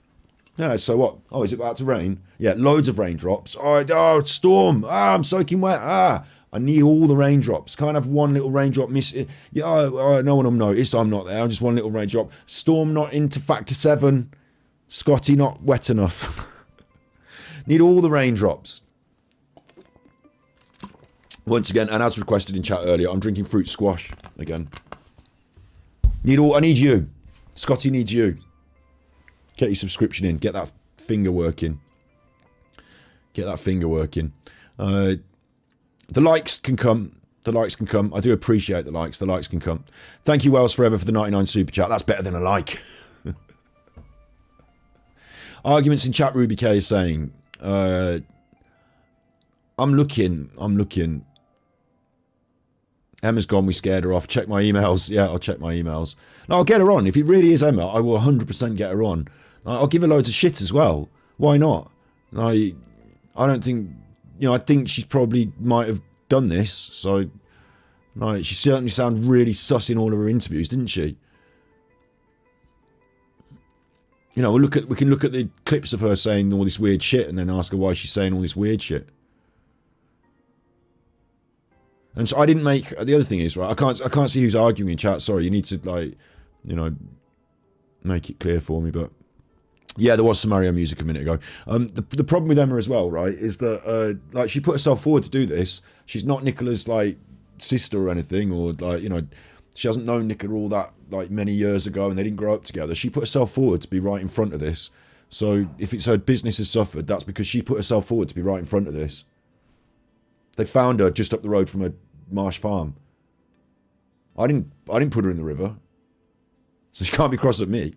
Yeah, so what? Oh, is it about to rain? Yeah, loads of raindrops. Oh, storm. I'm soaking wet. I need all the raindrops. Can't have one little raindrop miss. Yeah, no one will notice I'm not there. I'm just one little raindrop. Storm not into factor 7. Scotty not wet enough. Need all the raindrops. Once again, and as requested in chat earlier, I'm drinking fruit squash again. I need you. Scotty needs you. Get your subscription in. Get that finger working. Get that finger working. The likes can come. The likes can come. I do appreciate the likes. The likes can come. Thank you, Wells Forever, for the 99 super chat. That's better than a like. Arguments in chat. Ruby K is saying, I'm looking. Emma's gone. We scared her off. Check my emails. Yeah, I'll check my emails. No, I'll get her on. If it really is Emma, I will 100% get her on. I'll give her loads of shit as well. Why not? I don't think... I think she probably might have done this. So, she certainly sounded really sus in all of her interviews, didn't she? We can look at the clips of her saying all this weird shit and then ask her why she's saying all this weird shit. And so I didn't make... The other thing is, right, I can't see who's arguing in chat. Sorry, you need to, make it clear for me. But, yeah, there was some Mario music a minute ago. The problem with Emma as well, right, is that, she put herself forward to do this. She's not Nicola's, sister or anything, or, she hasn't known Nicola all that, many years ago, and they didn't grow up together. She put herself forward to be right in front of this. So, if it's her business has suffered, that's because she put herself forward to be right in front of this. They found her just up the road from a marsh farm. I didn't put her in the river, so she can't be cross at me.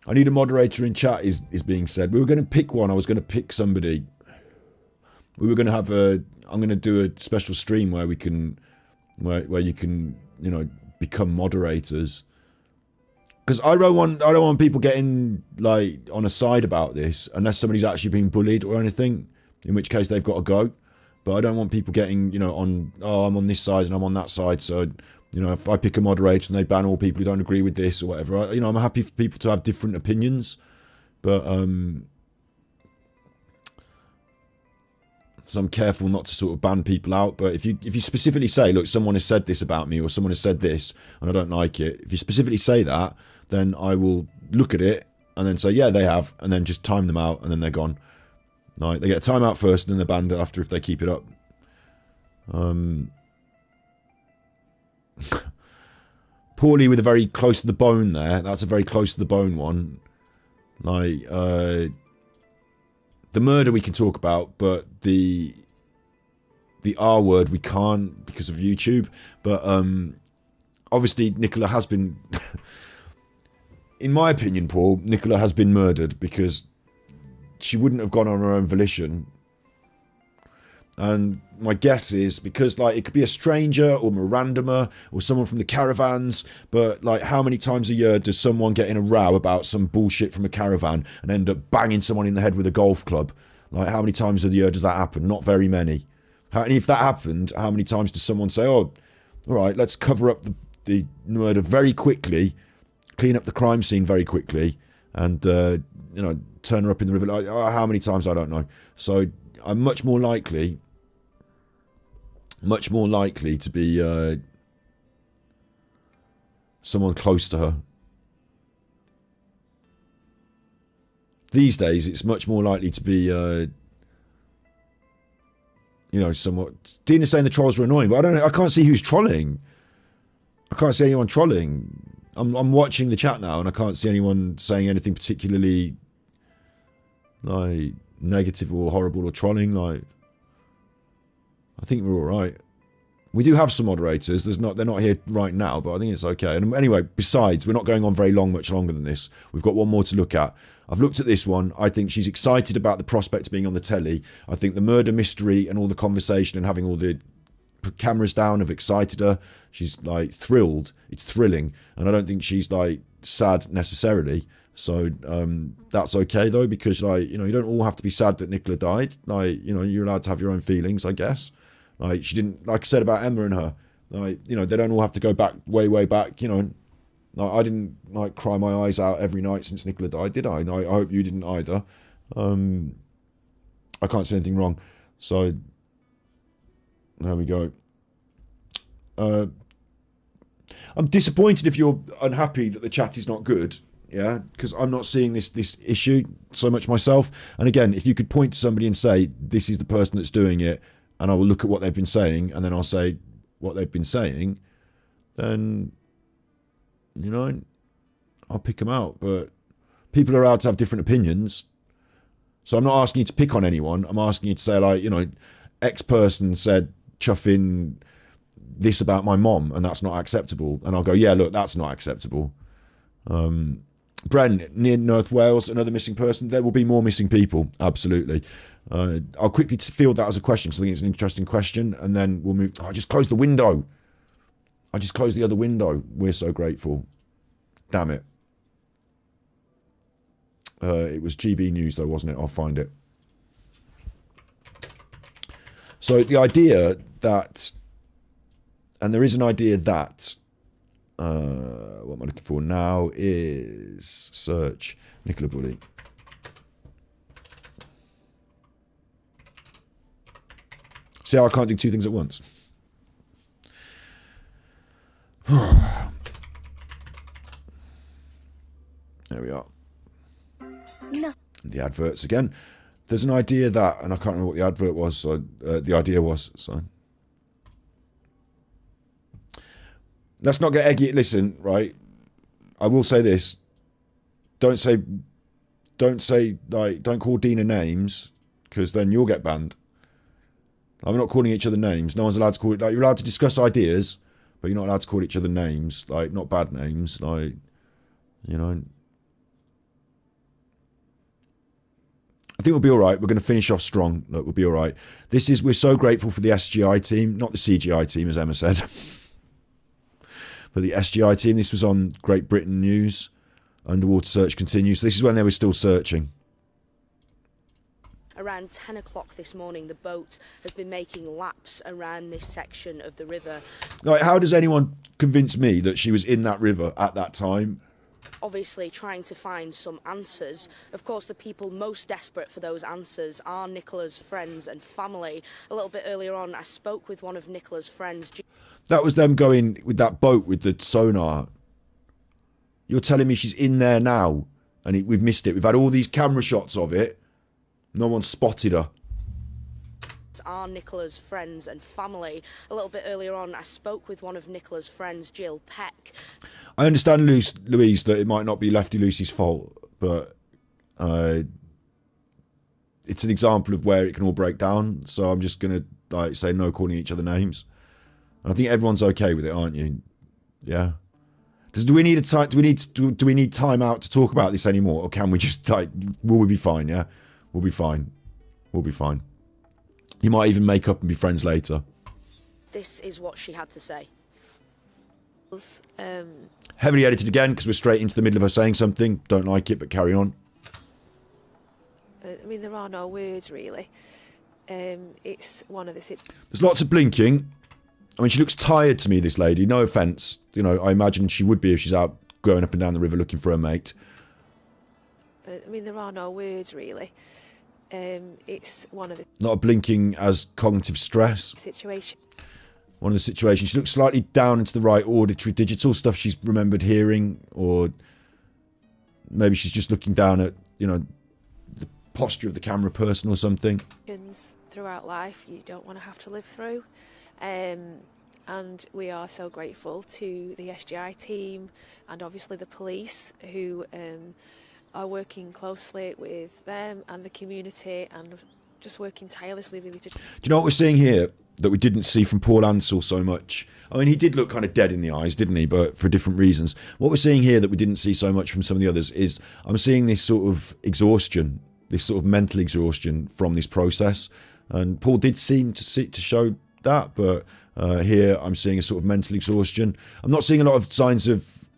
I need a moderator in chat is being said. We were going to pick one. I was going to pick somebody. We were going to have I'm going to do a special stream where we can where you can become moderators. Because I don't want people getting on a side about this unless somebody's actually being bullied or anything, in which case they've got to go. But I don't want people getting I'm on this side and I'm on that side. So if I pick a moderator and they ban all people who don't agree with this or whatever, I'm happy for people to have different opinions. But so I'm careful not to sort of ban people out. But if you specifically say, look, someone has said this about me or someone has said this and I don't like it, if you specifically say that, then I will look at it and then say, yeah, they have, and then just time them out and then they're gone. Right, they get a timeout first and then they're banned after if they keep it up. Poorly with a very close to the bone there. That's a very close to the bone one. The murder we can talk about, but the R word we can't because of YouTube. But obviously Nicola has been... In my opinion, Paul, Nicola has been murdered because she wouldn't have gone on her own volition. And my guess is because it could be a stranger or Mirandomer or someone from the caravans, but how many times a year does someone get in a row about some bullshit from a caravan and end up banging someone in the head with a golf club? How many times a year does that happen? Not very many. And if that happened, how many times does someone say, oh, all right, let's cover up the murder very quickly, clean up the crime scene very quickly, and turn her up in the river? How many times, I don't know. So I'm much more likely to be someone close to her. These days, it's much more likely to be, somewhat... Dina's saying the trolls are annoying, but I can't see who's trolling. I can't see anyone trolling. I'm watching the chat now, and I can't see anyone saying anything particularly, negative or horrible or trolling. I think we're all right. We do have some moderators. They're not here right now, but I think it's okay. And anyway, besides, we're not going on very long, much longer than this. We've got one more to look at. I've looked at this one. I think she's excited about the prospect of being on the telly. I think the murder mystery and all the conversation and having all the cameras down have excited her. She's like thrilled. It's thrilling. And I don't think she's like sad necessarily. So that's okay though, because like, you know, you don't all have to be sad that Nicola died. Like, you know, you're allowed to have your own feelings, I guess. Like she didn't, like I said about Emma and her, like, you know, they don't all have to go back way back, you know. Like, I didn't like cry my eyes out every night since Nicola died, did I? I hope you didn't either. I can't say anything wrong. So there we go. I'm disappointed if you're unhappy that the chat is not good. Yeah, because I'm not seeing this issue so much myself. And again, if you could point to somebody and say, this is the person that's doing it, and I will look at what they've been saying, and then I'll say what they've been saying, then, you know, I'll pick them out. But people are allowed to have different opinions. So I'm not asking you to pick on anyone. I'm asking you to say, like, you know, X person said chuffing this about my mom, and that's not acceptable. And I'll go, yeah, look, that's not acceptable. Bren, near North Wales, another missing person. There will be more missing people, absolutely. I'll quickly field that as a question, because I think it's an interesting question, and then we'll move. Oh, I just closed the window. I just closed the other window. We're so grateful. Damn it. It was GB News, though, wasn't it? I'll find it. So the idea that, and there is an idea that, what am I looking for now is search Nicola Bulley. See how I can't do two things at once? There we are. No. The adverts again. There's an idea that, and I can't remember what the advert was, so the idea was, so. Let's not get eggy. Listen, right? I will say this. Don't call Dina names, because then you'll get banned. I'm not calling each other names. No one's allowed to call it. Like, you're allowed to discuss ideas, but you're not allowed to call each other names. Like, not bad names. Like, you know. I think we'll be all right. We're going to finish off strong. Look, we'll be all right. We're so grateful for the SGI team, not the CGI team, as Emma said. But the SGI team, this was on Great Britain News. Underwater search continues. So this is when they were still searching. Around 10 o'clock this morning, the boat has been making laps around this section of the river. Like, how does anyone convince me that she was in that river at that time? Obviously trying to find some answers. Of course, the people most desperate for those answers are Nicola's friends and family. A little bit earlier on, I spoke with one of Nicola's friends. That was them going with that boat with the sonar. You're telling me she's in there now, and we've missed it. We've had all these camera shots of it. No one spotted her. Are Nicola's friends and family. A little bit earlier on, I spoke with one of Nicola's friends, Jill Peck. I understand, Louise, that it might not be Lefty Lucy's fault, but it's an example of where it can all break down. So I'm just going to say no calling each other names. And I think everyone's okay with it, aren't you? Yeah. Do we need time out to talk about this anymore, or can we just will we be fine? Yeah, we'll be fine. We'll be fine. You might even make up and be friends later. This is what she had to say. Heavily edited again, because we're straight into the middle of her saying something. Don't like it, but carry on. I mean, there are no words, really. It's one of the situations. There's lots of blinking. I mean, she looks tired to me, this lady. No offence. You know, I imagine she would be if she's out going up and down the river looking for her mate. I mean, there are no words, really. It's one of the... Not blinking as cognitive stress. Situation. One of the situations. She looks slightly down into the right auditory digital stuff she's remembered hearing, or maybe she's just looking down at, you know, the posture of the camera person or something. Throughout life you don't want to have to live through. And we are so grateful to the SGI team and obviously the police who are working closely with them and the community and just working tirelessly really to... Do you know what we're seeing here? that we didn't see from Paul Ansell so much. I mean, he did look kind of dead in the eyes, didn't he? But for different reasons. What we're seeing here that we didn't see so much from some of the others is I'm seeing this sort of exhaustion, this sort of mental exhaustion from this process. And Paul did seem to show that, but here I'm seeing a sort of mental exhaustion. I'm not seeing a lot of signs of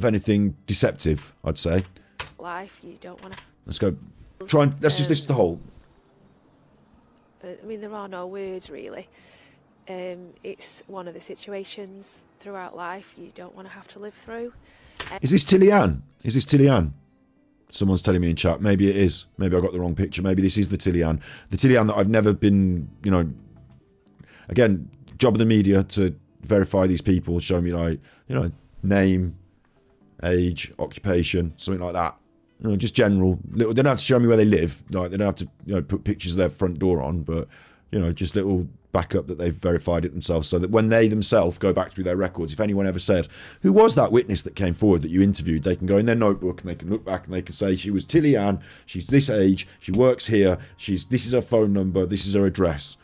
anything deceptive, I'd say. Life, you don't want to... Let's go. Let's just list the whole. I mean, there are no words, really. It's one of the situations throughout life you don't want to have to live through. Is this Tilly Ann? Is this Tilly Ann? Someone's telling me in chat. Maybe it is. Maybe I got the wrong picture. Maybe this is the Tilly Ann. The Tilly Ann that I've never been, you know... Again, job of the media to verify these people, show me, like, you know, name, age, occupation, something like that. You know, just general. Little. They don't have to show me where they live. Like, they don't have to, you know, put pictures of their front door on, but, you know, just little backup that they've verified it themselves, so that when they themselves go back through their records, if anyone ever said, who was that witness that came forward that you interviewed, they can go in their notebook and they can look back and they can say, she was Tilly Ann, she's this age, she works here, this is her phone number, this is her address.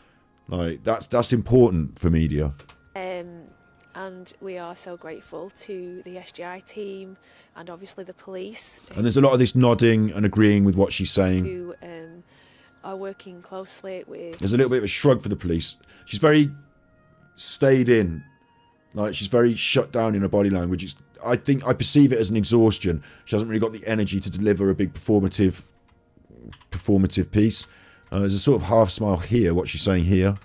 Like, that's important for media. And we are so grateful to the SGI team and obviously the police. And there's a lot of this nodding and agreeing with what she's saying. Who are working closely with... There's a little bit of a shrug for the police. She's very stayed in. Like, she's very shut down in her body language. I think I perceive it as an exhaustion. She hasn't really got the energy to deliver a big performative piece. There's a sort of half smile here, what she's saying here.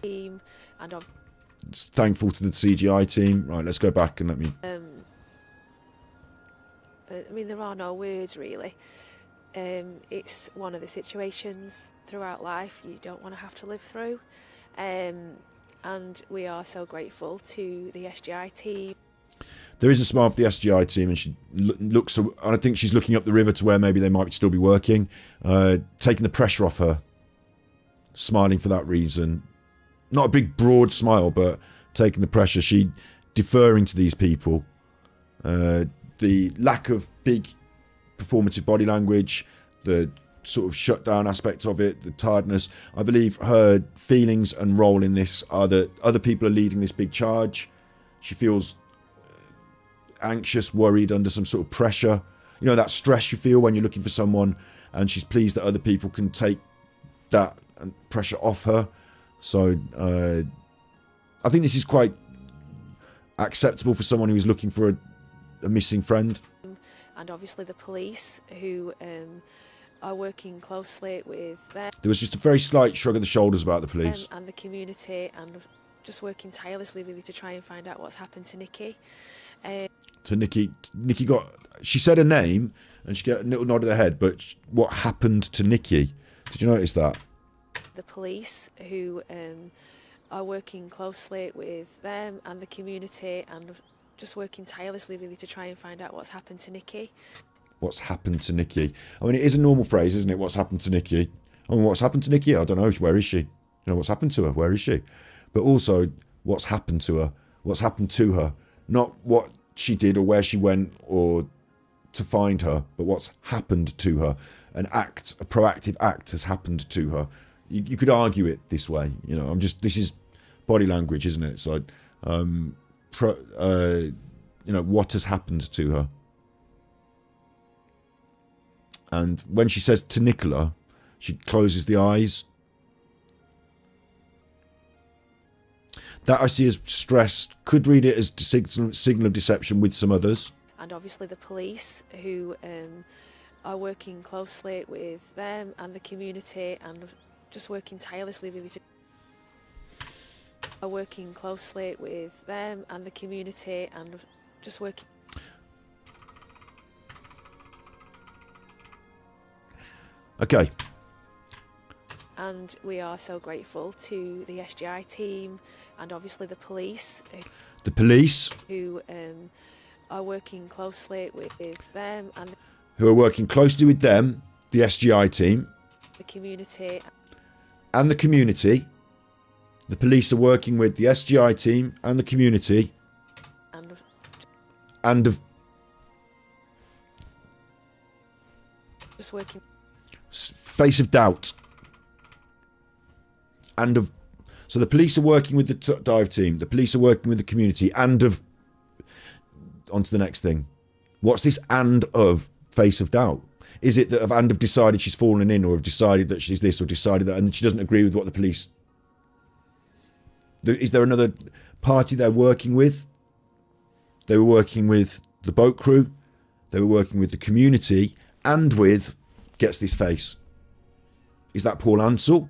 Team and it's thankful to the CGI team. Right, let's go back and let me... I mean, there are no words, really. It's one of the situations throughout life you don't want to have to live through. And we are so grateful to the SGI team. There is a smile for the SGI team, and she looks... I think she's looking up the river to where maybe they might still be working. Taking the pressure off her. Smiling for that reason. Not a big, broad smile, but taking the pressure. She deferring to these people. The lack of big performative body language, the sort of shut down aspect of it, the tiredness. I believe her feelings and role in this are that other people are leading this big charge. She feels anxious, worried, under some sort of pressure. You know, that stress you feel when you're looking for someone, and she's pleased that other people can take that pressure off her. So I think this is quite acceptable for someone who is looking for a missing friend. And obviously the police who are working closely with them. There was just a very slight shrug of the shoulders about the police. And the community, and just working tirelessly really to try and find out what's happened to Nikki. To Nikki got... She said her name and she got a little nod of the head, but what happened to Nikki? Did you notice that? The police who are working closely with them and the community, and just working tirelessly really to try and find out what's happened to Nikki. What's happened to Nikki? I mean, it is a normal phrase, isn't it? What's happened to Nikki? I mean, what's happened to Nikki? I don't know. Where is she? You know, what's happened to her? Where is she? But also, what's happened to her? What's happened to her? Not what she did or where she went or to find her, but what's happened to her. An act, a proactive act has happened to her. You could argue it this way, you know. This is body language, isn't it? So, you know, what has happened to her? And when she says to Nicola, she closes the eyes. That I see as stress. Could read it as signal of deception with some others. And obviously the police who are working closely with them and the community, and just working tirelessly really to... Are working closely with them and the community, and just working... Okay. And we are so grateful to the SGI team and obviously the police. The police. Who are working closely with them and... Who are working closely with them, the SGI team. The community. And the community. The police are working with the SGI team and the community. And just working... Face of doubt. and of. So the police are working with the dive team. The police are working with the community and of. On to the next thing. What's this and of face of doubt? Is it that of and have decided she's fallen in, or have decided that she's this, or decided that, and she doesn't agree with what the police... Is there another party they're working with? They were working with the boat crew. They were working with the community. And with... Gets this face. Is that Paul Ansell?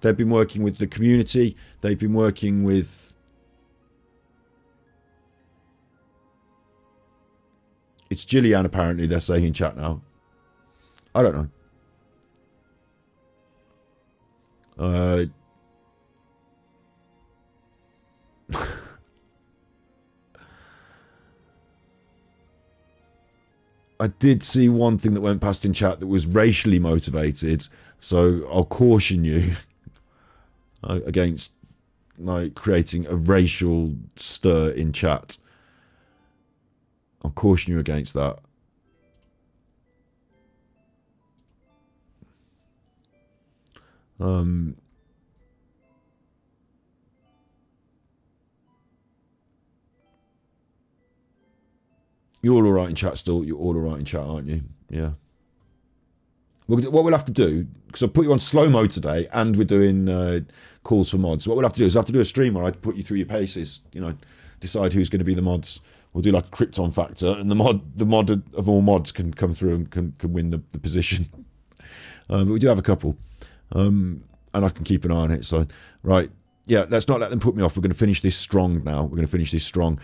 They've been working with the community. They've been working with... It's Gillian, apparently, they're saying in chat now. I don't know. I did see one thing that went past in chat that was racially motivated, so I'll caution you against like creating a racial stir in chat. I'll caution you against that. You're all alright in chat still. You're all alright in chat, aren't you? Yeah. What we'll have to do, because I put you on slow mode today, and we're doing calls for mods. What we'll have to do is I have to do a stream where I put you through your paces. You know, decide who's going to be the mods. We'll do like a Krypton factor, and the mod of all mods can come through and can win the position. But we do have a couple, and I can keep an eye on it. So, right, yeah, let's not let them put me off. We're going to finish this strong now. We're going to finish this strong.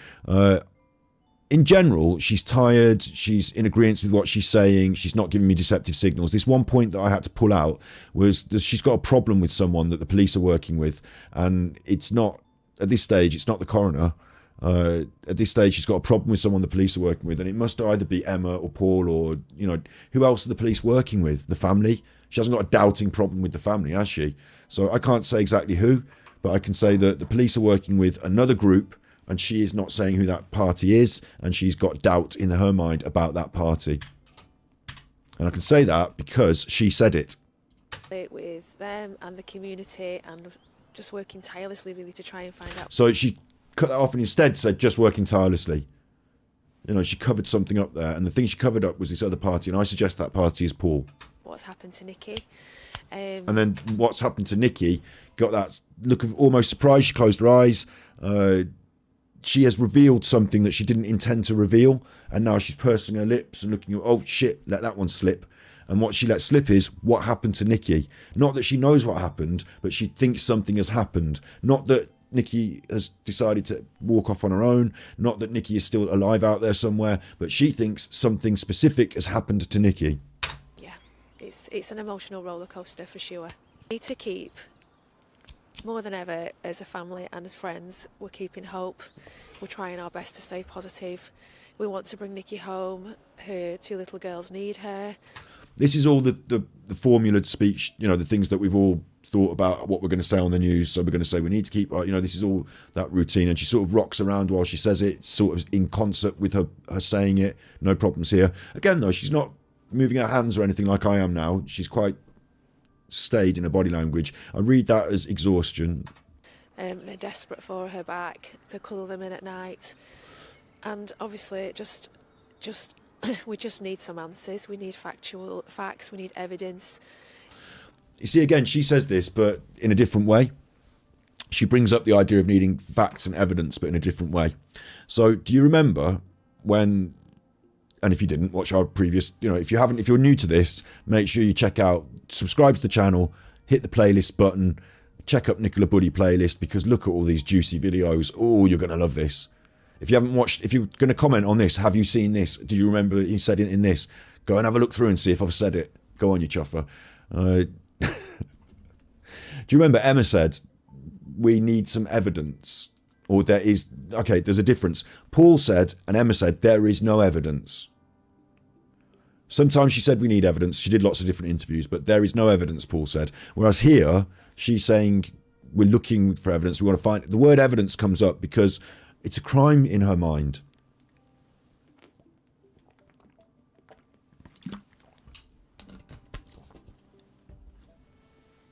In general, she's tired. She's in agreement with what she's saying. She's not giving me deceptive signals. This one point that I had to pull out was that she's got a problem with someone that the police are working with, and it's not at this stage. It's not the coroner. At this stage, she's got a problem with someone the police are working with, and it must either be Emma or Paul or, you know, who else are the police working with? The family? She hasn't got a doubting problem with the family, has she? So I can't say exactly who, but I can say that the police are working with another group, and she is not saying who that party is, and she's got doubt in her mind about that party. And I can say that because she said it. With them and the community, and just working tirelessly really to try and find out. So she cut that off and instead said just working tirelessly. You know, she covered something up there, and the thing she covered up was this other party, and I suggest that party is Paul. What's happened to Nikki? And then what's happened to Nikki, got that look of almost surprise. She closed her eyes. She has revealed something that she didn't intend to reveal, and now she's pursing her lips and looking at, oh shit, let that one slip. And what she let slip is what happened to Nikki. Not that she knows what happened, but she thinks something has happened. Not that Nikki has decided to walk off on her own, not that Nikki is still alive out there somewhere, but she thinks something specific has happened to Nikki. Yeah, it's an emotional roller coaster for sure. We need to keep, more than ever, as a family and as friends, we're keeping hope. We're trying our best to stay positive. We want to bring Nikki home. Her two little girls need her. This is all the formulaed speech, you know, the things that we've all thought about what we're going to say on the news. So we're going to say we need to keep, you know, this is all that routine. And she sort of rocks around while she says it, sort of in concert with her saying it. No problems here. Again, though, she's not moving her hands or anything like I am now. She's quite stayed in her body language. I read that as exhaustion. They're desperate for her back, to cuddle them in at night. And obviously, just we just need some answers. We need factual facts. We need evidence. You see, again, she says this, but in a different way. She brings up the idea of needing facts and evidence, but in a different way. So, do you remember when? And if you didn't, watch our previous. You know, if you haven't, if you're new to this, make sure you check out, subscribe to the channel, hit the playlist button, check up Nicola Bulley playlist, because look at all these juicy videos. Oh, you're going to love this. If you haven't watched, if you're going to comment on this, have you seen this? Do you remember you said it in this? Go and have a look through and see if I've said it. Go on, you chuffer. Do you remember Emma said, we need some evidence? Or there is, okay, there's a difference. Paul said, and Emma said, there is no evidence. Sometimes she said we need evidence. She did lots of different interviews, but there is no evidence, Paul said. Whereas here, she's saying we're looking for evidence. We want to find, the word evidence comes up because it's a crime in her mind.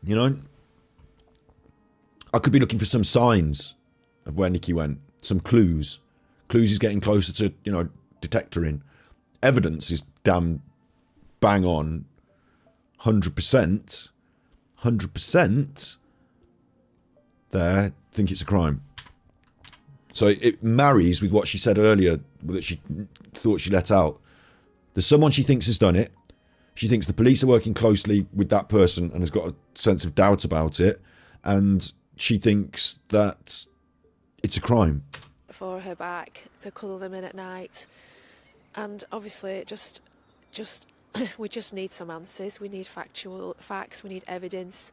You know? I could be looking for some signs of where Nikki went, some clues. Clues is getting closer to, you know, detect her in. Evidence is damn bang on, 100%. 100% there, think it's a crime. So it marries with what she said earlier that she thought she let out. There's someone she thinks has done it. She thinks the police are working closely with that person and has got a sense of doubt about it. And she thinks that it's a crime. For her back, to cuddle them in at night. And obviously it just we just need some answers. We need factual facts, we need evidence.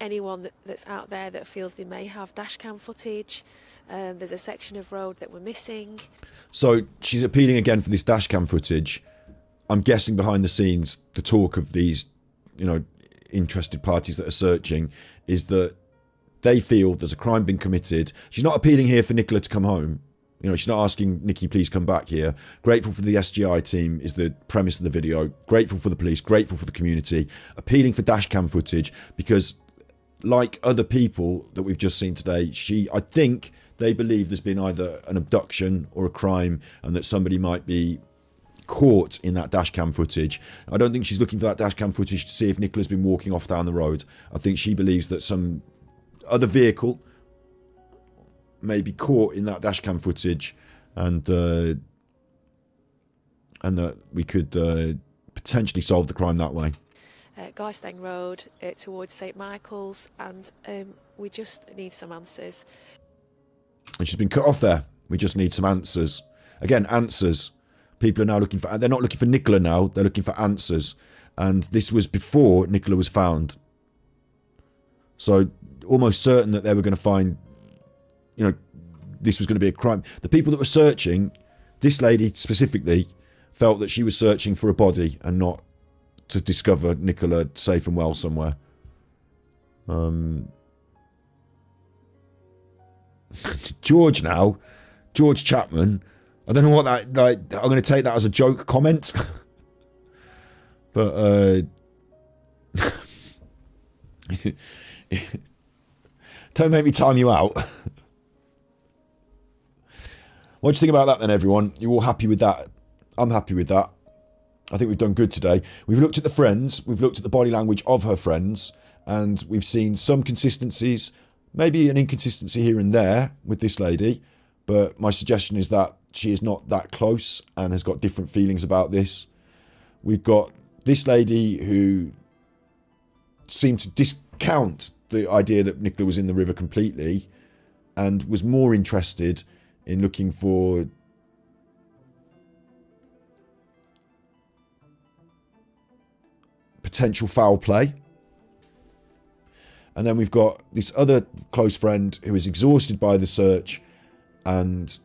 Anyone that's out there that feels they may have dashcam footage, there's a section of road that we're missing. So she's appealing again for this dashcam footage. I'm guessing behind the scenes, the talk of these, you know, interested parties that are searching is that they feel there's a crime been committed. She's not appealing here for Nicola to come home. You know, she's not asking Nikki, please come back here. Grateful for the SGI team is the premise of the video. Grateful for the police, grateful for the community. Appealing for dashcam footage because, like other people that we've just seen today, I think they believe there's been either an abduction or a crime and that somebody might be caught in that dashcam footage. I don't think she's looking for that dashcam footage to see if Nicola's been walking off down the road. I think she believes that some other vehicle may be caught in that dashcam footage and that we could potentially solve the crime that way. Geisteng Road towards St Michael's, and we just need some answers. And she's been cut off there. We just need some answers. Again, answers. People are now looking for... They're not looking for Nicola now. They're looking for answers. And this was before Nicola was found. So almost certain that they were going to find... You know, this was going to be a crime. The people that were searching, this lady specifically, felt that she was searching for a body and not to discover Nicola safe and well somewhere. George Chapman. I don't know what that, like, I'm going to take that as a joke comment. But, don't make me time you out. What do you think about that then, everyone? You all happy with that? I'm happy with that. I think we've done good today. We've looked at the friends. We've looked at the body language of her friends. And we've seen some consistencies. Maybe an inconsistency here and there with this lady. But my suggestion is that she is not that close and has got different feelings about this. We've got this lady who seemed to discount the idea that Nicola was in the river completely and was more interested in looking for potential foul play. And then we've got this other close friend who is exhausted by the search and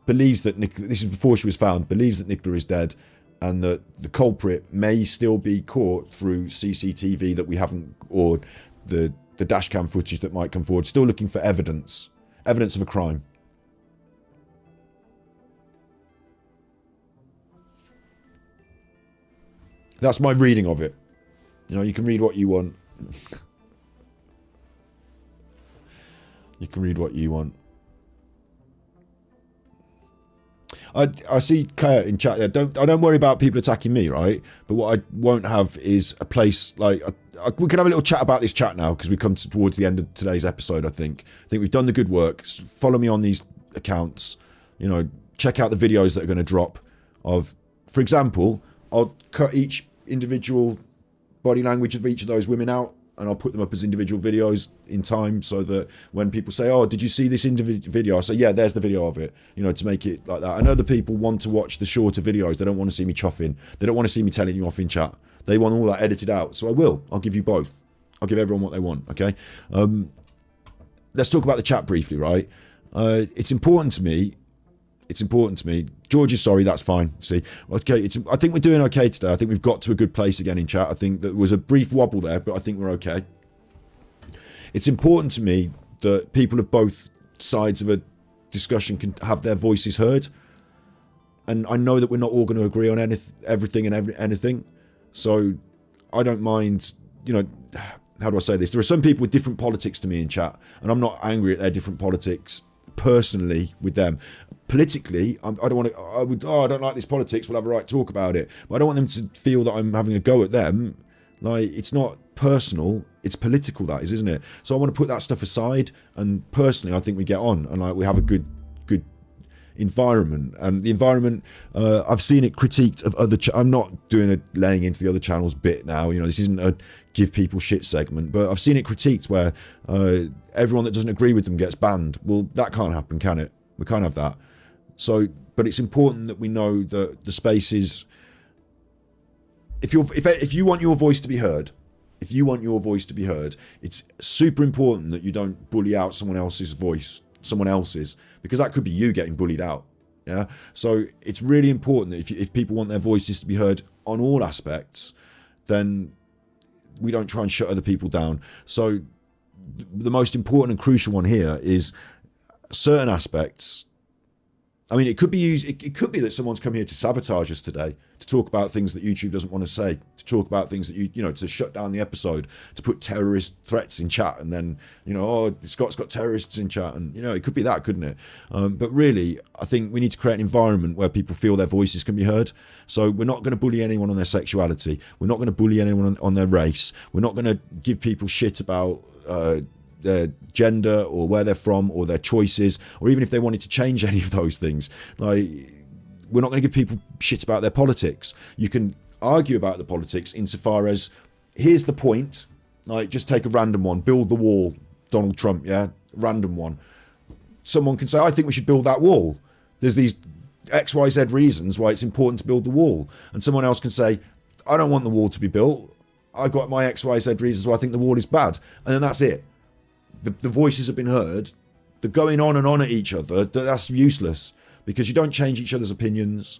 believes that Nicola, this is before she was found, believes that Nicola is dead and that the culprit may still be caught through CCTV that we haven't, or the dashcam footage that might come forward. Still looking for evidence of a crime. That's my reading of it. You know, you can read what you want. You can read what you want. I see Claire in chat there. I don't worry about people attacking me, right? But what I won't have is a place like... we can have a little chat about this chat now because we've come towards the end of today's episode, I think. I think we've done the good work. Follow me on these accounts. You know, check out the videos that are going to drop of... For example, I'll cut each individual body language of each of those women out and I'll put them up as individual videos in time so that when people say, oh, did you see this video? I say, yeah, there's the video of it, you know, to make it like that. I know the people want to watch the shorter videos. They don't want to see me chuffing. They don't want to see me telling you off in chat. They want all that edited out. So I'll give you both. I'll give everyone what they want, okay? Let's talk about the chat briefly, right? It's important to me. George is sorry, that's fine. See, okay, I think we're doing okay today. I think we've got to a good place again in chat. I think there was a brief wobble there, but I think we're okay. It's important to me that people of both sides of a discussion can have their voices heard. And I know that we're not all going to agree on everything and anything. So I don't mind, you know, how do I say this? There are some people with different politics to me in chat, and I'm not angry at their different politics personally with them. Politically, I don't want to. I don't like this politics. We'll have a right to talk about it, but I don't want them to feel that I'm having a go at them. Like, it's not personal, it's political, that is, isn't it? So I want to put that stuff aside, and personally I think we get on, and like we have a good environment. And the environment, I've seen it critiqued of other I'm not doing a laying into the other channels bit now, you know, this isn't a give people shit segment, but I've seen it critiqued where everyone that doesn't agree with them gets banned. Well, that can't happen, can it? We can't have that. So, but it's important that we know that the space is, if you want your voice to be heard, it's super important that you don't bully out someone else's voice, because that could be you getting bullied out. Yeah. So it's really important that if people want their voices to be heard on all aspects, then we don't try and shut other people down. So the most important and crucial one here is certain aspects. I mean, it could be used. It could be that someone's come here to sabotage us today, to talk about things that YouTube doesn't want to say, to talk about things that you know, to shut down the episode, to put terrorist threats in chat, and then, you know, oh, Scott's got terrorists in chat, and you know, it could be that, couldn't it? But really, I think we need to create an environment where people feel their voices can be heard. So we're not going to bully anyone on their sexuality. We're not going to bully anyone on their race. We're not going to give people shit about their gender or where they're from or their choices, or even if they wanted to change any of those things. Like, we're not going to give people shit about their politics. You can argue about the politics insofar as, here's the point, like, just take a random one, build the wall, Donald Trump, yeah, random one. Someone can say, I think we should build that wall. There's these XYZ reasons why it's important to build the wall. And someone else can say, I don't want the wall to be built. I've got my XYZ reasons why I think the wall is bad. And then that's it. The voices have been heard. The going on and on at each other, that's useless, because you don't change each other's opinions,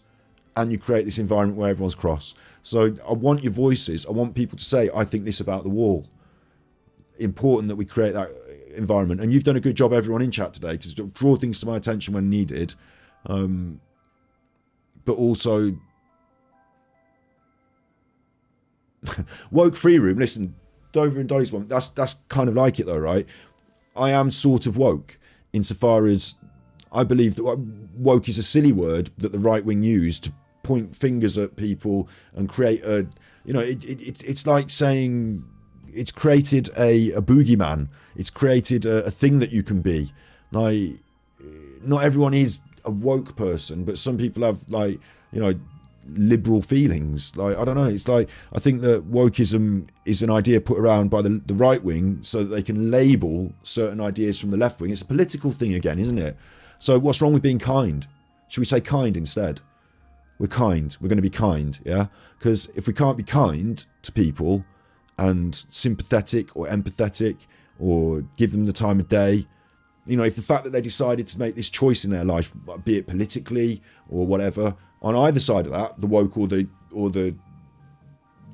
and you create this environment where everyone's cross. So I want your voices. I want people to say, I think this about the wall. Important that we create that environment. And you've done a good job, everyone in chat today, to draw things to my attention when needed. But also, woke free room. Listen, Dover and Dolly's one, that's kind of like it though, right? I am sort of woke, insofar as I believe that woke is a silly word that the right wing use to point fingers at people and create a, you know, it's like saying it's created a boogeyman. It's created a thing that you can be. Like, not everyone is a woke person, but some people have, like, you know, liberal feelings. Like, I don't know, it's like, I think that wokeism is an idea put around by the right wing so that they can label certain ideas from the left wing. It's a political thing again, isn't it? So what's wrong with being kind? Should we say kind instead? We're kind, we're going to be kind, yeah? Because if we can't be kind to people and sympathetic or empathetic or give them the time of day, you know, if the fact that they decided to make this choice in their life, be it politically or whatever, on either side of that, the woke or the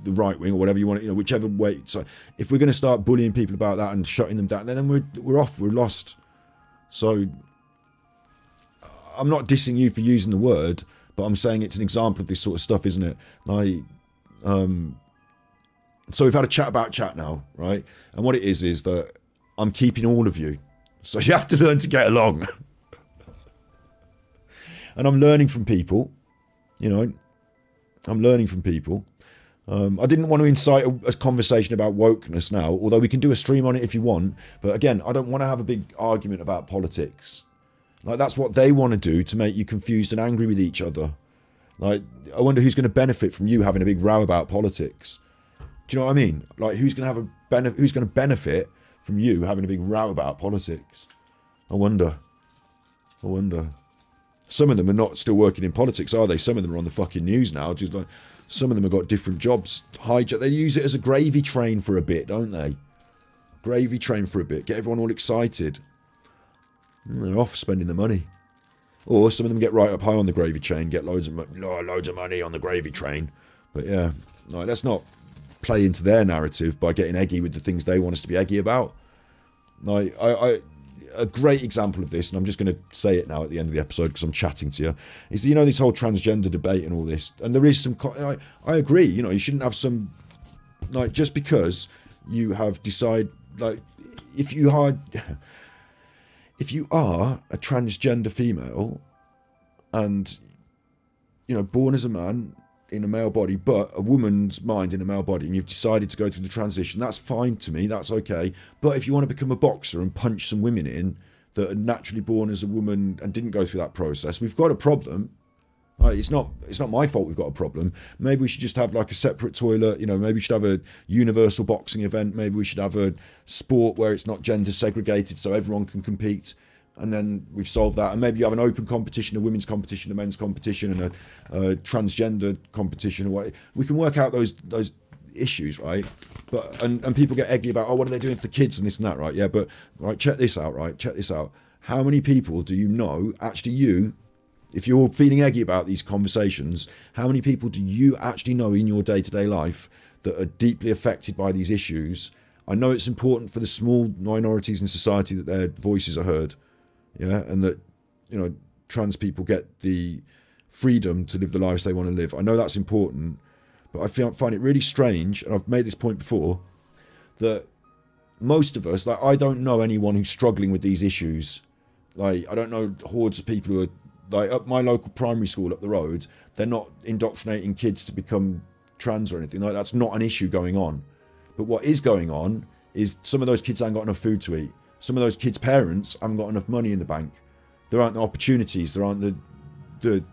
right wing or whatever you want, you know, whichever way. So if we're going to start bullying people about that and shutting them down, then we're off, we're lost. So I'm not dissing you for using the word, but I'm saying it's an example of this sort of stuff, isn't it? Like, so we've had a chat about chat now, right? And what it is that I'm keeping all of you. So you have to learn to get along. And I'm learning from people, you know, I'm learning from people. I didn't want to incite a conversation about wokeness now, although we can do a stream on it if you want. But again, I don't want to have a big argument about politics. Like, that's what they want to do, to make you confused and angry with each other. Like, I wonder who's going to benefit from you having a big row about politics. Do you know what I mean? Like, who's going to benefit from you having a big row about politics? I wonder. Some of them are not still working in politics, are they? Some of them are on the fucking news now. Just like, some of them have got different jobs. They use it as a gravy train for a bit, don't they? Gravy train for a bit. Get everyone all excited. And they're off spending the money. Or some of them get right up high on the gravy train, get loads of money on the gravy train. But yeah, no, let's not play into their narrative by getting eggy with the things they want us to be eggy about. Like, a great example of this, and I'm just going to say it now at the end of the episode because I'm chatting to you, is that, you know, this whole transgender debate and all this, and there is some, I agree, you know, you shouldn't have some, like, just because you have decided, like, if you are a transgender female and, you know, born as a man in a male body, but a woman's mind in a male body, and you've decided to go through the transition, that's fine to me, that's okay. But if you want to become a boxer and punch some women in that are naturally born as a woman and didn't go through that process, we've got a problem. It's not my fault we've got a problem. Maybe we should just have like a separate toilet, you know, maybe we should have a universal boxing event, maybe we should have a sport where it's not gender segregated so everyone can compete, and then we've solved that. And maybe you have an open competition, a women's competition, a men's competition, and a transgender competition. We can work out those issues, right? But and people get eggy about, oh, what are they doing for the kids and this and that, right? Yeah, but right, check this out. How many people do you know, actually, if you're feeling eggy about these conversations, how many people do you actually know in your day-to-day life that are deeply affected by these issues? I know it's important for the small minorities in society that their voices are heard, yeah, and that, you know, trans people get the freedom to live the lives they want to live. I know that's important, but I find it really strange, and I've made this point before, that most of us, like, I don't know anyone who's struggling with these issues. Like, I don't know hordes of people who are, like, up my local primary school up the road, they're not indoctrinating kids to become trans or anything. Like, that's not an issue going on. But what is going on is some of those kids haven't got enough food to eat. Some of those kids' parents haven't got enough money in the bank. There aren't the opportunities. There aren't the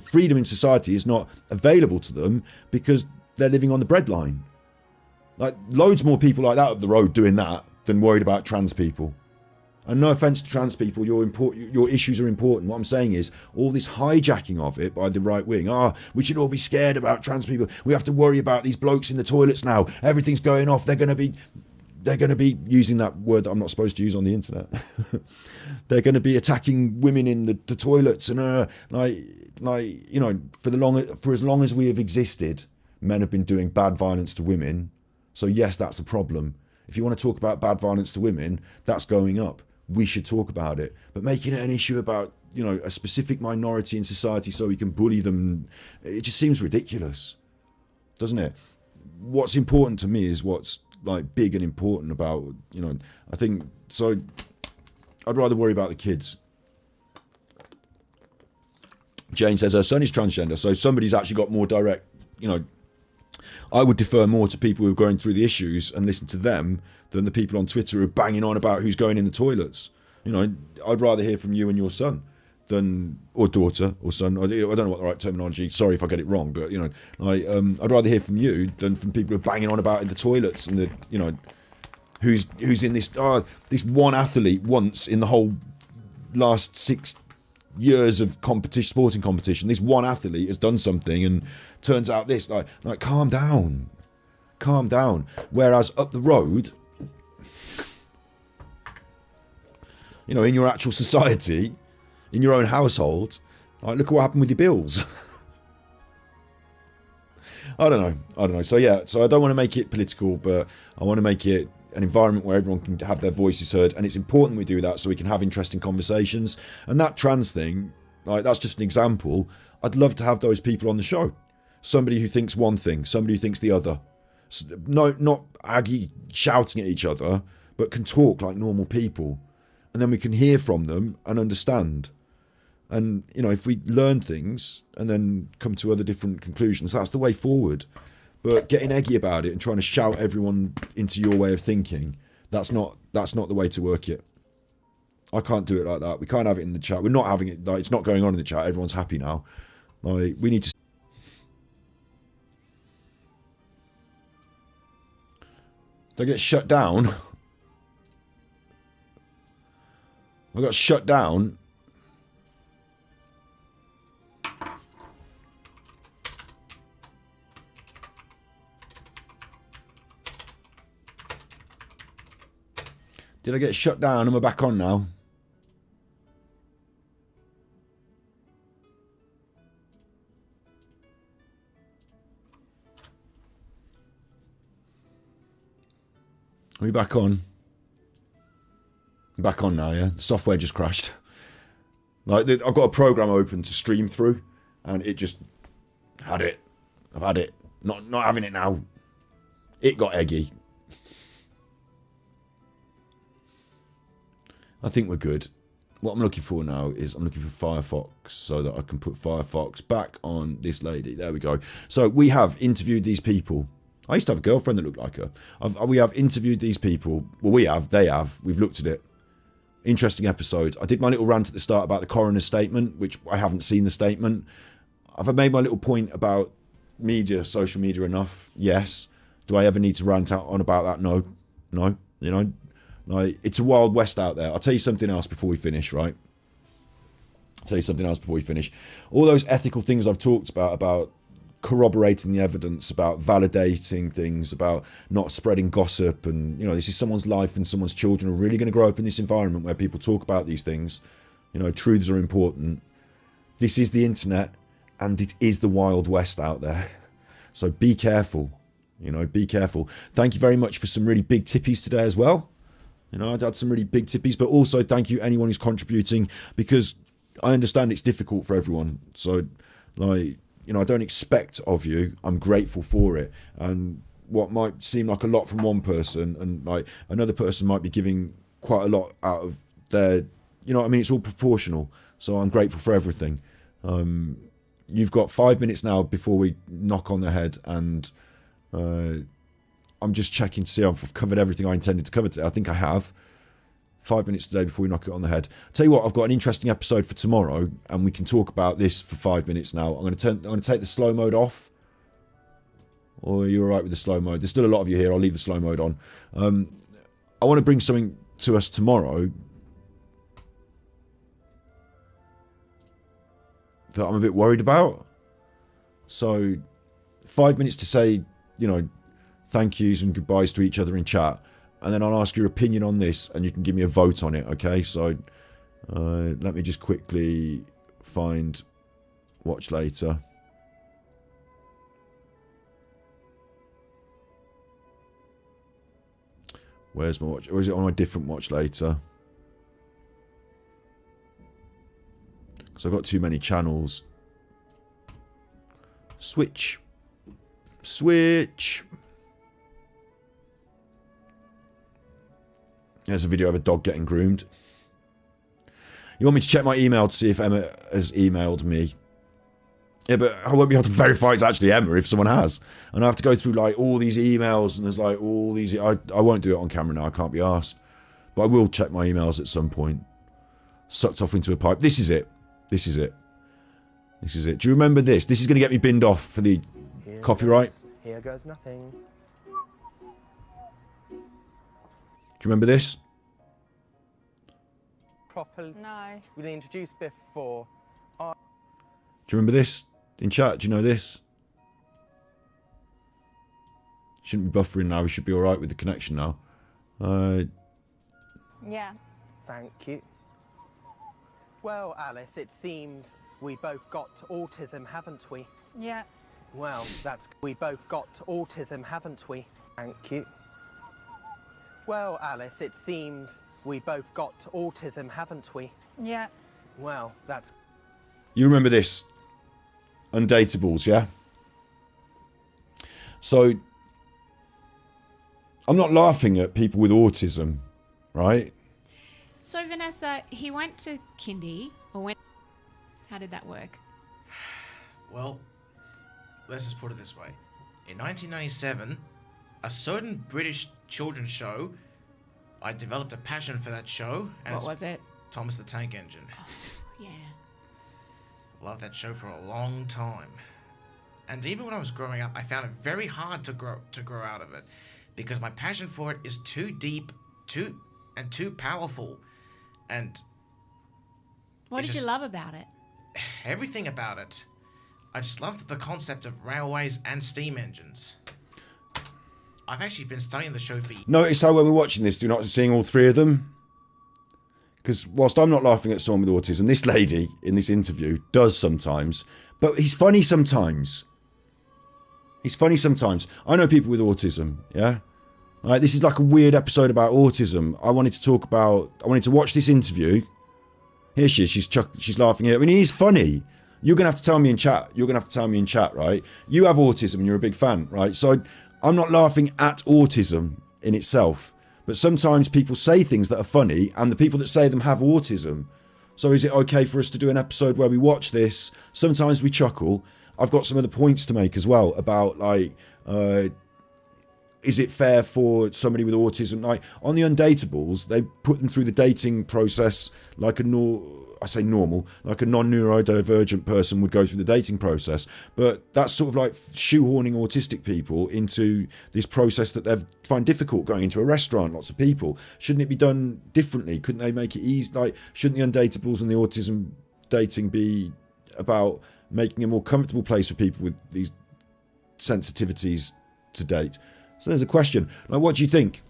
freedom in society is not available to them because they're living on the breadline. Like, loads more people like that up the road doing that than worried about trans people. And no offence to trans people, your issues are important. What I'm saying is, all this hijacking of it by the right wing. We should all be scared about trans people. We have to worry about these blokes in the toilets now. Everything's going off. They're going to be using that word that I'm not supposed to use on the internet. They're going to be attacking women in the toilets, and you know, for as long as we have existed, men have been doing bad violence to women. So yes, that's a problem. If you want to talk about bad violence to women, that's going up. We should talk about it. But making it an issue about, you know, a specific minority in society so we can bully them, it just seems ridiculous, doesn't it? What's important to me is what's, like, big and important about, you know, I think, so I'd rather worry about the kids. Jane says her son is transgender, so somebody's actually got more direct, you know, I would defer more to people who are going through the issues and listen to them than the people on Twitter who are banging on about who's going in the toilets. You know, I'd rather hear from you and your son than, or daughter or son. I don't know what the right terminology. Sorry if I get it wrong, but, you know, I'd rather hear from you than from people who are banging on about in the toilets and the, you know, who's in this this one athlete once in the whole last 6 years of sporting competition. This one athlete has done something and turns out this, like calm down. Whereas up the road, you know, in your actual society, in your own household, like, look at what happened with your bills. I don't know. So yeah, so I don't want to make it political, but I want to make it an environment where everyone can have their voices heard, and it's important we do that so we can have interesting conversations. And that trans thing, like, that's just an example. I'd love to have those people on the show. Somebody who thinks one thing, somebody who thinks the other. No, not aggy shouting at each other, but can talk like normal people. And then we can hear from them and understand. And, you know, if we learn things and then come to other different conclusions, that's the way forward. But getting eggy about it and trying to shout everyone into your way of thinking, that's not the way to work it. I can't do it like that. We can't have it in the chat. We're not having it. Like, it's not going on in the chat. Everyone's happy now. Like, we need to. Did I get shut down? I got shut down. Did I get shut down? Am I back on now? Are we back on? I'm back on now, yeah? The software just crashed. Like, I've got a program open to stream through, and it just had it. I've had it. Not having it now. It got eggy. I think we're good. What I'm looking for now is I'm looking for Firefox so that I can put Firefox back on this lady. There we go. So we have interviewed these people. I used to have a girlfriend that looked like her. We have interviewed these people. Well, we have. They have. We've looked at it. Interesting episodes. I did my little rant at the start about the coroner's statement, which I haven't seen the statement. Have I made my little point about media, social media enough? Yes. Do I ever need to rant out on about that? No. No. You know, like, it's a wild west out there. I'll tell you something else before we finish, right? I'll tell you something else before we finish. All those ethical things I've talked about corroborating the evidence, about validating things, about not spreading gossip, and, you know, this is someone's life and someone's children are really going to grow up in this environment where people talk about these things. You know, truths are important. This is the internet, and it is the wild west out there. So be careful. You know, be careful. Thank you very much for some really big tippies today as well. You know, I'd had some really big tippies, but also thank you anyone who's contributing, because I understand it's difficult for everyone. So, like, you know, I don't expect of you. I'm grateful for it. And what might seem like a lot from one person, and like another person might be giving quite a lot out of their, you know what I mean? It's all proportional. So I'm grateful for everything. You've got 5 minutes now before we knock on the head, and I'm just checking to see if I've covered everything I intended to cover today. I think I have. 5 minutes today before we knock it on the head. Tell you what, I've got an interesting episode for tomorrow, and we can talk about this for 5 minutes now. I'm going to take the slow mode off. Or are you all right with the slow mode? There's still a lot of you here. I'll leave the slow mode on. I want to bring something to us tomorrow that I'm a bit worried about. So 5 minutes to say, you know, thank yous and goodbyes to each other in chat, and then I'll ask your opinion on this, and you can give me a vote on it, okay? So let me just quickly find watch later. Where's my watch? Or is it on a different watch later? Because I've got too many channels. Switch. There's a video of a dog getting groomed. You want me to check my email to see if Emma has emailed me? Yeah, but I won't be able to verify it's actually Emma if someone has. And I have to go through like all these emails, and there's like all these... I won't do it on camera now, I can't be asked. But I will check my emails at some point. Sucked off into a pipe. This is it. Do you remember this? This is going to get me binned off for the copyright. Here goes nothing. Do you remember this? Properly. No. Really introduced before. Do you remember this? In chat, do you know this? Shouldn't be buffering now. We should be alright with the connection now. Yeah. Thank you. Well, Alice, it seems we both got autism, haven't we? Yeah. Well, we both got autism, haven't we? Thank you. Well, Alice, it seems we both got autism, haven't we? Yeah. Well, that's... You remember this? Undateables, yeah? So, I'm not laughing at people with autism, right? So, Vanessa, he went to kindy, or went... How did that work? Well, let's just put it this way. In 1997, a certain British children's show, I developed a passion for that show. And What was it? Thomas the Tank Engine. Oh, yeah. Loved that show for a long time. And even when I was growing up, I found it very hard to grow out of it, because my passion for it is too deep, too powerful. And What did you love about it? everything about it. I just loved the concept of railways and steam engines. I've actually been studying the show for years. Notice how when we're watching this, you're not seeing all three of them? Because whilst I'm not laughing at someone with autism, this lady in this interview does sometimes. But he's funny sometimes. I know people with autism, yeah? This is like a weird episode about autism. I wanted to watch this interview. Here she is, she's laughing at it. I mean, he's funny. You're going to have to tell me in chat. Right? You have autism and you're a big fan, right? So I'm not laughing at autism in itself. But sometimes people say things that are funny, and the people that say them have autism. So is it okay for us to do an episode where we watch this? Sometimes we chuckle. I've got some other points to make as well about, like, is it fair for somebody with autism? Like, on the Undateables, they put them through the dating process like a normal, like a non-neurodivergent person would go through the dating process. But that's sort of like shoehorning autistic people into this process that they find difficult, going into a restaurant, lots of people. Shouldn't it be done differently? Couldn't they make it easy? Like, shouldn't the Undateables and the autism dating be about making a more comfortable place for people with these sensitivities to date? So there's a question. Like, what do you think?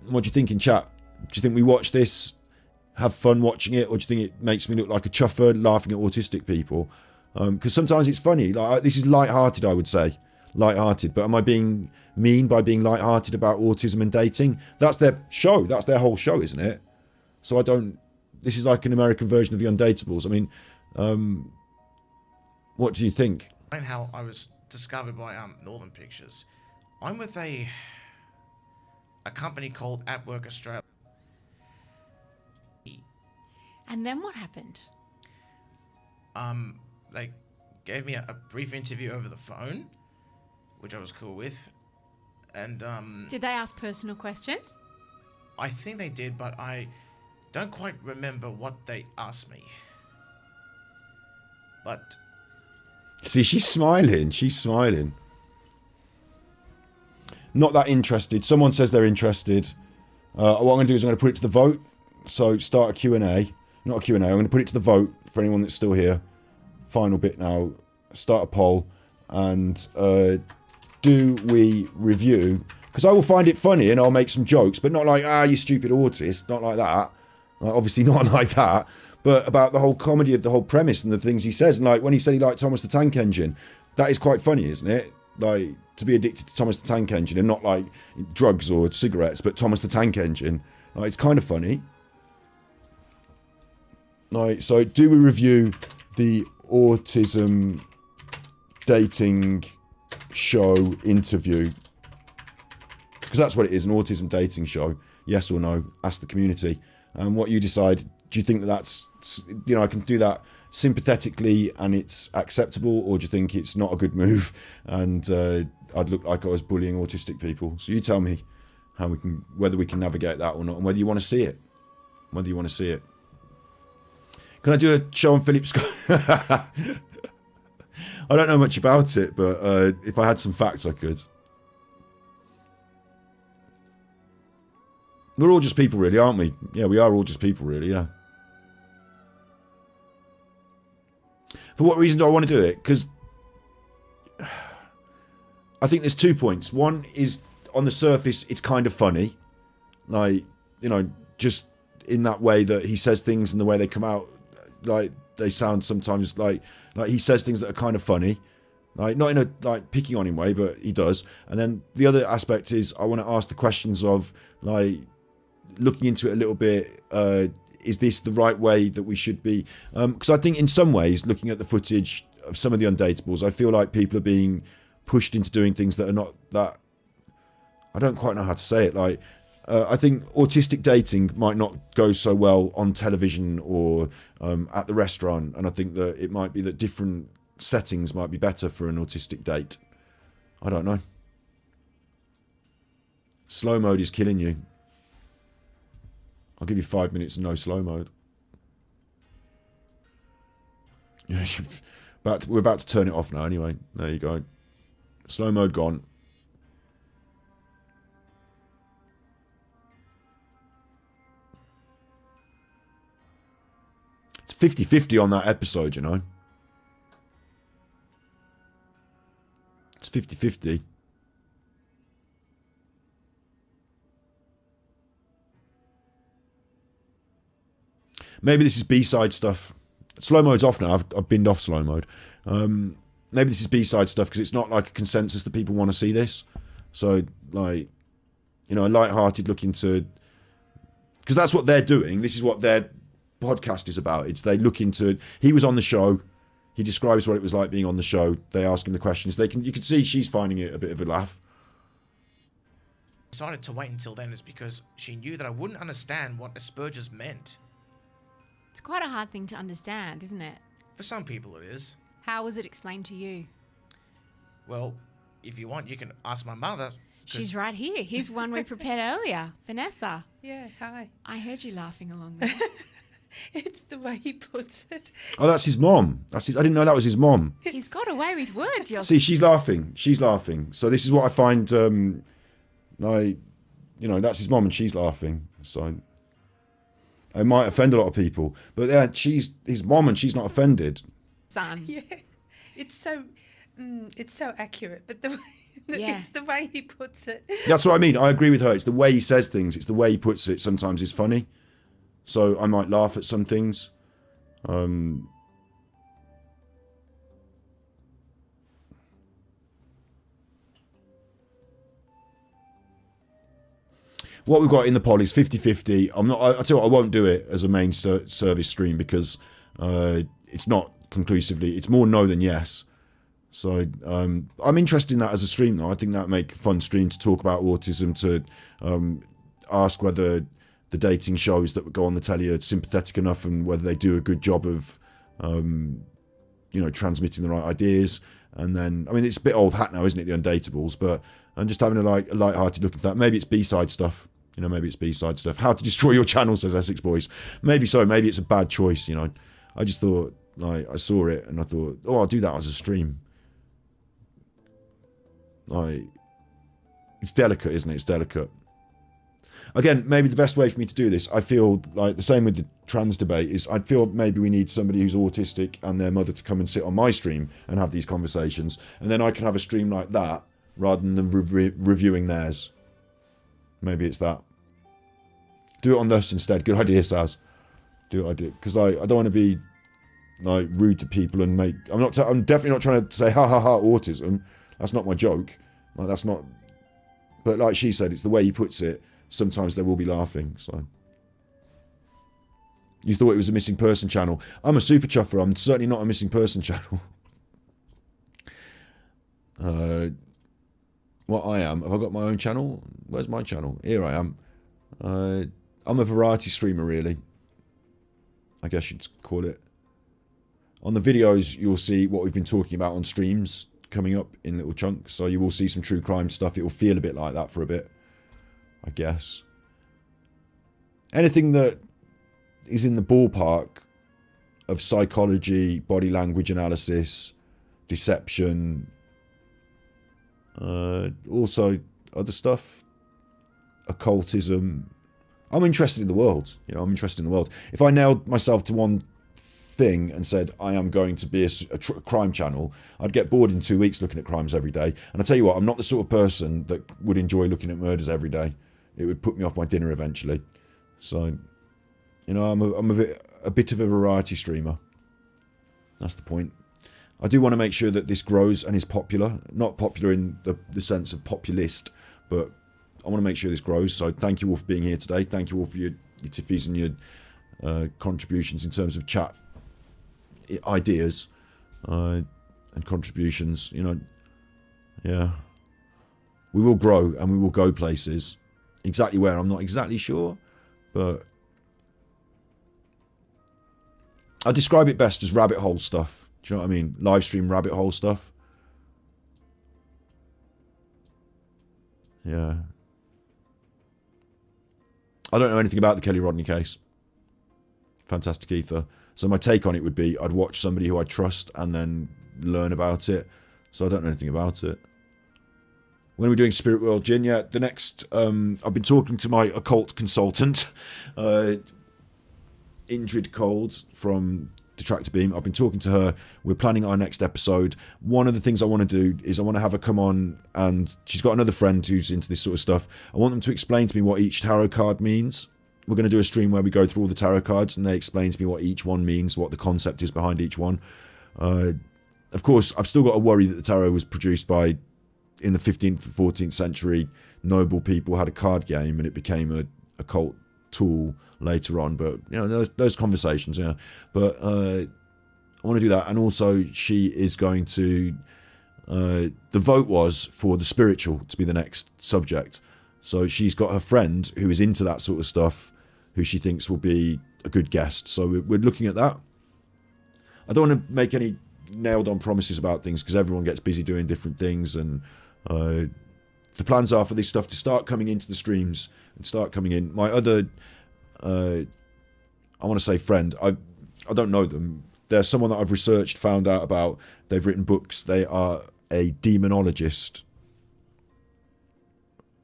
What do you think in chat? Do you think we watch this, have fun watching it, or do you think it makes me look like a chuffer laughing at autistic people? Because sometimes it's funny. Like, this is light-hearted, I would say. Light-hearted. But am I being mean by being light-hearted about autism and dating? That's their show. That's their whole show, isn't it? So I don't... This is like an American version of the Undateables. I mean, what do you think? How I was discovered by Northern Pictures. I'm with a company called At Work Australia. And then what happened? They gave me a brief interview over the phone, which I was cool with. And did they ask personal questions? I think they did, but I don't quite remember what they asked me. But see, she's smiling. She's smiling. Not that interested. Someone says they're interested. What I'm going to do is I'm going to put it to the vote. So start a Q&A. Not a Q&A. I'm going to put it to the vote for anyone that's still here. Final bit now. Start a poll. And do we review? Because I will find it funny and I'll make some jokes. But not like, you stupid autist. Not like that. Obviously not like that. But about the whole comedy of the whole premise and the things he says. And like when he said he liked Thomas the Tank Engine. That is quite funny, isn't it? Like, to be addicted to Thomas the Tank Engine and not like drugs or cigarettes, but Thomas the Tank Engine. Like, it's kind of funny. Like, so do we review the autism dating show interview? Because that's what it is, an autism dating show. Yes or no? Ask the community. And what you decide, do you think that that's, you know, I can do that sympathetically and it's acceptable, or do you think it's not a good move and I'd look like I was bullying autistic people? So you tell me how we can, whether we can navigate that or not, and whether you want to see it. Whether you want to see it. Can I do a show on Philip Scott? I don't know much about it, but if I had some facts, I could. We're all just people, really, aren't we? Yeah, we are all just people, really, yeah. For what reason do I want to do it? Because I think there's 2 points. One is, on the surface, it's kind of funny. Like, you know, just in that way that he says things and the way they come out, like, they sound sometimes like he says things that are kind of funny. Like, not in a, like, picking on him way, but he does. And then the other aspect is I want to ask the questions of, like, looking into it a little bit, is this the right way that we should be? Because I think in some ways, looking at the footage of some of the Undateables, I feel like people are being pushed into doing things that are not that... I don't quite know how to say it. Like, I think autistic dating might not go so well on television or at the restaurant. And I think that it might be that different settings might be better for an autistic date. I don't know. Slow mode is killing you. I'll give you 5 minutes and no slow mode. We're about to turn it off now anyway. There you go. Slow mode gone. It's 50-50 on that episode, you know. It's 50-50. Maybe this is B-side stuff. Slow mode's off now. I've binned off slow mode. Maybe this is B-side stuff because it's not like a consensus that people want to see this. So, like, you know, a light-hearted look into... Because that's what they're doing. This is what their podcast is about. It's they look into... He was on the show. He describes what it was like being on the show. They ask him the questions. You can see she's finding it a bit of a laugh. decided to wait until then is because she knew that I wouldn't understand what Asperger's meant. It's quite a hard thing to understand, isn't it? For some people it is. How was it explained to you? Well, if you want, you can ask my mother. She's right here. Here's one we prepared earlier. Vanessa. Yeah, hi. I heard you laughing along there. It's the way he puts it. Oh, that's his mom. I didn't know that was his mom. He's got away with words. See, she's laughing. She's laughing. So this is what I find, that's his mom and she's laughing. So it might offend a lot of people. But yeah, she's his mom and she's not offended. Son. Yeah, it's so accurate. But it's the way he puts it. That's what I mean. I agree with her. It's the way he says things. It's the way he puts it. Sometimes it's funny. So I might laugh at some things. What we've got in the poll is 50-50. I tell you what, I won't do it as a main service stream because it's not conclusively. It's more no than yes. So I'm interested in that as a stream though. I think that would make a fun stream to talk about autism, to ask whether the dating shows that go on the telly are sympathetic enough and whether they do a good job of, transmitting the right ideas. And then, I mean, it's a bit old hat now, isn't it, the Undateables? But I'm just having a light-hearted look at that. Maybe it's B-side stuff. Maybe it's B-side stuff. How to destroy your channel, says Essex Boys. Maybe so. Maybe it's a bad choice, I just thought, I saw it and I thought, I'll do that as a stream. It's delicate, isn't it? It's delicate. Again, maybe the best way for me to do this, I feel like the same with the trans debate, is I feel maybe we need somebody who's autistic and their mother to come and sit on my stream and have these conversations. And then I can have a stream like that rather than reviewing theirs. Maybe it's that. Do it on this instead. Good idea, Saz. Do it, I do. Because I don't want to be rude to people and make... I'm definitely not trying to say, ha ha ha, autism. That's not my joke. That's not... But like she said, it's the way he puts it. Sometimes they will be laughing, so... You thought it was a missing person channel. I'm a super chuffer. I'm certainly not a missing person channel. What I am? Have I got my own channel? Where's my channel? Here I am. I'm a variety streamer, really. I guess you'd call it. On the videos, you'll see what we've been talking about on streams coming up in little chunks. So you will see some true crime stuff. It will feel a bit like that for a bit, I guess. Anything that is in the ballpark of psychology, body language analysis, deception, also other stuff, occultism. I'm interested in the world. I'm interested in the world. If I nailed myself to one thing and said I am going to be a crime channel, I'd get bored in 2 weeks looking at crimes every day. And I tell you what, I'm not the sort of person that would enjoy looking at murders every day. It would put me off my dinner eventually. So, I'm a bit of a variety streamer. That's the point. I do want to make sure that this grows and is popular. Not popular in the sense of populist, but I want to make sure this grows. So thank you all for being here today. Thank you all for your tippies and your contributions in terms of chat ideas and contributions. Yeah. We will grow and we will go places. Exactly where, I'm not exactly sure, but I describe it best as rabbit hole stuff. Do you know what I mean? Live stream rabbit hole stuff. Yeah. I don't know anything about the Kelly Rodney case. Fantastic Ether. So my take on it would be I'd watch somebody who I trust and then learn about it. So I don't know anything about it. When we're doing Spirit World Gin, yeah, the next... I've been talking to my occult consultant, Indrid Cold from Detractor Beam. I've been talking to her. We're planning our next episode. One of the things I want to do is I want to have her come on, and she's got another friend who's into this sort of stuff. I want them to explain to me what each tarot card means. We're going to do a stream where we go through all the tarot cards and they explain to me what each one means, what the concept is behind each one. Of course, I've still got to worry that the tarot was produced by, in the 15th and 14th century, noble people had a card game and it became a cult tool later on. But, those conversations, yeah. But I want to do that. And also, she is going to... the vote was for the spiritual to be the next subject. So she's got her friend who is into that sort of stuff, who she thinks will be a good guest. So we're looking at that. I don't want to make any nailed-on promises about things because everyone gets busy doing different things, and the plans are for this stuff to start coming into the streams and start coming in. My other, I want to say friend, I don't know them. They're someone that I've researched, found out about. They've written books. They are a demonologist.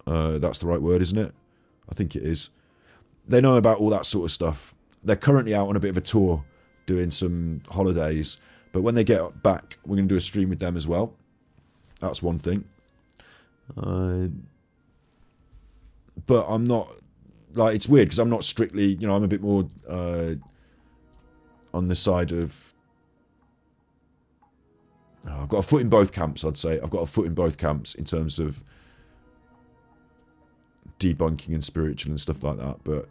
That's the right word, isn't it? I think it is. They know about all that sort of stuff. They're currently out on a bit of a tour doing some holidays. But when they get back, we're going to do a stream with them as well. That's one thing. But I'm not... Like, it's weird because I'm not strictly... You know, I'm a bit more on the side of... I've got a foot in both camps, I'd say. I've got a foot in both camps in terms of debunking and spiritual and stuff like that. But,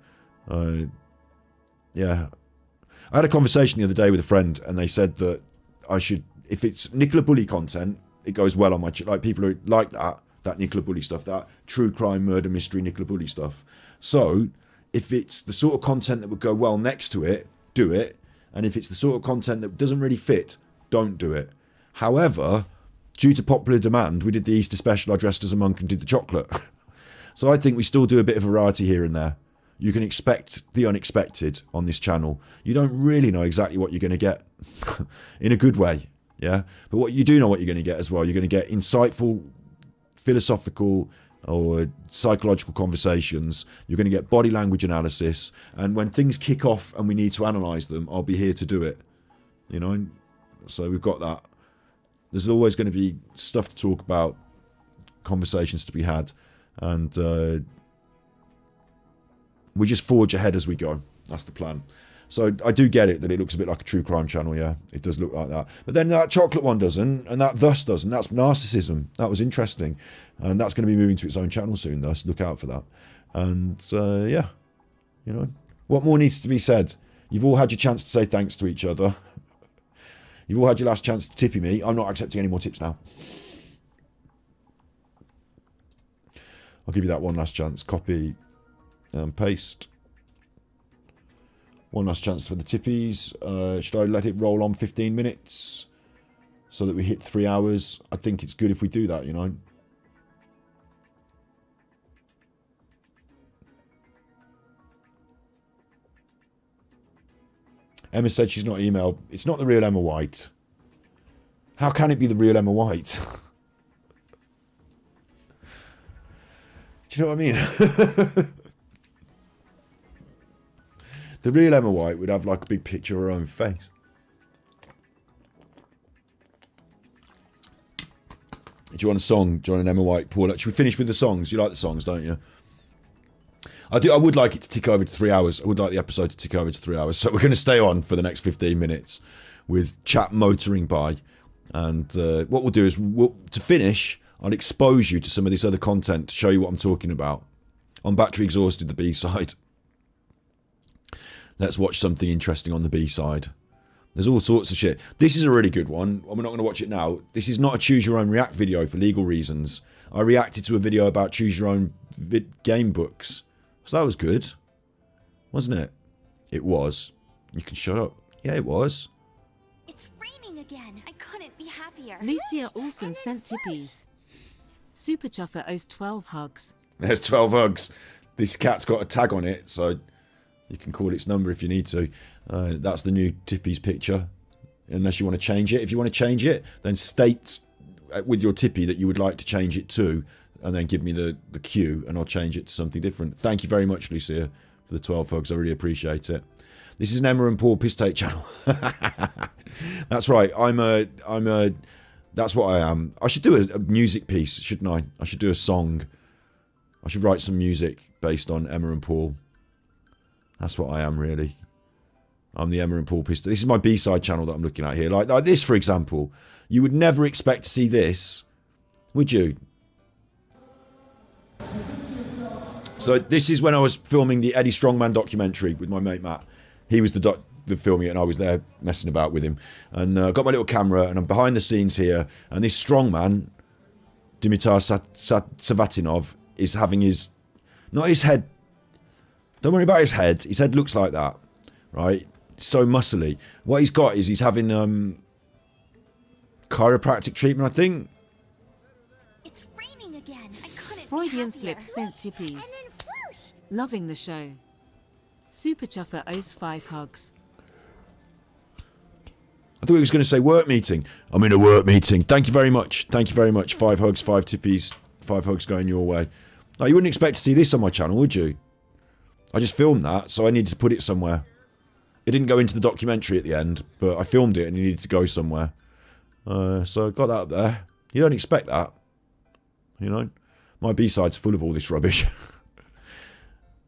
yeah. I had a conversation the other day with a friend, and they said that I should... If it's Nicola Bulley content, it goes well on my... Like, people who like that Nicola Bulley stuff, that true crime, murder, mystery, Nicola Bulley stuff. So, if it's the sort of content that would go well next to it, do it. And if it's the sort of content that doesn't really fit, don't do it. However, due to popular demand, we did the Easter special, I dressed as a monk and did the chocolate. So I think we still do a bit of variety here and there. You can expect the unexpected on this channel. You don't really know exactly what you're going to get in a good way, yeah? But what you do know what you're going to get as well. You're going to get insightful, philosophical or psychological conversations. You're going to get body language analysis. And when things kick off and we need to analyse them, I'll be here to do it. You know? So we've got that. There's always going to be stuff to talk about, conversations to be had, and we just forge ahead as we go. That's the plan. So I do get it that it looks a bit like a true crime channel, yeah. It does look like that. But then that chocolate one doesn't, and that thus doesn't. That's narcissism. That was interesting. And that's going to be moving to its own channel soon, thus. Look out for that. And, yeah, you know. What more needs to be said? You've all had your chance to say thanks to each other. You've all had your last chance to tippy me. I'm not accepting any more tips now. I'll give you that one last chance. Copy and paste. One last chance for the tippies. Should I let it roll on 15 minutes so that we hit 3 hours? I think it's good if we do that, you know. Emma said she's not emailed. It's not the real Emma White. How can it be the real Emma White? Do you know what I mean? The real Emma White would have like a big picture of her own face. Do you want a song? Do you want an Emma White? Paul, should we finish with the songs? You like the songs, don't you? I do. I would like it to tick over to 3 hours. I would like the episode to tick over to 3 hours. So we're going to stay on for the next 15 minutes with chat motoring by. And what we'll do is, to finish, I'll expose you to some of this other content to show you what I'm talking about. On Battery Exhausted, the B-side. Let's watch something interesting on the B-side. There's all sorts of shit. This is a really good one. We're not going to watch it now. This is not a Choose Your Own React video for legal reasons. I reacted to a video about Choose Your Own game books. So that was good, wasn't it? It was. You can shut up. Yeah, it was. It's raining again. I couldn't be happier. Lucia also sent tippies. Super Chuffer owes 12 hugs. There's 12 hugs. This cat's got a tag on it, so you can call its number if you need to. That's the new tippies picture. Unless you want to change it. If you want to change it, then state with your tippy that you would like to change it to, and then give me the cue, and I'll change it to something different. Thank you very much, Lucia, for the 12 hugs. I really appreciate it. This is an Emma and Paul piss take channel. That's right. That's what I am. I should do a music piece, shouldn't I? I should do a song. I should write some music based on Emma and Paul. That's what I am, really. I'm the Emma and Paul piss. This is my B-side channel that I'm looking at here. Like this, for example. You would never expect to see this, would you? So this is when I was filming the Eddie Strongman documentary with my mate Matt. He was the filming it, and I was there messing about with him. And I got my little camera, and I'm behind the scenes here. And this strongman, Dimitar Savatinov, is having his Not his head. Don't worry about his head. His head looks like that, right? So muscly. What he's got is he's having chiropractic treatment, I think. It's raining again. I couldn't Freudian be happier. slip sent tippies. And then whoosh! Loving the show. Super Chuffer owes 5 hugs. I thought he was going to say work meeting. I'm in a work meeting. Thank you very much. Thank you very much. 5 hugs, 5 tippies, 5 hugs going your way. Now, you wouldn't expect to see this on my channel, would you? I just filmed that, so I needed to put it somewhere. It didn't go into the documentary at the end, but I filmed it and it needed to go somewhere. So I got that up there. You don't expect that. You know? My B-side's full of all this rubbish.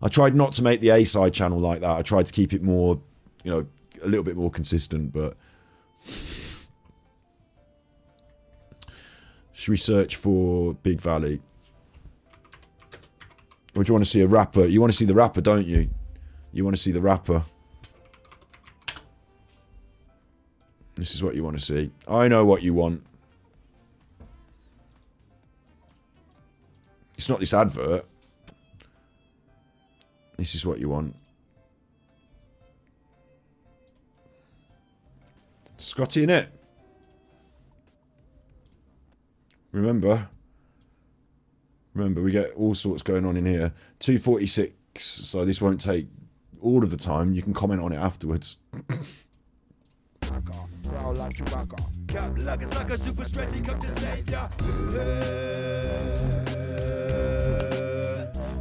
I tried not to make the A-side channel like that. I tried to keep it more, you know, a little bit more consistent, but... Should we search for Big Valley? Or do you want to see a rapper? You want to see the rapper, don't you? You want to see the rapper. This is what you want to see. I know what you want. It's not this advert. This is what you want. Scotty in it. Remember, we get all sorts going on in here. 2:46, so this won't take all of the time. You can comment on it afterwards.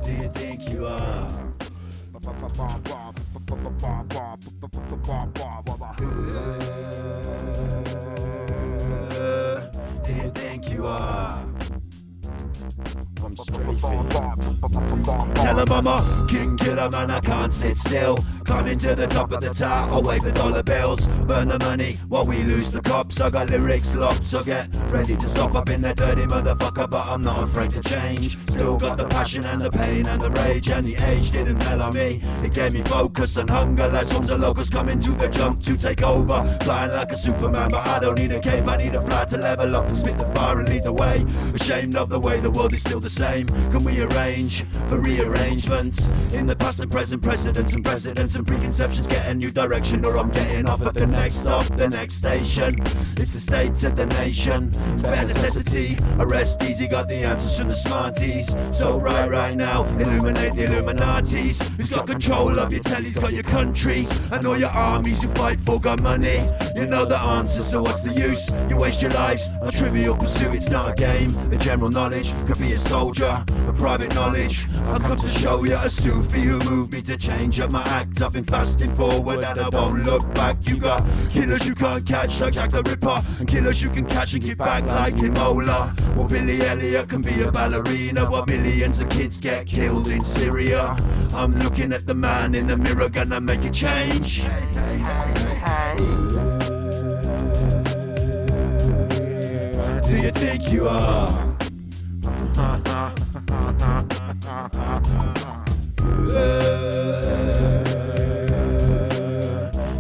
Do you think you are? Do you think you are? I'm strafing. Tell 'em I'm a king killer, man, I can't sit still. Climbing to the top of the tower, I'll wave the dollar bills. Burn the money while we lose the cops. I got lyrics locked, so get ready to stop up in that dirty motherfucker. But I'm not afraid to change. Still got the passion and the pain and the rage. And the age didn't mellow me. It gave me focus and hunger. Like swarms of locusts coming to the jump to take over. Flying like a Superman, but I don't need a cape. I need a fly to level up and spit the fire and lead the way. Ashamed of the way the world is still the same. Can we arrange for rearrangements? In the past and present, precedents and presidents and preconceptions get a new direction, or I'm getting off at the next stop, the next station. It's the state of the nation. It's bare necessity. Arrest easy, got the answers from the smarties. So right now, illuminate the Illuminatis. Who's got control of your tellies, got your countries, and all your armies who fight for got money. You know the answer, so what's the use? You waste your lives on trivial pursuit. It's not a game. The general knowledge could be a soldier, a private knowledge. I've come to show you a Sufi who moved me to change up my act. I've been fasting forward and I won't look back. You got killers you can't catch like Jack the Ripper, and killers you can catch and get back like Imola. Well, Billy Elliot can be a ballerina while millions of kids get killed in Syria. I'm looking at the man in the mirror, gonna make a change. Do you think you are?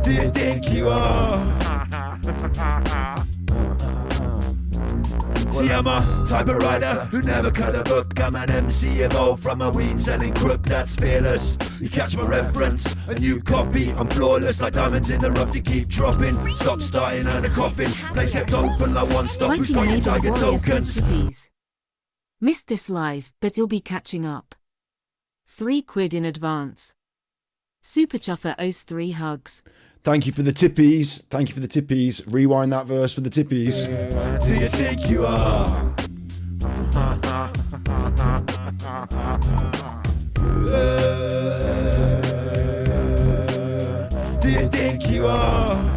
Do you think you are? See, I'm a type of writer who never cut a book. I'm an MC evolved from a weed-selling crook that's fearless. You catch my reference, a new copy. I'm flawless like diamonds in the rough. You keep dropping, stop starting and a coffin. Place kept open like one stop. Who's got your tiger tokens? Missed this live, but you'll be catching up. £3 in advance. Super Chuffer owes 3 hugs. Thank you for the tippies. Thank you for the tippies. Rewind that verse for the tippies. Do you think you are? Do you think you are?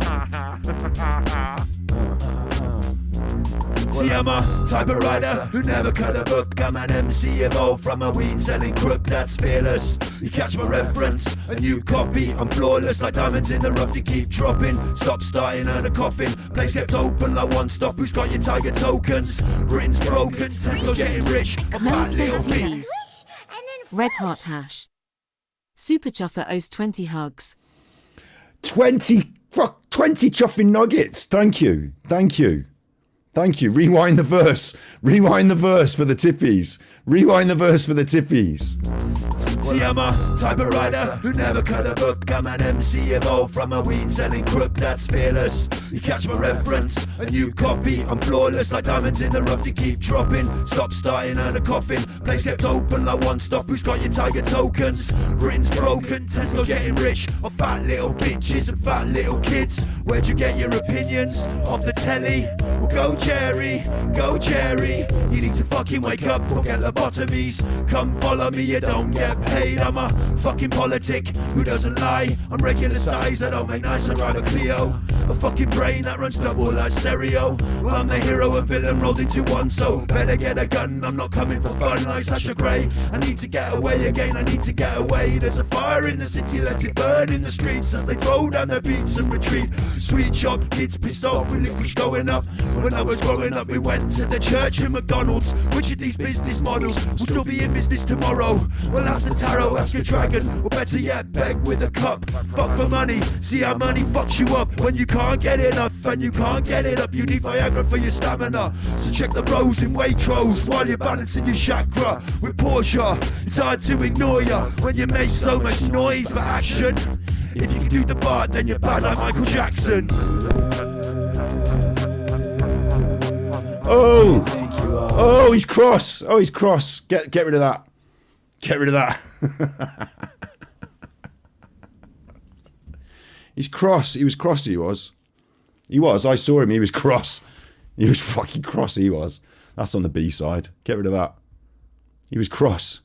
See, I'm a type of writer who never cut a book. I'm an MC evolved from a weed-selling crook that's fearless. You catch my reference, a new copy. I'm flawless like diamonds in the rough. You keep dropping, stop starting and a coffin. Place kept open like one stop. Who's got your tiger tokens? Britain's broken, Tesco getting rich. A fat little bit. Red Heart Hash. Super Chuffer owes 20 hugs. 20 chuffing nuggets. Thank you. Thank you. Rewind the verse. Rewind the verse for the tippies. Rewind the verse for the tippies. See, I'm a type of writer who never cut a book. I'm an MC evolved from a weed selling crook that's fearless. You catch my reference, a new copy. I'm flawless like diamonds in the rough. You keep dropping, stop starting and a coffin. Place kept open like one stop. Who's got your tiger tokens? Britain's broken, Tesco's getting rich on fat little bitches and fat little kids. Where'd you get your opinions? Off the telly? Well, go Jerry, go Jerry. You need to fucking wake up or get lobotomies. Come follow me, you don't get paid. I'm a fucking politic who doesn't lie. I'm regular size, I don't make nice, I ride a Clio. A fucking brain that runs double like stereo. Well, I'm the hero and villain rolled into one, so better get a gun. I'm not coming for fun like Sasha Grey. I need to get away again, I need to get away. There's a fire in the city, let it burn in the streets as they throw down their beats and retreat. Sweet shop kids pissed off with liquids going up. When I was growing up, we went to the church and McDonald's. Which of these business models will still be in business tomorrow? Well, ask the tarot, ask a dragon, or better yet, beg with a cup. Fuck for money, see how money fucks you up. When you can't get enough and you can't get it up, you need Viagra for your stamina. So check the rows in Waitrose while you're balancing your chakra. With Porsche, it's hard to ignore ya when you make so much noise but action. If you can do the part, then you're bad like Michael Jackson. Oh, oh, he's cross. Oh, he's cross. Get rid of that. Get rid of that. He's cross. He was cross. He was. He was. I saw him. He was cross. He was fucking cross. He was. That's on the B side. Get rid of that. He was cross.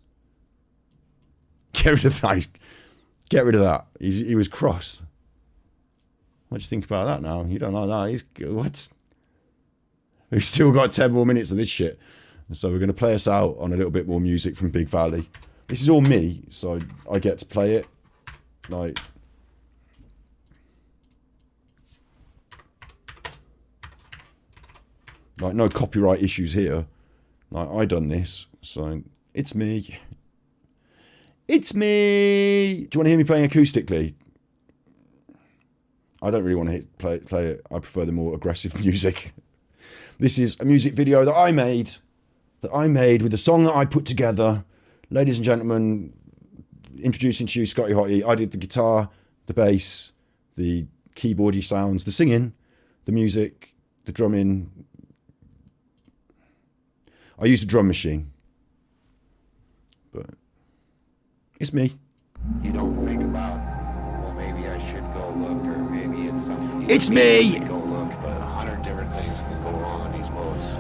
Get rid of that. Get rid of that. He was cross. What do you think about that now? You don't like that? He's what? We've still got 10 more minutes of this shit. So we're going to play us out on a little bit more music from Big Valley. This is all me, so I get to play it. Like, no copyright issues here. Like, I done this, so it's me. It's me. Do you want to hear me playing acoustically? I don't really want to play it. I prefer the more aggressive music. This is a music video that I made with a song that I put together. Ladies and gentlemen, introducing to you Scotty Hottie. I did the guitar, the bass, the keyboardy sounds, the singing, the music, the drumming. I used a drum machine. But it's me. You don't think about, well, maybe I should go look, or maybe it's something. It's me! Go look, but 100 different things can go wrong in these boats.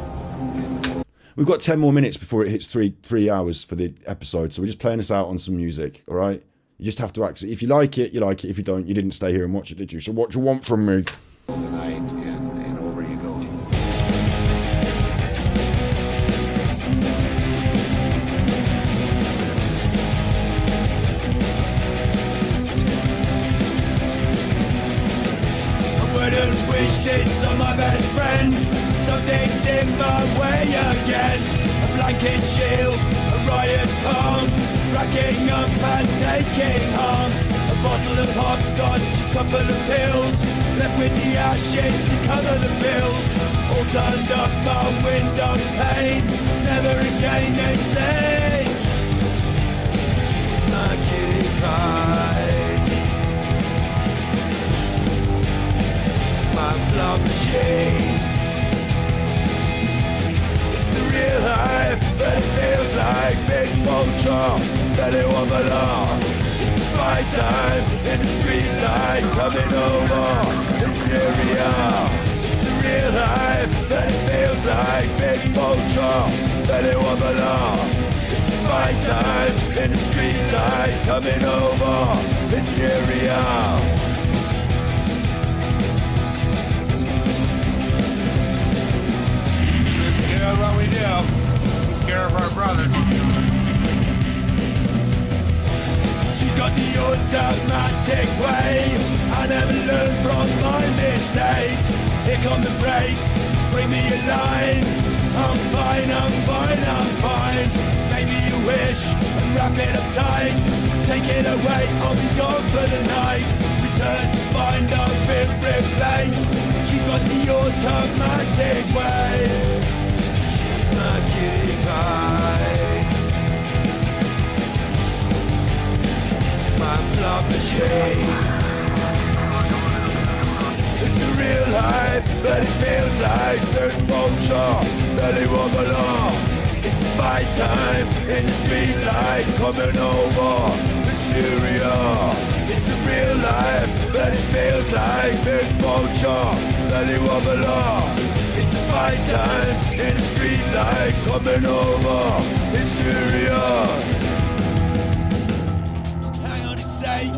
We've got 10 more minutes before it hits three hours for the episode, so we're just playing us out on some music, all right? You just have to access it. If you like it, you like it. If you don't, you didn't stay here and watch it, did you? So what do you want from me? The night, and over you go. Wish this on my best friend. Something's in my way again. A blanket shield, a riot calm, racking up and taking harm. A bottle of hopscotch, a couple of pills, left with the ashes to cover the bills. All turned up my window's pane. Never again, they say. It's my kitty pie. My slot machine. It's the real life, but it feels like big vulture, belly of a law. It's the fight time in the street light coming over hysteria. It's the real life, but it feels like big vulture, belly of a law. It's the fight time in the street light coming over hysteria. What we do, take care of our brothers. She's got the automatic way. I never learned from my mistakes. Here come the brakes, bring me a line. I'm fine, I'm fine, I'm fine. Maybe you wish and wrap it up tight. Take it away, I'll be gone for the night. turn to find her been replaced. She's got the automatic way. It's Mercury Pie. My slot machine. It's the real life, but it feels like dirt vulture, belly wobbler. It's fight time in the street light, coming over hysteria. It's the real life, but it feels like big vulture, belly wobbler. It's fight time in the street light, coming over hysteria. Hang on, it's safe.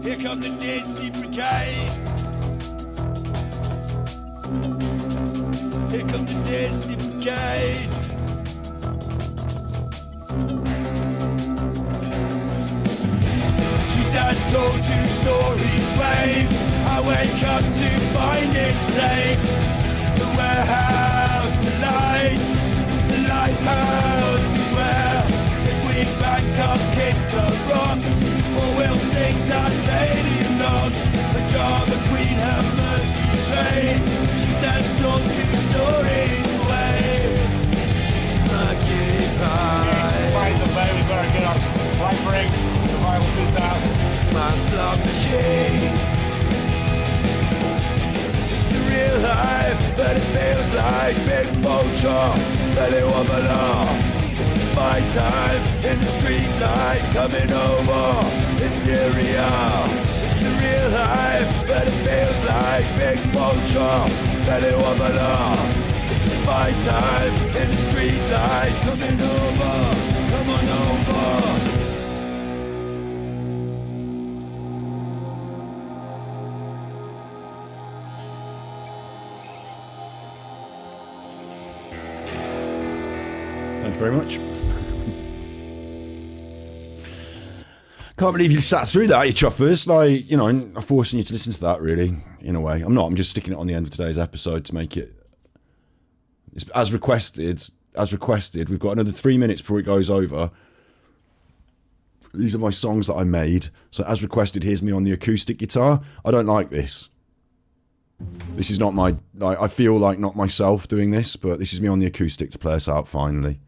Here come the Disney Brigade. Here come the Disney Brigade. She stands tall, 2 stories wave. I wake up to find it safe. The warehouse, the light, the lighthouse is where if we back up, kiss the rocks, or we'll sing titanium knocks. The Java Queen, have mercy train. She stands tall, 2 stories away. It's Mercury Pie. Right, the bay, we better get our light breaks. Survival 2000. My slot machine. It's the real life, but it feels like big vulture, belly wobbler. It's fight time in the street light, coming over hysteria. It's the real life, but it feels like big vulture, belly wobbler. It's fight time in the street light, coming over, come on over. Thank you very much. Can't believe you sat through that, you chuffers. Like, you know, I'm forcing you to listen to that, really, in a way. I'm not. I'm just sticking it on the end of today's episode to make it as requested. As requested, we've got another 3 minutes before it goes over. These are my songs that I made. So as requested, here's me on the acoustic guitar. I don't like this. This is not my... I feel like not myself doing this, but this is me on the acoustic to play us out finally.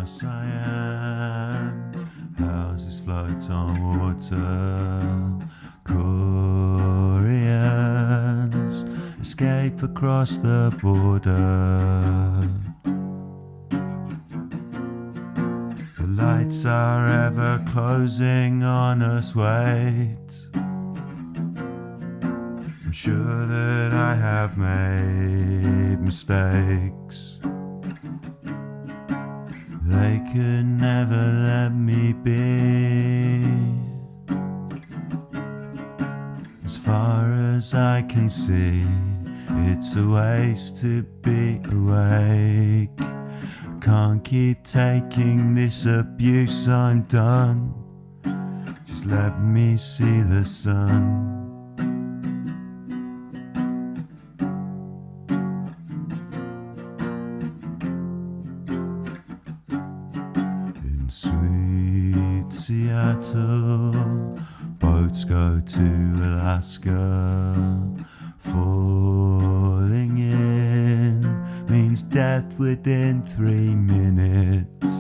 Cyan, houses float on water. Koreans escape across the border. The lights are ever closing on us, wait. I'm sure that I have made mistakes. They could never let me be. As far as I can see, it's a waste to be awake. I can't keep taking this abuse, I'm done. Just let me see the sun. Sweet Seattle, boats go to Alaska. Falling in means death within 3 minutes.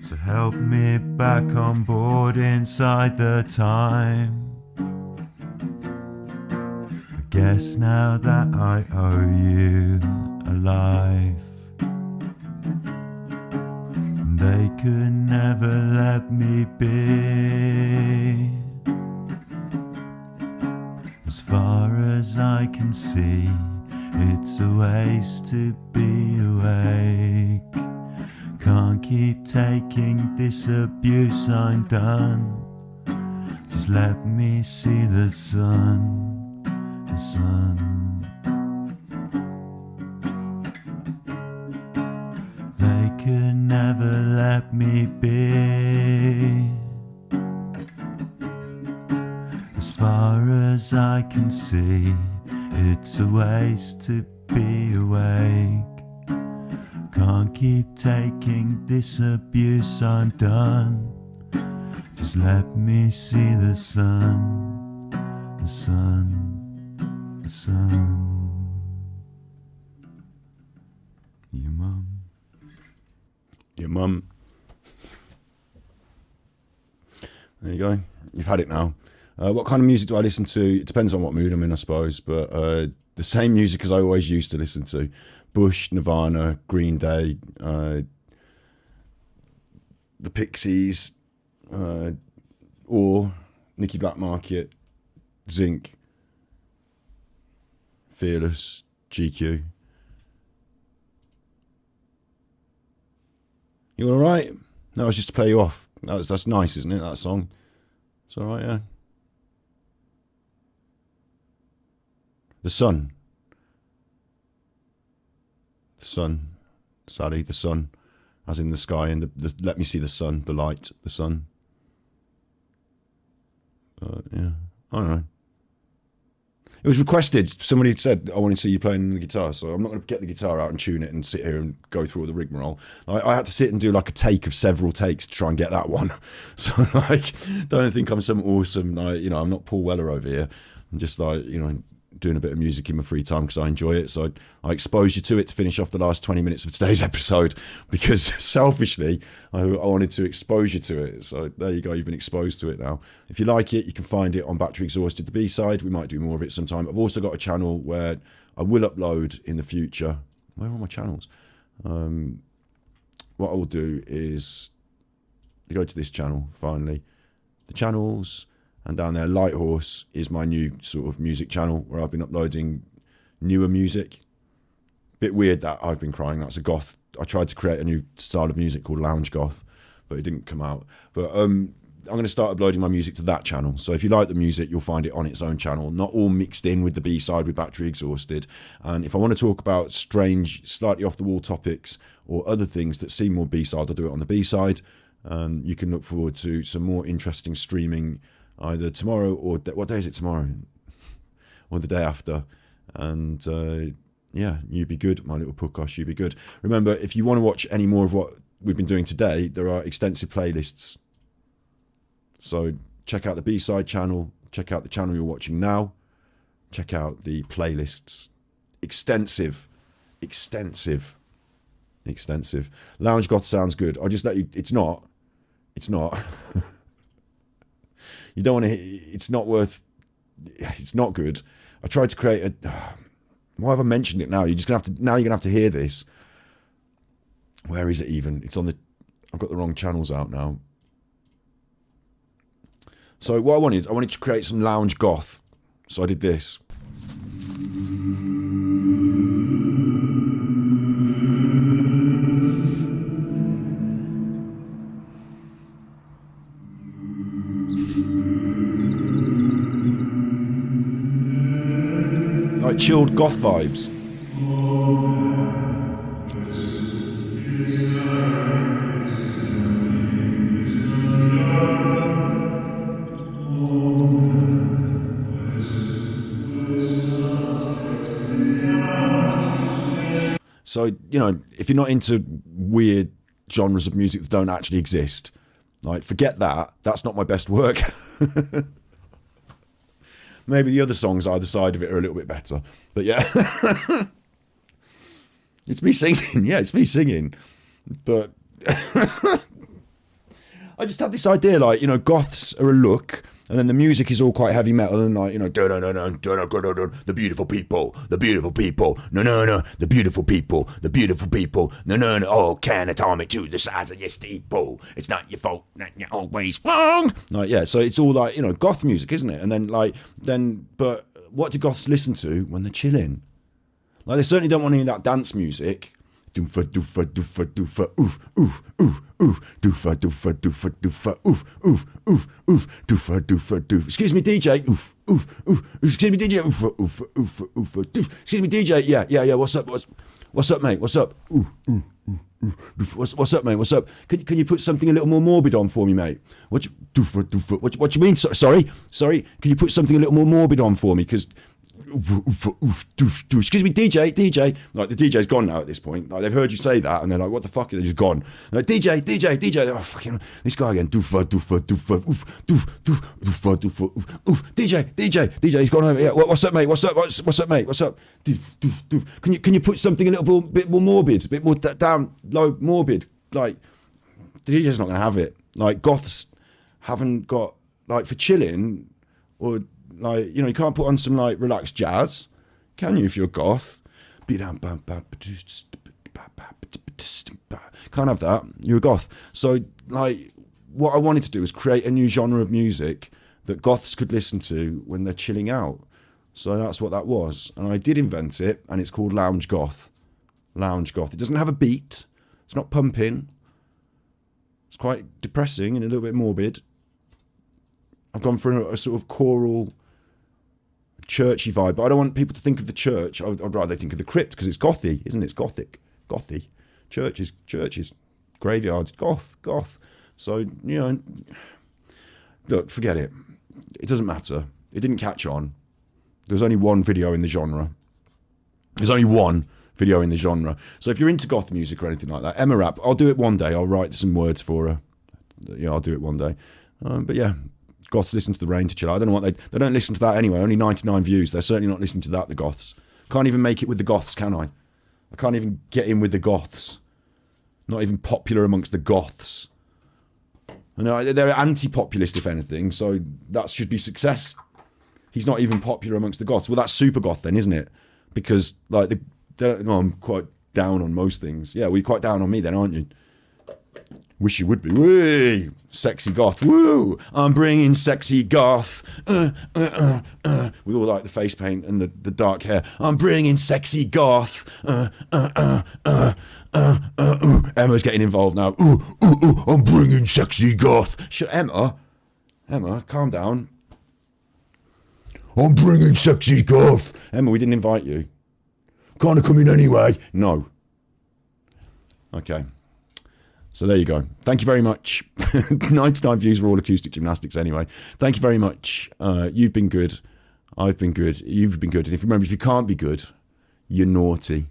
So help me back on board inside the time. I guess now that I owe you a life. They could never let me be. As far as I can see, it's a waste to be awake. Can't keep taking this abuse, I'm done. Just let me see the sun, the sun. let me be. As far as I can see, it's a waste to be awake. Can't keep taking this abuse, I'm done. Just let me see the sun, the sun, the sun. Your mum. Your mum. There you go. You've had it now. What kind of music do I listen to? It depends on what mood I'm in, I suppose. But the same music as I always used to listen to. Bush, Nirvana, Green Day, the Pixies, or Nicky Black Market, Zinc, Fearless, GQ. You all right? That was just to play you off. That's nice, isn't it, that song? It's all right, yeah. The sun. The sun. Sally, the sun. As in the sky, and let me see the sun, the light, the sun. Yeah, I don't know. It was requested. Somebody had said, I want to see you playing the guitar, so I'm not going to get the guitar out and tune it and sit here and go through all the rigmarole. I had to sit and do like a take of several takes to try and get that one. So like, don't think I'm some awesome, I'm not Paul Weller over here. I'm just doing a bit of music in my free time because I enjoy it. So I exposed you to it to finish off the last 20 minutes of today's episode because selfishly I wanted to expose you to it. So there you go, you've been exposed to it now. If you like it, you can find it on Battery Exhausted, the B-side. We might do more of it sometime. I've also got a channel where I will upload in the future. Where are my channels? What I will do is you go to this channel, finally. The channels... And down there, Lighthorse is my new sort of music channel where I've been uploading newer music. Bit weird that I've been crying. That's a goth. I tried to create a new style of music called lounge goth, but it didn't come out. But I'm going to start uploading my music to that channel. So if you like the music, you'll find it on its own channel, not all mixed in with the B-side with Battery Exhausted. And if I want to talk about strange, slightly off-the-wall topics or other things that seem more B-side, I'll do it on the B-side. You can look forward to some more interesting streaming either tomorrow or what day is it tomorrow? Or the day after. And yeah, you be good, my little podcast, you be good. Remember, if you want to watch any more of what we've been doing today, there are extensive playlists. So check out the B-side channel, check out the channel you're watching now, check out the playlists. Extensive. Lounge goth sounds good. I'll just let you, it's not. You don't want to. It's not worth. It's not good. I tried to create a. Why have I mentioned it now? You're just gonna have to. Now you're gonna have to hear this. Where is it even? It's on the. I've got the wrong channels out now. So what I wanted to create some lounge goth. So I did this. Like chilled goth vibes. So, if you're not into weird genres of music that don't actually exist, like, forget that. That's not my best work. Maybe the other songs either side of it are a little bit better. But yeah. It's me singing. Yeah, it's me singing. But I just had this idea, like, goths are a look, and then the music is all quite heavy metal and like, the beautiful people, the beautiful people, no, the beautiful people, the beautiful people, no, oh, can atomic to the size of your steeple. It's not your fault, not you're always wrong. Like, yeah, so it's all like, goth music, isn't it? And then, but what do goths listen to when they're chilling? Like, they certainly don't want any of that dance music. Doofa, doofa, doofa, doofa, oof, oof, oof, oof, doofa, doofa, doofa, doofa, oof, oof, oof, oof, doofa, doofa, doof. Excuse me, DJ. Oof, oof, oof. Excuse me, DJ. Oof, oof, oof, oof, doof. Excuse me, DJ. Yeah. What's up? What's up, mate? What's up? What's up, mate? What's up? Can you put something a little more morbid on for me, mate? What do you mean? Sorry. Can you put something a little more morbid on for me? Because excuse me, DJ. Like the DJ's gone now at this point. Like they've heard you say that, and they're like, "What the fuck?" And they're just gone. Like DJ. Oh fucking this guy again. DJ. He's gone over. Yeah. What's up, mate? What's up, mate? What's up? Can you put something a little bit more morbid, a bit more down low morbid? Like the DJ's not gonna have it. Like goths haven't got like for chilling or. Like, you know, you can't put on some like relaxed jazz, can you, if you're a goth? Can't have that. You're a goth. So, like, what I wanted to do was create a new genre of music that goths could listen to when they're chilling out. So that's what that was. And I did invent it, and it's called lounge goth. Lounge goth. It doesn't have a beat. It's not pumping. It's quite depressing and a little bit morbid. I've gone for a sort of choral, churchy vibe, but I don't want people to think of the church. I'd rather think of the crypt because it's gothy, isn't it? It's gothy. Churches, graveyards, goth. So, you know, look, forget it. It doesn't matter. It didn't catch on. There's only one video in the genre. So if you're into goth music or anything like that, Emma Rapp, I'll do it one day. I'll write some words for her. Yeah, I'll do it one day. But yeah. Goths listen to The Rain to chill out. I don't know what they don't listen to that anyway. Only 99 views. They're certainly not listening to that, the goths. Can't even make it with the goths, can I? I can't even get in with the goths. Not even popular amongst the goths. I know they're anti-populist, if anything, so that should be success. He's not even popular amongst the goths. Well, that's super goth then, isn't it? Because like I'm quite down on most things. Yeah, well, you're quite down on me then, aren't you? Wish you would be. Whee! Sexy goth. Woo! I'm bringing sexy goth. With all like the face paint and the dark hair. I'm bringing sexy goth. Emma's getting involved now. I'm bringing sexy goth. Emma, calm down. I'm bringing sexy goth. Emma, we didn't invite you. Can't I come in anyway? No. Okay. So there you go. Thank you very much. 99 views were all acoustic gymnastics anyway. Thank you very much. You've been good. I've been good. You've been good. And if you can't be good, you're naughty.